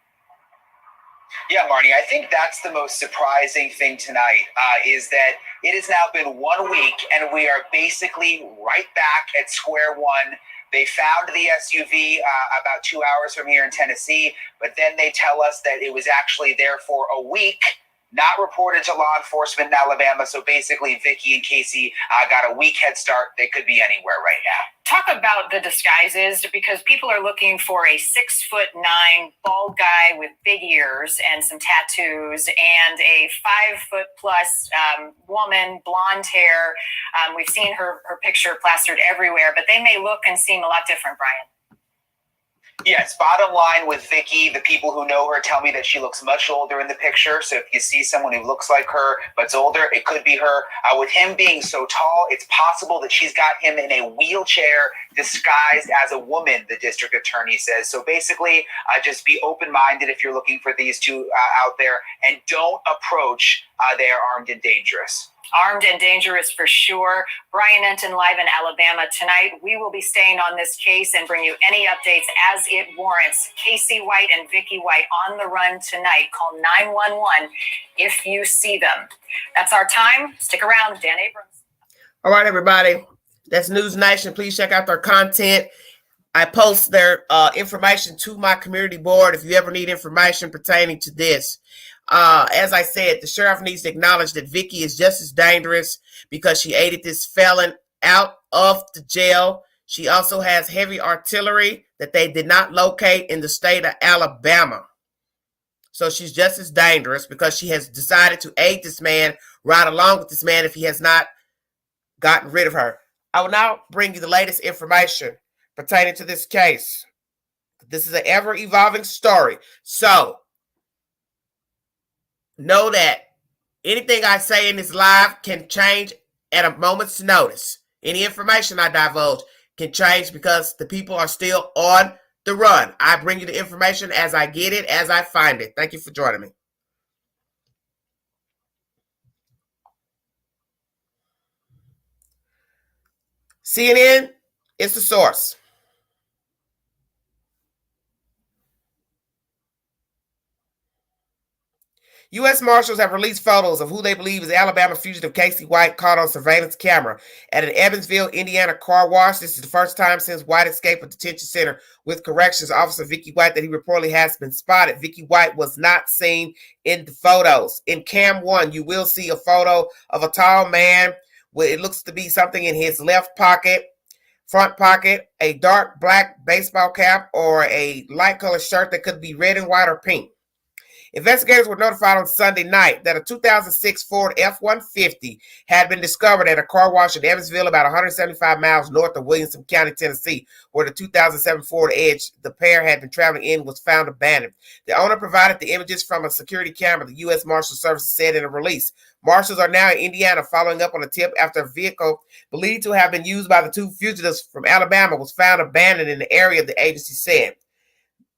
Yeah, Marnie, I think that's the most surprising thing tonight is that it has now been 1 week and we are basically right back at square one. They found the SUV about 2 hours from here in Tennessee, but then they tell us that it was actually there for a week, not reported to law enforcement in Alabama. So basically, Vicky and Casey got a week head start. They could be anywhere right now. Talk about the disguises, because people are looking for a 6'9" bald guy with big ears and some tattoos, and a 5'+ woman, blonde hair. We've seen her picture plastered everywhere, but they may look and seem a lot different, Brian. Yes, bottom line with Vicky, the people who know her tell me that she looks much older in the picture. So if you see someone who looks like her but's older, it could be her. With him being so tall, it's possible that she's got him in a wheelchair disguised as a woman, the district attorney says. So basically, just be open-minded if you're looking for these two out there, and don't approach. They are armed and dangerous. Armed and dangerous for sure. Brian Enton live in Alabama tonight. We will be staying on this case and bring you any updates as it warrants. Casey White and Vicky White on the run tonight. Call 911 if you see them. That's our time. Stick around. Dan Abrams. All right, everybody. That's News Nation. Please check out their content. I post their information to my community board if you ever need information pertaining to this. As I said, the sheriff needs to acknowledge that Vicky is just as dangerous because she aided this felon out of the jail. She also has heavy artillery that they did not locate in the state of Alabama. So she's just as dangerous because she has decided to aid this man, ride along with this man if he has not gotten rid of her. I will now bring you the latest information pertaining to this case. This is an ever-evolving story. So know that anything I say in this live can change at a moment's notice. Any information I divulge can change because the people are still on the run. I bring you the information as I get it, as I find it. Thank you for joining me. CNN is the source. U.S. Marshals have released photos of who they believe is Alabama fugitive Casey White caught on surveillance camera at an Evansville, Indiana car wash. This is the first time since White escaped a detention center with corrections officer Vicky White that he reportedly has been spotted. Vicky White was not seen in the photos. In Cam 1, you will see a photo of a tall man with, it looks to be something in his left pocket, front pocket, a dark black baseball cap, or a light colored shirt that could be red and white or pink. Investigators were notified on Sunday night that a 2006 Ford F-150 had been discovered at a car wash in Evansville, about 175 miles north of Williamson County, Tennessee, where the 2007 Ford Edge the pair had been traveling in was found abandoned. The owner provided the images from a security camera, the U.S. Marshals Service said in a release. Marshals are now in Indiana following up on a tip after a vehicle believed to have been used by the two fugitives from Alabama was found abandoned in the area, the agency said.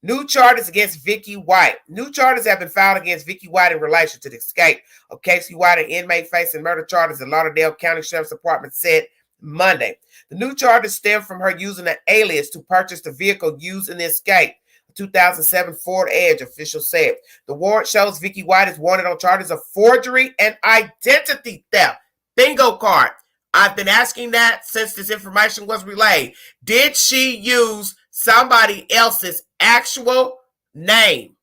New charges against Vicky White. New charges have been filed against Vicky White in relation to the escape of Casey White, an inmate facing murder charges, the Lauderdale County Sheriff's Department said Monday. The new charges stem from her using an alias to purchase the vehicle used in the escape, a 2007 Ford Edge, officials said. The warrant shows Vicky White is wanted on charges of forgery and identity theft. Bingo card. I've been asking that since this information was relayed. Did she use somebody else's actual name,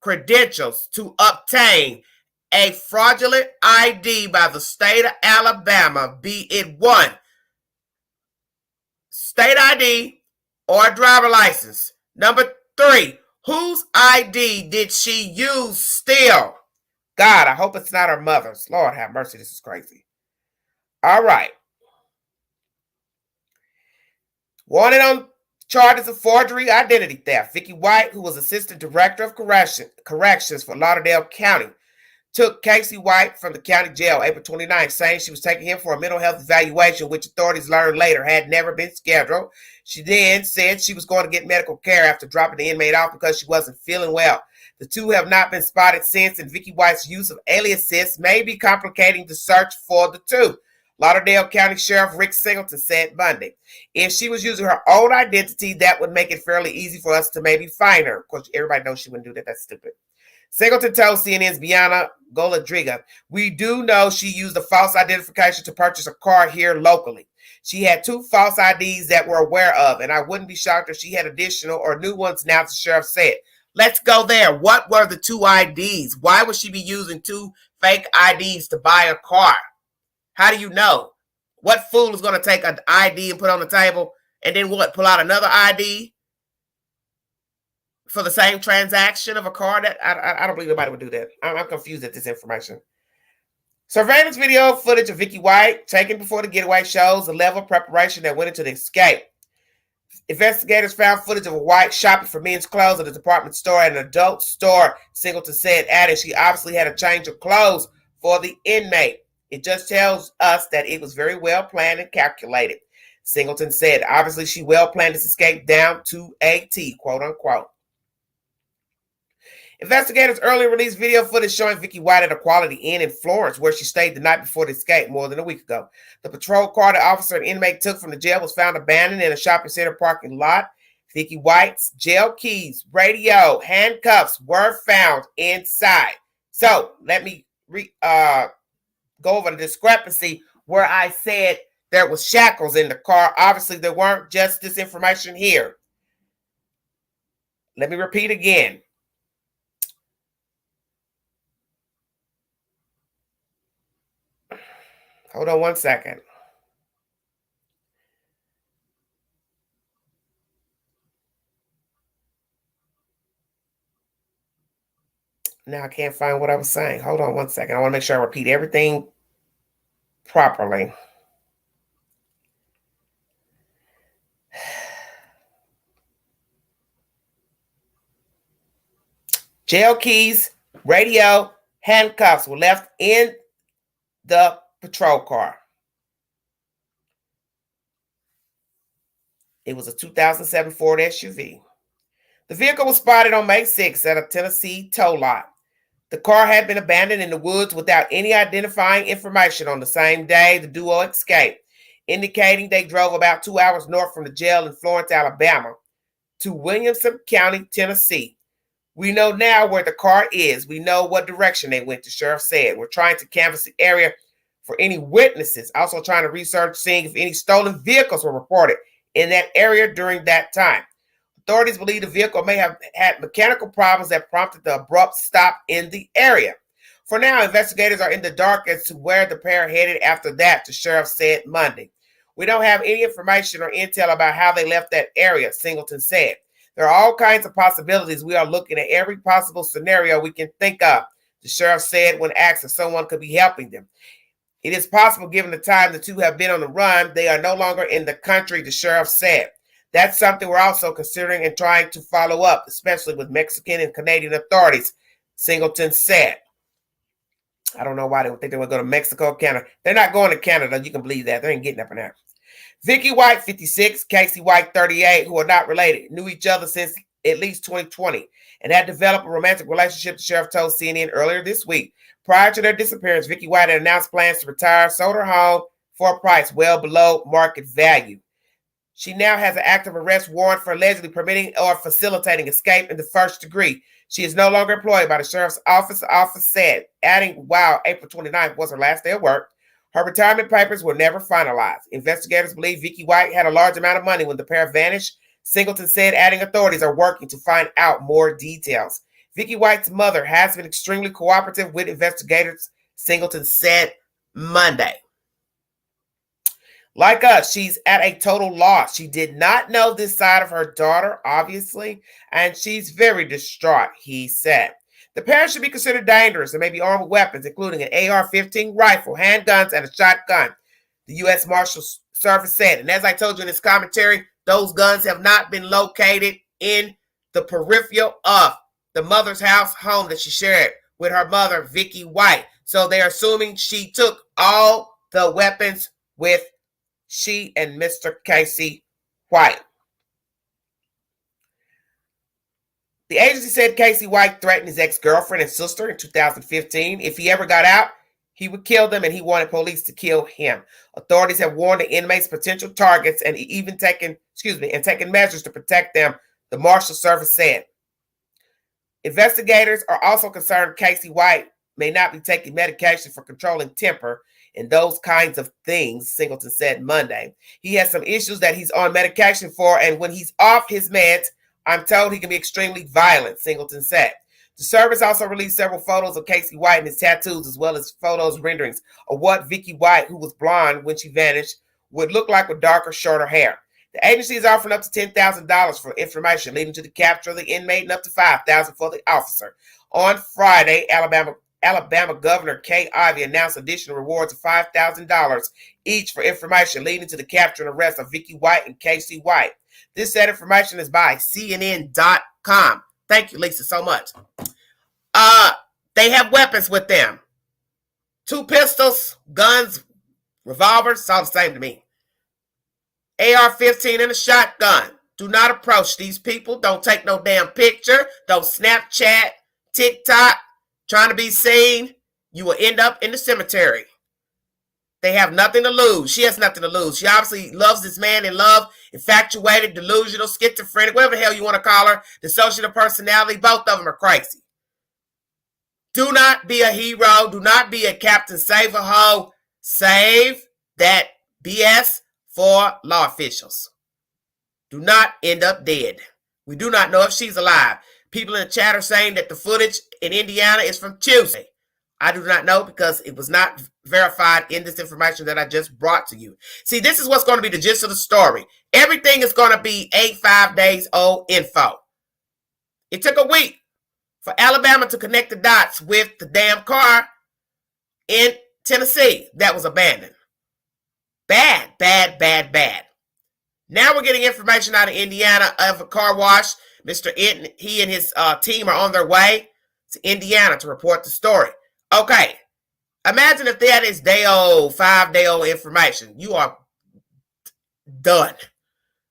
credentials to obtain a fraudulent ID by the state of Alabama, be it one, state ID or driver license? Number 3, whose ID did she use still? God, I hope it's not her mother's. Lord have mercy, this is crazy. All right. Wanted on charges of forgery, identity theft. Vicky White, who was Assistant Director of Corrections for Lauderdale County, took Casey White from the county jail April 29th, saying she was taking him for a mental health evaluation, which authorities learned later had never been scheduled. She then said she was going to get medical care after dropping the inmate off because she wasn't feeling well. The two have not been spotted since, and Vicky White's use of aliases may be complicating the search for the two. Lauderdale County Sheriff Rick Singleton said Monday, if she was using her own identity, that would make it fairly easy for us to maybe find her. Of course, everybody knows she wouldn't do that. That's stupid. Singleton told CNN's Bianna Goladriga, we do know she used a false identification to purchase a car here locally. She had 2 false IDs that we're aware of, and I wouldn't be shocked if she had additional or new ones now, the sheriff said. Let's go there. What were the 2 IDs? Why would she be using 2 fake IDs to buy a car? How do you know? What fool is going to take an ID and put on the table and then what? Pull out another ID for the same transaction of a car? That I don't believe nobody would do that. I'm confused at this information. Surveillance video footage of Vicky White taken before the getaway shows the level of preparation that went into the escape. Investigators found footage of a White shopping for men's clothes at a department store and an adult store, Singleton said, adding she obviously had a change of clothes for the inmate. It just tells us that it was very well planned and calculated, Singleton said. Obviously, she well planned this escape down to a T, quote unquote. Investigators earlier released video footage showing Vicky White at a Quality Inn in Florence, where she stayed the night before the escape more than a week ago. The patrol car the officer and inmate took from the jail was found abandoned in a shopping center parking lot. Vicky White's jail keys, radio, handcuffs were found inside. So let me go over the discrepancy where I said there was shackles in the car. Obviously, there weren't. Just this information here. Let me repeat again. Hold on one second. Now I can't find what I was saying. Hold on one second. I want to make sure I repeat everything properly. Jail keys, radio, handcuffs were left in the patrol car. It was a 2007 Ford SUV. The vehicle was spotted on May 6th at a Tennessee tow lot. The car had been abandoned in the woods without any identifying information on the same day the duo escaped, indicating they drove about 2 hours north from the jail in Florence, Alabama, to Williamson County, Tennessee. We know now where the car is. We know what direction they went, the sheriff said. We're trying to canvass the area for any witnesses, also trying to research seeing if any stolen vehicles were reported in that area during that time. Authorities believe the vehicle may have had mechanical problems that prompted the abrupt stop in the area. For now, investigators are in the dark as to where the pair headed after that, the sheriff said Monday. We don't have any information or intel about how they left that area, Singleton said. There are all kinds of possibilities. We are looking at every possible scenario we can think of, the sheriff said when asked if someone could be helping them. It is possible, given the time the two have been on the run, they are no longer in the country, the sheriff said. That's something we're also considering and trying to follow up, especially with Mexican and Canadian authorities, Singleton said. I don't know why they would think they would go to Mexico or Canada. They're not going to Canada. You can believe that. They ain't getting up in there. Vicky White, 56, Casey White, 38, who are not related, knew each other since at least 2020 and had developed a romantic relationship, the sheriff told CNN earlier this week. Prior to their disappearance, Vicky White had announced plans to retire, sold her home for a price well below market value. She now has an active arrest warrant for allegedly permitting or facilitating escape in the first degree. She is no longer employed by the sheriff's office, the office said, adding, while April 29th was her last day of work, her retirement papers were never finalized. Investigators believe Vicky White had a large amount of money when the pair vanished, Singleton said, adding authorities are working to find out more details. Vicky White's mother has been extremely cooperative with investigators, Singleton said Monday. Like us, she's at a total loss. She did not know this side of her daughter, obviously, and she's very distraught, he said. The pair should be considered dangerous and may be armed with weapons, including an AR-15 rifle, handguns, and a shotgun, the U.S. Marshals Service said. And as I told you in this commentary, those guns have not been located in the peripheral of the mother's home that she shared with her mother, Vicky White. So they're assuming she took all the weapons with she and Mr. Casey White. The agency said Casey White threatened his ex-girlfriend and sister in 2015. If he ever got out, he would kill them, and he wanted police to kill him. Authorities have warned the inmates potential targets and even taken measures to protect them, the Marshal Service said. Investigators are also concerned Casey White may not be taking medication for controlling temper and those kinds of things, Singleton said Monday. He has some issues that he's on medication for, and when he's off his meds, I'm told he can be extremely violent, Singleton said. The service also released several photos of Casey White and his tattoos, as well as photos renderings of what Vicky White, who was blonde when she vanished, would look like with darker, shorter hair. The agency is offering up to $10,000 for information leading to the capture of the inmate and up to $5,000 for the officer. On Friday, Alabama Governor Kay Ivey announced additional rewards of $5,000 each for information leading to the capture and arrest of Vicky White and Casey White. This said information is by CNN.com. Thank you, Lisa, so much. They have weapons with them. 2 pistols, guns, revolvers, it's all the same to me. AR-15 and a shotgun. Do not approach these people. Don't take no damn picture. Don't Snapchat, TikTok, trying to be seen. You will end up in the cemetery. They have nothing to lose. She has nothing to lose. She obviously loves this man in love, infatuated, delusional, schizophrenic, whatever the hell you want to call her, dissociative personality. Both of them are crazy. Do not be a hero. Do not be a Captain Save-A-Ho. Save that BS for law officials. Do not end up dead. We do not know if she's alive. People in the chat are saying that the footage in Indiana is from Tuesday. I do not know because it was not verified in this information that I just brought to you. See, this is what's going to be the gist of the story. Everything is going to be 5 days old info. It took a week for Alabama to connect the dots with the damn car in Tennessee that was abandoned. Bad, bad, bad, bad. Now we're getting information out of Indiana of a car wash. Mr. Inton, he and his team are on their way to Indiana to report the story. Okay, imagine if that is day-old, 5-day-old information. You are done.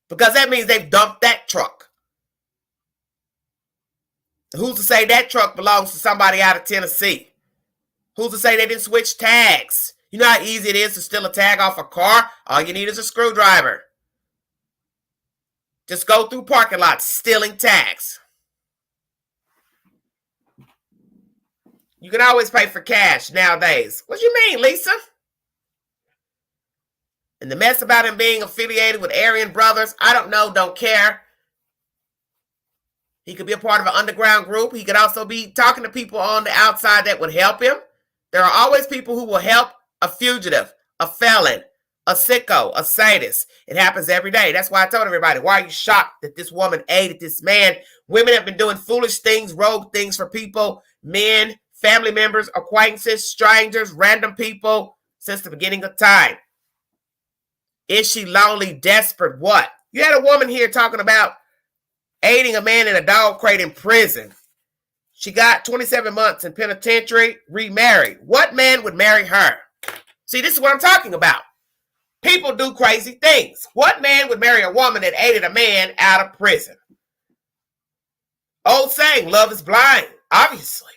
Because that means they've dumped that truck. Who's to say that truck belongs to somebody out of Tennessee? Who's to say they didn't switch tags? You know how easy it is to steal a tag off a car? All you need is a screwdriver. Just go through parking lots stealing tags. You can always pay for cash nowadays. What do you mean, Lisa? And the mess about him being affiliated with Aryan Brothers, I don't know, don't care. He could be a part of an underground group. He could also be talking to people on the outside that would help him. There are always people who will help a fugitive, a felon, a sicko, a sadist. It happens every day. That's why I told everybody, why are you shocked that this woman aided this man? Women have been doing foolish things, rogue things for people, men, family members, acquaintances, strangers, random people since the beginning of time. Is she lonely, desperate? What? You had a woman here talking about aiding a man in a dog crate in prison. She got 27 months in penitentiary, remarried. What man would marry her? See, this is what I'm talking about. People do crazy things. What man would marry a woman that aided a man out of prison? Old saying, love is blind, obviously.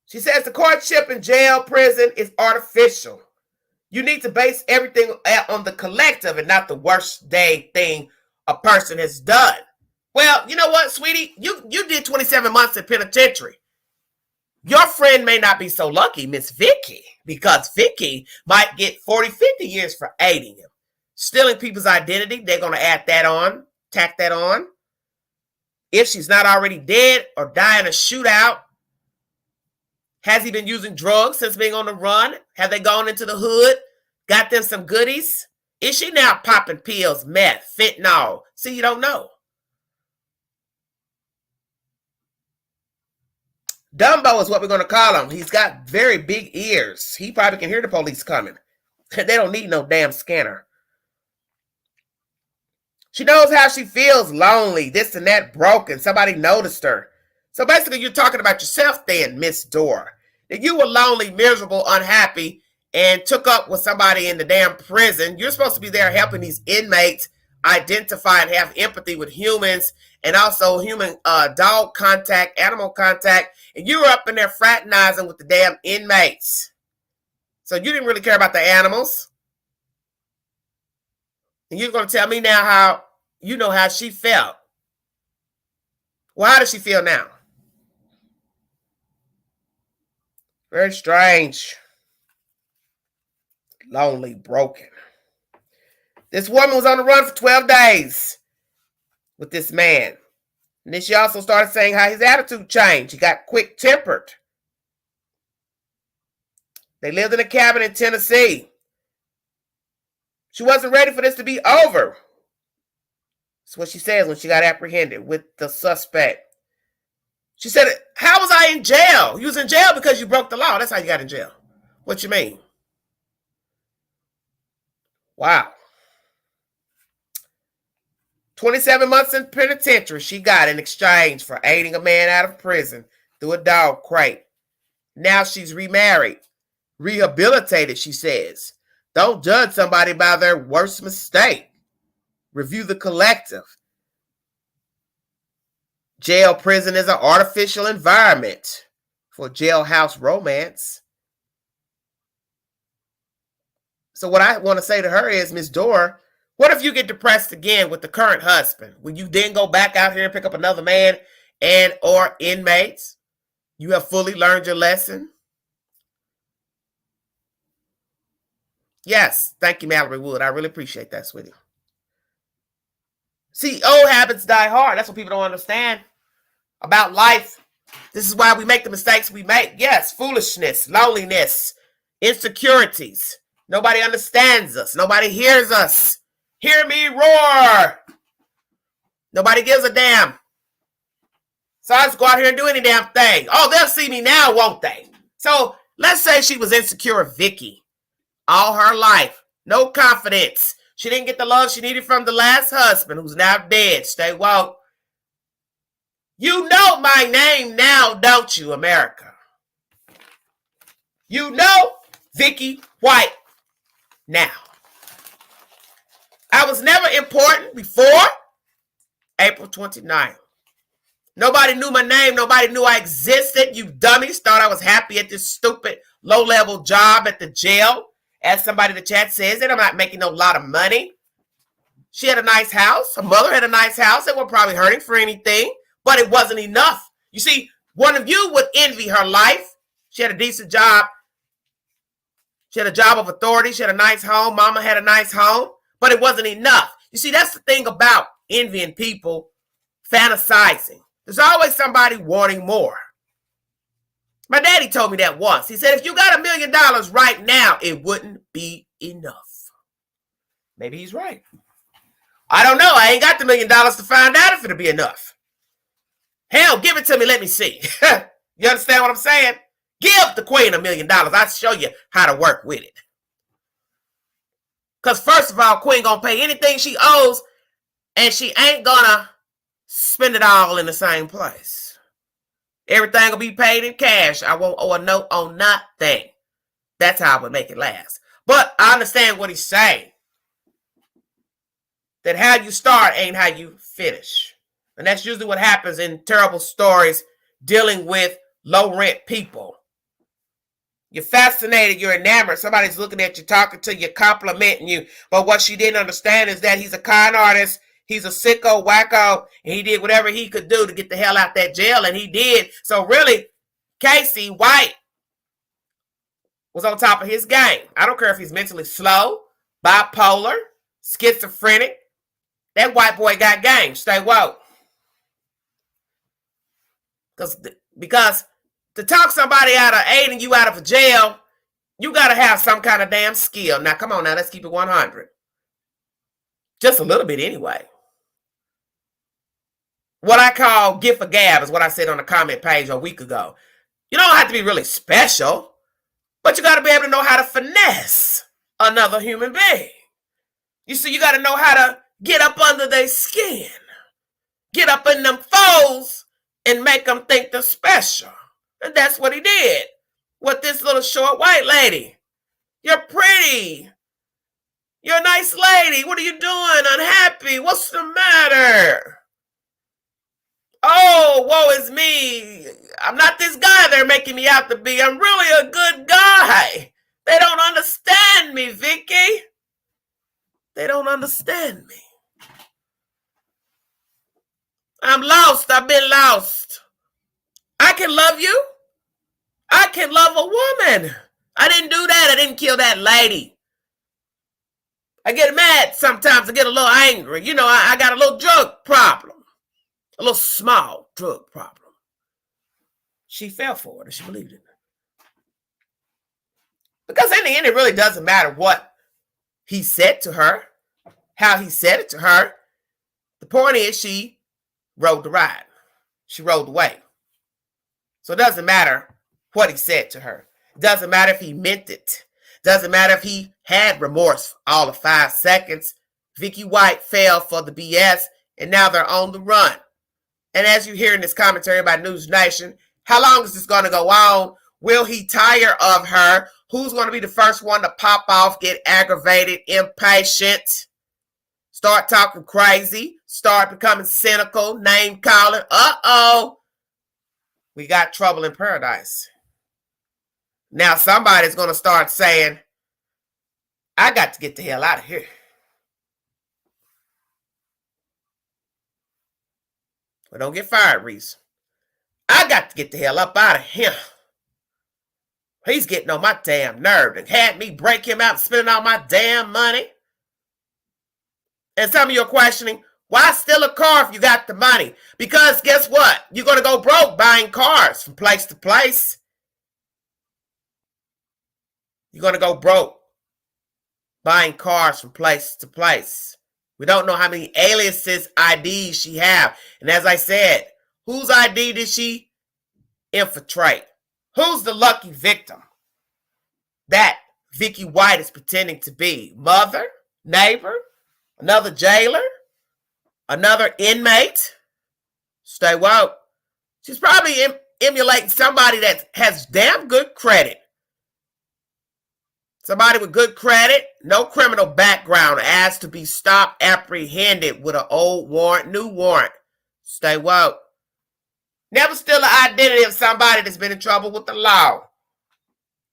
She says the courtship in jail, prison is artificial. You need to base everything on the collective and not the worst day thing a person has done. Well, you know what, sweetie? You did 27 months in penitentiary. Your friend may not be so lucky, Miss Vicky, because Vicky might get 40, 50 years for aiding him. Stealing people's identity, they're going to add that on, tack that on. If she's not already dead or dying a shootout, has he been using drugs since being on the run? Have they gone into the hood, got them some goodies? Is she now popping pills, meth, fentanyl? See, you don't know. Dumbo is what we're going to call him. He's got very big ears. He probably can hear the police coming. They don't need no damn scanner. She knows how she feels, lonely, this and that, broken. Somebody noticed her. So basically, you're talking about yourself then, Miss Dora. That you were lonely, miserable, unhappy, and took up with somebody in the damn prison. You're supposed to be there helping these inmates identify and have empathy with humans, and also human dog contact, animal contact, and you were up in there fraternizing with the damn inmates. So you didn't really care about the animals. And you're going to tell me now how you know how she felt. Well, how does she feel now? Very strange. Lonely, broken. This woman was on the run for 12 days with this man. And then she also started saying how his attitude changed. He got quick-tempered. They lived in a cabin in Tennessee. She wasn't ready for this to be over. That's what she says when she got apprehended with the suspect. She said, how was I in jail? You was in jail because you broke the law. That's how you got in jail. What you mean? Wow. 27 months in penitentiary she got in exchange for aiding a man out of prison through a dog crate. Now she's remarried. Rehabilitated, she says. Don't judge somebody by their worst mistake. Review the collective. Jail prison is an artificial environment for jailhouse romance. So what I want to say to her is, Miss Dora, what if you get depressed again with the current husband? Will you then go back out here and pick up another man and or inmates? You have fully learned your lesson? Yes. Thank you, Mallory Wood. I really appreciate that, sweetie. See, old habits die hard. That's what people don't understand about life. This is why we make the mistakes we make. Yes, foolishness, loneliness, insecurities. Nobody understands us. Nobody hears us. Hear me roar. Nobody gives a damn. So I just go out here and do any damn thing. Oh, they'll see me now, won't they? So let's say she was insecure of Vicky all her life. No confidence. She didn't get the love she needed from the last husband, who's now dead. Stay woke. You know my name now, don't you, America? You know Vicky White now. I was never important before April 29th. Nobody knew my name. Nobody knew I existed. You dummies thought I was happy at this stupid low-level job at the jail. As somebody in the chat says, that I'm not making a lot of money. She had a nice house. Her mother had a nice house. They weren't probably hurting for anything, but it wasn't enough. You see, one of you would envy her life. She had a decent job. She had a job of authority. She had a nice home. Mama had a nice home, but it wasn't enough. You see, that's the thing about envying people, fantasizing. There's always somebody wanting more. My daddy told me that once. He said, if you got $1 million right now, it wouldn't be enough. Maybe he's right. I don't know. I ain't got the $1 million to find out if it'll be enough. Hell, give it to me. Let me see. You understand what I'm saying? Give the queen $1 million. I'll show you how to work with it. Because first of all, queen gonna pay anything she owes, and she ain't gonna spend it all in the same place. Everything will be paid in cash. I won't owe a note on nothing. That's how I would make it last. But I understand what he's saying. That how you start ain't how you finish. And that's usually what happens in terrible stories dealing with low-rent people. You're fascinated. You're enamored. Somebody's looking at you, talking to you, complimenting you. But what she didn't understand is that he's a con artist. He's a sicko, wacko, and he did whatever he could do to get the hell out that jail, and he did. So really, Casey White was on top of his game. I don't care if he's mentally slow, bipolar, schizophrenic. That white boy got game. Stay woke. Because to talk somebody out of aiding you out of a jail, you got to have some kind of damn skill. Now, come on now, let's keep it 100. Just a little bit anyway. What I call gift of gab is what I said on the comment page a week ago. You don't have to be really special, but you got to be able to know how to finesse another human being. You see, you got to know how to get up under their skin, get up in them folds, and make them think they're special. And that's what he did with this little short white lady. You're pretty. You're a nice lady. What are you doing? Unhappy? What's the matter? Oh, woe is me. I'm not this guy they're making me out to be. I'm really a good guy. They don't understand me, Vicky. They don't understand me. I'm lost. I've been lost. I can love you. I can love a woman. I didn't do that. I didn't kill that lady. I get mad sometimes. I get a little angry. You know, I got a little drug problem. A little small drug problem. She fell for it and she believed it. Because in the end, it really doesn't matter what he said to her, how he said it to her. The point is she rode the ride. She rode the way. So it doesn't matter what he said to her. It doesn't matter if he meant it. Doesn't matter if he had remorse all of 5 seconds. Vicky White fell for the BS and now they're on the run. And as you hear in this commentary by News Nation, how long is this going to go on? Will he tire of her? Who's going to be the first one to pop off, get aggravated, impatient, start talking crazy, start becoming cynical, name calling? Uh-oh. We got trouble in paradise. Now somebody's going to start saying, I got to get the hell out of here. But don't get fired, Reese. I got to get the hell up out of here. He's getting on my damn nerve and had me break him out and spending all my damn money. And some of you are questioning, why steal a car if you got the money? Because guess what? You're going to go broke buying cars from place to place. You're going to go broke buying cars from place to place. We don't know how many aliases, IDs she have. And as I said, whose ID did she infiltrate? Who's the lucky victim that Vicky White is pretending to be? Mother? Neighbor? Another jailer? Another inmate? Stay woke. She's probably emulating somebody that has damn good credit. Somebody with good credit, no criminal background, asked to be stopped, apprehended with an old warrant, new warrant. Stay woke. Never steal the identity of somebody that's been in trouble with the law.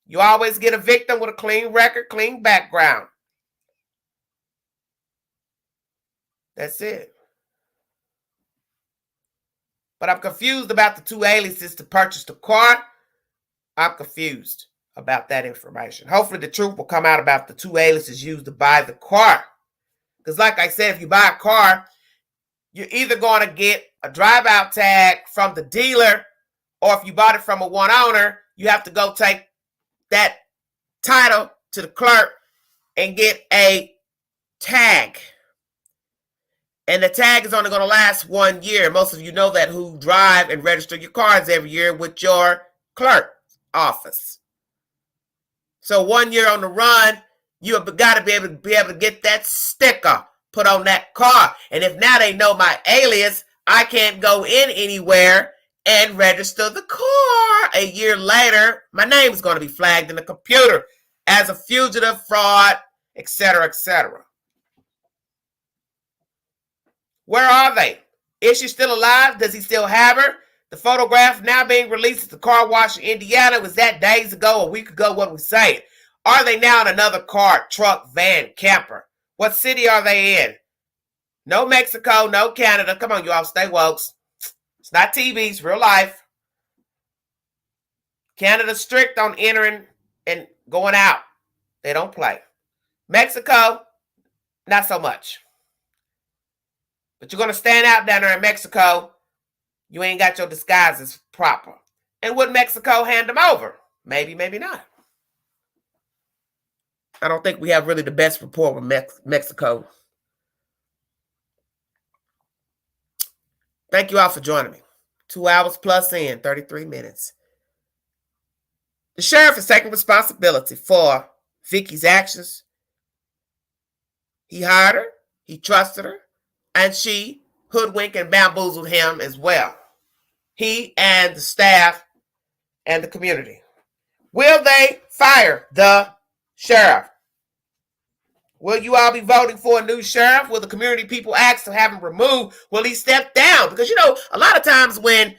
You always get a victim with a clean record, clean background. That's it. But I'm confused about the 2 aliases to purchase the car. I'm confused about that information. Hopefully the truth will come out about the 2 aliases used to buy the car. Because like I said, if you buy a car, you're either going to get a drive-out tag from the dealer, or if you bought it from a one owner, you have to go take that title to the clerk and get a tag. And the tag is only going to last 1 year. Most of you know that who drive and register your cars every year with your clerk office. So 1 year on the run, you have got to be able to get that sticker put on that car. And if now they know my alias, I can't go in anywhere and register the car. A year later, my name is going to be flagged in the computer as a fugitive, fraud, etc., etc. Where are they? Is she still alive? Does he still have her? The photograph now being released at the car wash in Indiana. Was that days ago, a week ago, what we saying? Are they now in another car, truck, van, camper? What city are they in? No Mexico, no Canada. Come on, you all, stay woke. It's not TV, it's real life. Canada's strict on entering and going out. They don't play. Mexico, not so much. But you're going to stand out down there in Mexico. You ain't got your disguises proper. And would Mexico hand them over? Maybe, maybe not. I don't think we have really the best rapport with Mexico. Thank you all for joining me. 2 hours plus in, 33 minutes. The sheriff is taking responsibility for Vicky's actions. He hired her, he trusted her, and she hoodwinked and bamboozled him as well. he and the staff and the community. Will they fire the sheriff? Will you all be voting for a new sheriff? Will the community people ask to have him removed? Will he step down? Because, you know, a lot of times when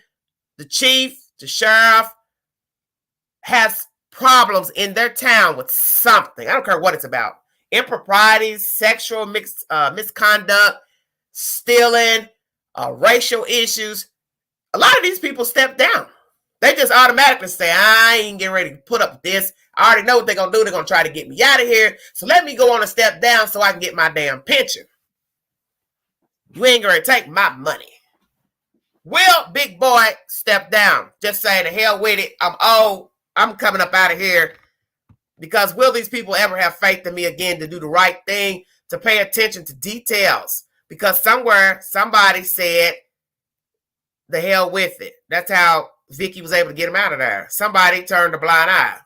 the chief, the sheriff, has problems in their town with something, I don't care what it's about, improprieties, sexual misconduct, stealing, racial issues, a lot of these people step down. They just automatically say, I ain't getting ready to put up with this. I already know what they're going to do. They're going to try to get me out of here. So let me go on a step down so I can get my damn pension. You ain't going to take my money. Will Big Boy step down? Just saying, the hell with it. I'm old. I'm coming up out of here. Because will these people ever have faith in me again to do the right thing, to pay attention to details? Because somewhere, somebody said, the hell with it. That's how Vicky was able to get him out of there. Somebody turned a blind eye.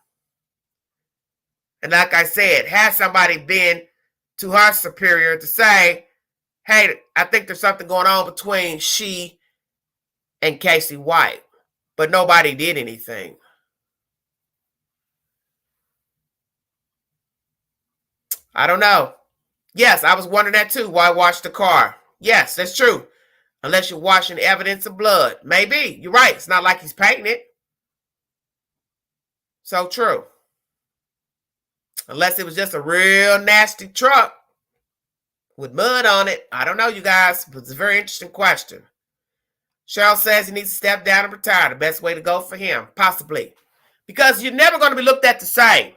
And like I said, had somebody been to her superior to say, hey, I think there's something going on between she and Casey White. But nobody did anything. I don't know. Yes, I was wondering that too. Why wash the car? Yes, that's true. Unless you're washing evidence of blood. Maybe. You're right. It's not like he's painting it. So true. Unless it was just a real nasty truck with mud on it. I don't know, you guys, but it's a very interesting question. Cheryl says he needs to step down and retire. The best way to go for him, possibly. Because you're never going to be looked at the same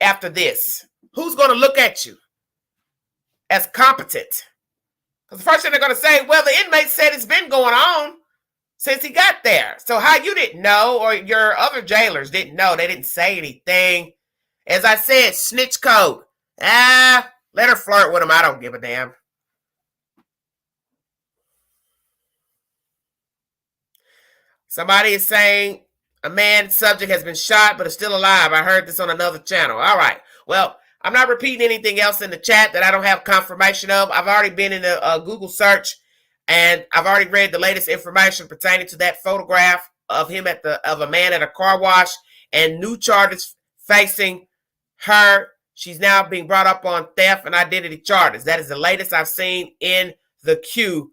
after this. Who's going to look at you as competent? Because the first thing they're going to say, well, the inmate said it's been going on since he got there. So how you didn't know, or your other jailers didn't know, they didn't say anything. As I said, snitch code. Let her flirt with him. I don't give a damn. Somebody is saying a man subject has been shot but is still alive. I heard this on another channel. All right. Well, I'm not repeating anything else in the chat that I don't have confirmation of. I've already been in a Google search, and I've already read the latest information pertaining to that photograph of him of a man at a car wash, and new charges facing her. She's now being brought up on theft and identity charges. That is the latest I've seen in the queue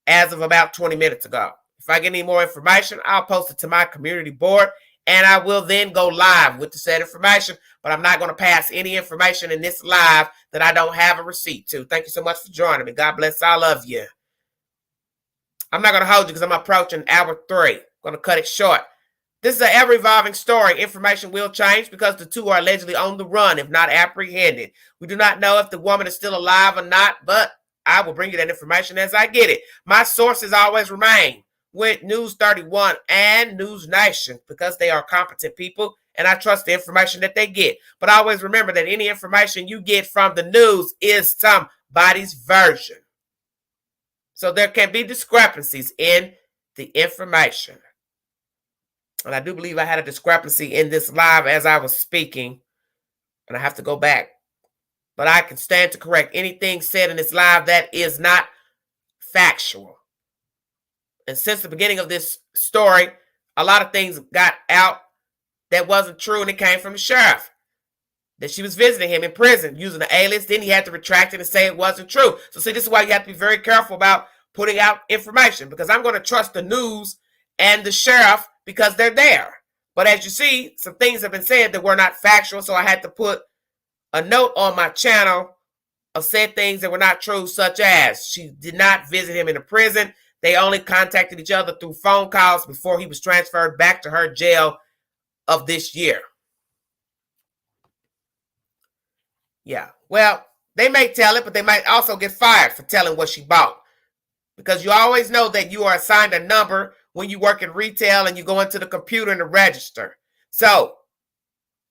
as of about 20 minutes ago. If I get any more information, I'll post it to my community board, and I will then go live with the said information. But I'm not going to pass any information in this live that I don't have a receipt to. Thank you so much for joining me. God bless all of you. I'm not going to hold you because I'm approaching hour 3. I'm going to cut it short. This is an ever-evolving story. Information will change because the two are allegedly on the run, if not apprehended. We do not know if the woman is still alive or not, but I will bring you that information as I get it. My sources always remain with News 31 and News Nation because they are competent people, and I trust the information that they get. But always remember that any information you get from the news is somebody's version. So there can be discrepancies in the information. And I do believe I had a discrepancy in this live as I was speaking, and I have to go back. But I can stand to correct anything said in this live that is not factual. And since the beginning of this story, a lot of things got out that wasn't true, and it came from the sheriff. That she was visiting him in prison using an alias. Then he had to retract it and say it wasn't true. So see, this is why you have to be very careful about putting out information, because I'm going to trust the news and the sheriff because they're there. But as you see, some things have been said that were not factual, so I had to put a note on my channel of said things that were not true, such as she did not visit him in a prison. They only contacted each other through phone calls before he was transferred back to her jail of this year. Yeah, well, they may tell it, but they might also get fired for telling what she bought. Because you always know that you are assigned a number when you work in retail and you go into the computer and the register. So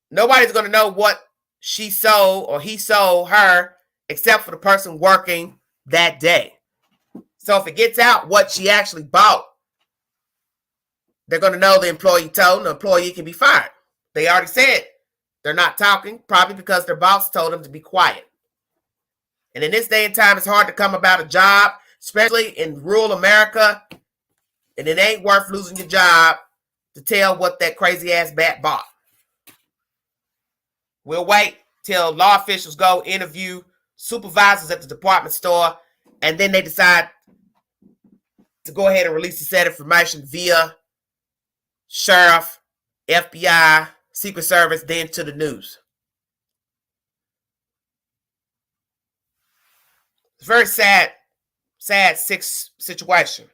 nobody's going to know what she sold or he sold her except for the person working that day. So if it gets out what she actually bought, they're going to know the employee told, and the employee can be fired. They already said they're not talking, probably because their boss told them to be quiet. And in this day and time, it's hard to come about a job, especially in rural America. And it ain't worth losing your job to tell what that crazy ass bat bought. We'll wait till law officials go interview supervisors at the department store, and then they decide to go ahead and release the said information via sheriff, FBI, Secret Service, then to the news. It's a very sad situation.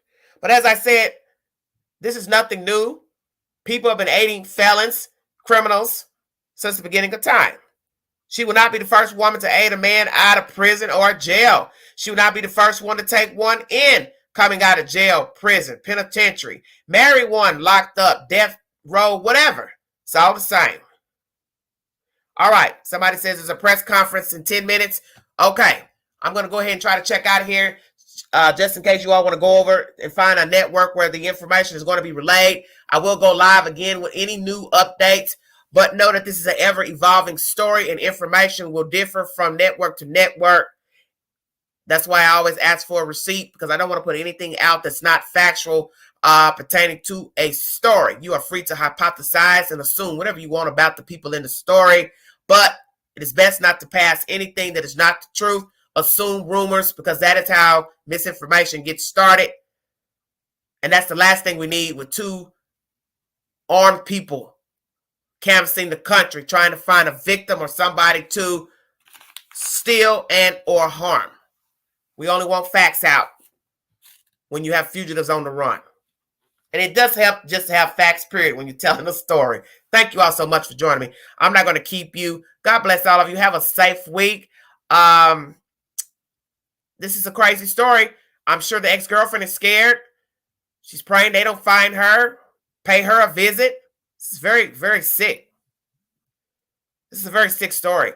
But as I said, this is nothing new. People have been aiding felons, criminals, since the beginning of time. She will not be the first woman to aid a man out of prison or jail. She will not be the first one to take one in coming out of jail, prison, penitentiary, marry one locked up, death row, whatever. It's all the same. All right. Somebody says there's a press conference in 10 minutes. Okay. I'm going to go ahead and try to check out of here just in case you all want to go over and find a network where the information is going to be relayed. I will go live again with any new updates, but know that this is an ever-evolving story and information will differ from network to network. That's why I always ask for a receipt, because I don't want to put anything out that's not factual pertaining to a story. You are free to hypothesize and assume whatever you want about the people in the story, but it is best not to pass anything that is not the truth. Assume rumors, because that is how misinformation gets started. And that's the last thing we need with two armed people canvassing the country, trying to find a victim or somebody to steal and or harm. We only want facts out when you have fugitives on the run. And it does help just to have facts, period, when you're telling a story. Thank you all so much for joining me. I'm not going to keep you. God bless all of you. Have a safe week. This is a crazy story. I'm sure the ex-girlfriend is scared. She's praying they don't find her, pay her a visit. This is very, very sick. This is a very sick story.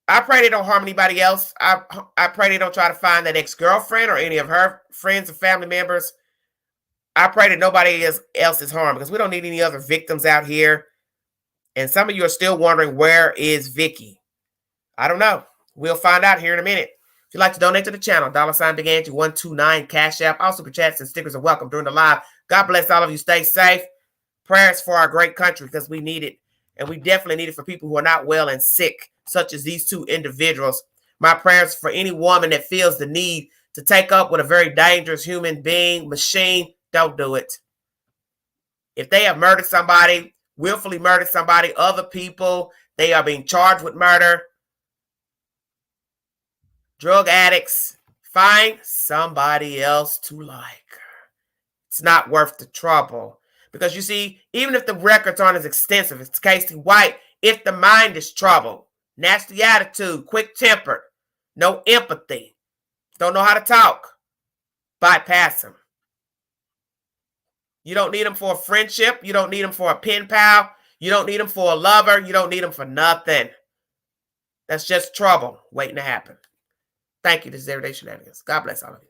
I pray they don't harm anybody else. I pray they don't try to find that ex-girlfriend or any of her friends or family members. I pray that nobody else is harmed, because we don't need any other victims out here. And some of you are still wondering, where is Vicky? I don't know. We'll find out here in a minute. If you'd like to donate to the channel, $Big Angie 129 Cash App. Also, super chats and stickers are welcome during the live. God bless all of you. Stay safe. Prayers for our great country, because we need it. And we definitely need it for people who are not well and sick, such as these two individuals. My prayers for any woman that feels the need to take up with a very dangerous human being, machine. Don't do it. If they have murdered somebody, willfully murdered somebody, other people, they are being charged with murder. Drug addicts, find somebody else to like. It's not worth the trouble. Because you see, even if the records aren't as extensive as Casey White, if the mind is troubled, nasty attitude, quick-tempered, no empathy, don't know how to talk, bypass them. You don't need them for a friendship. You don't need them for a pen pal. You don't need them for a lover. You don't need them for nothing. That's just trouble waiting to happen. Thank you. This is Everyday Shenanigans. God bless all of you.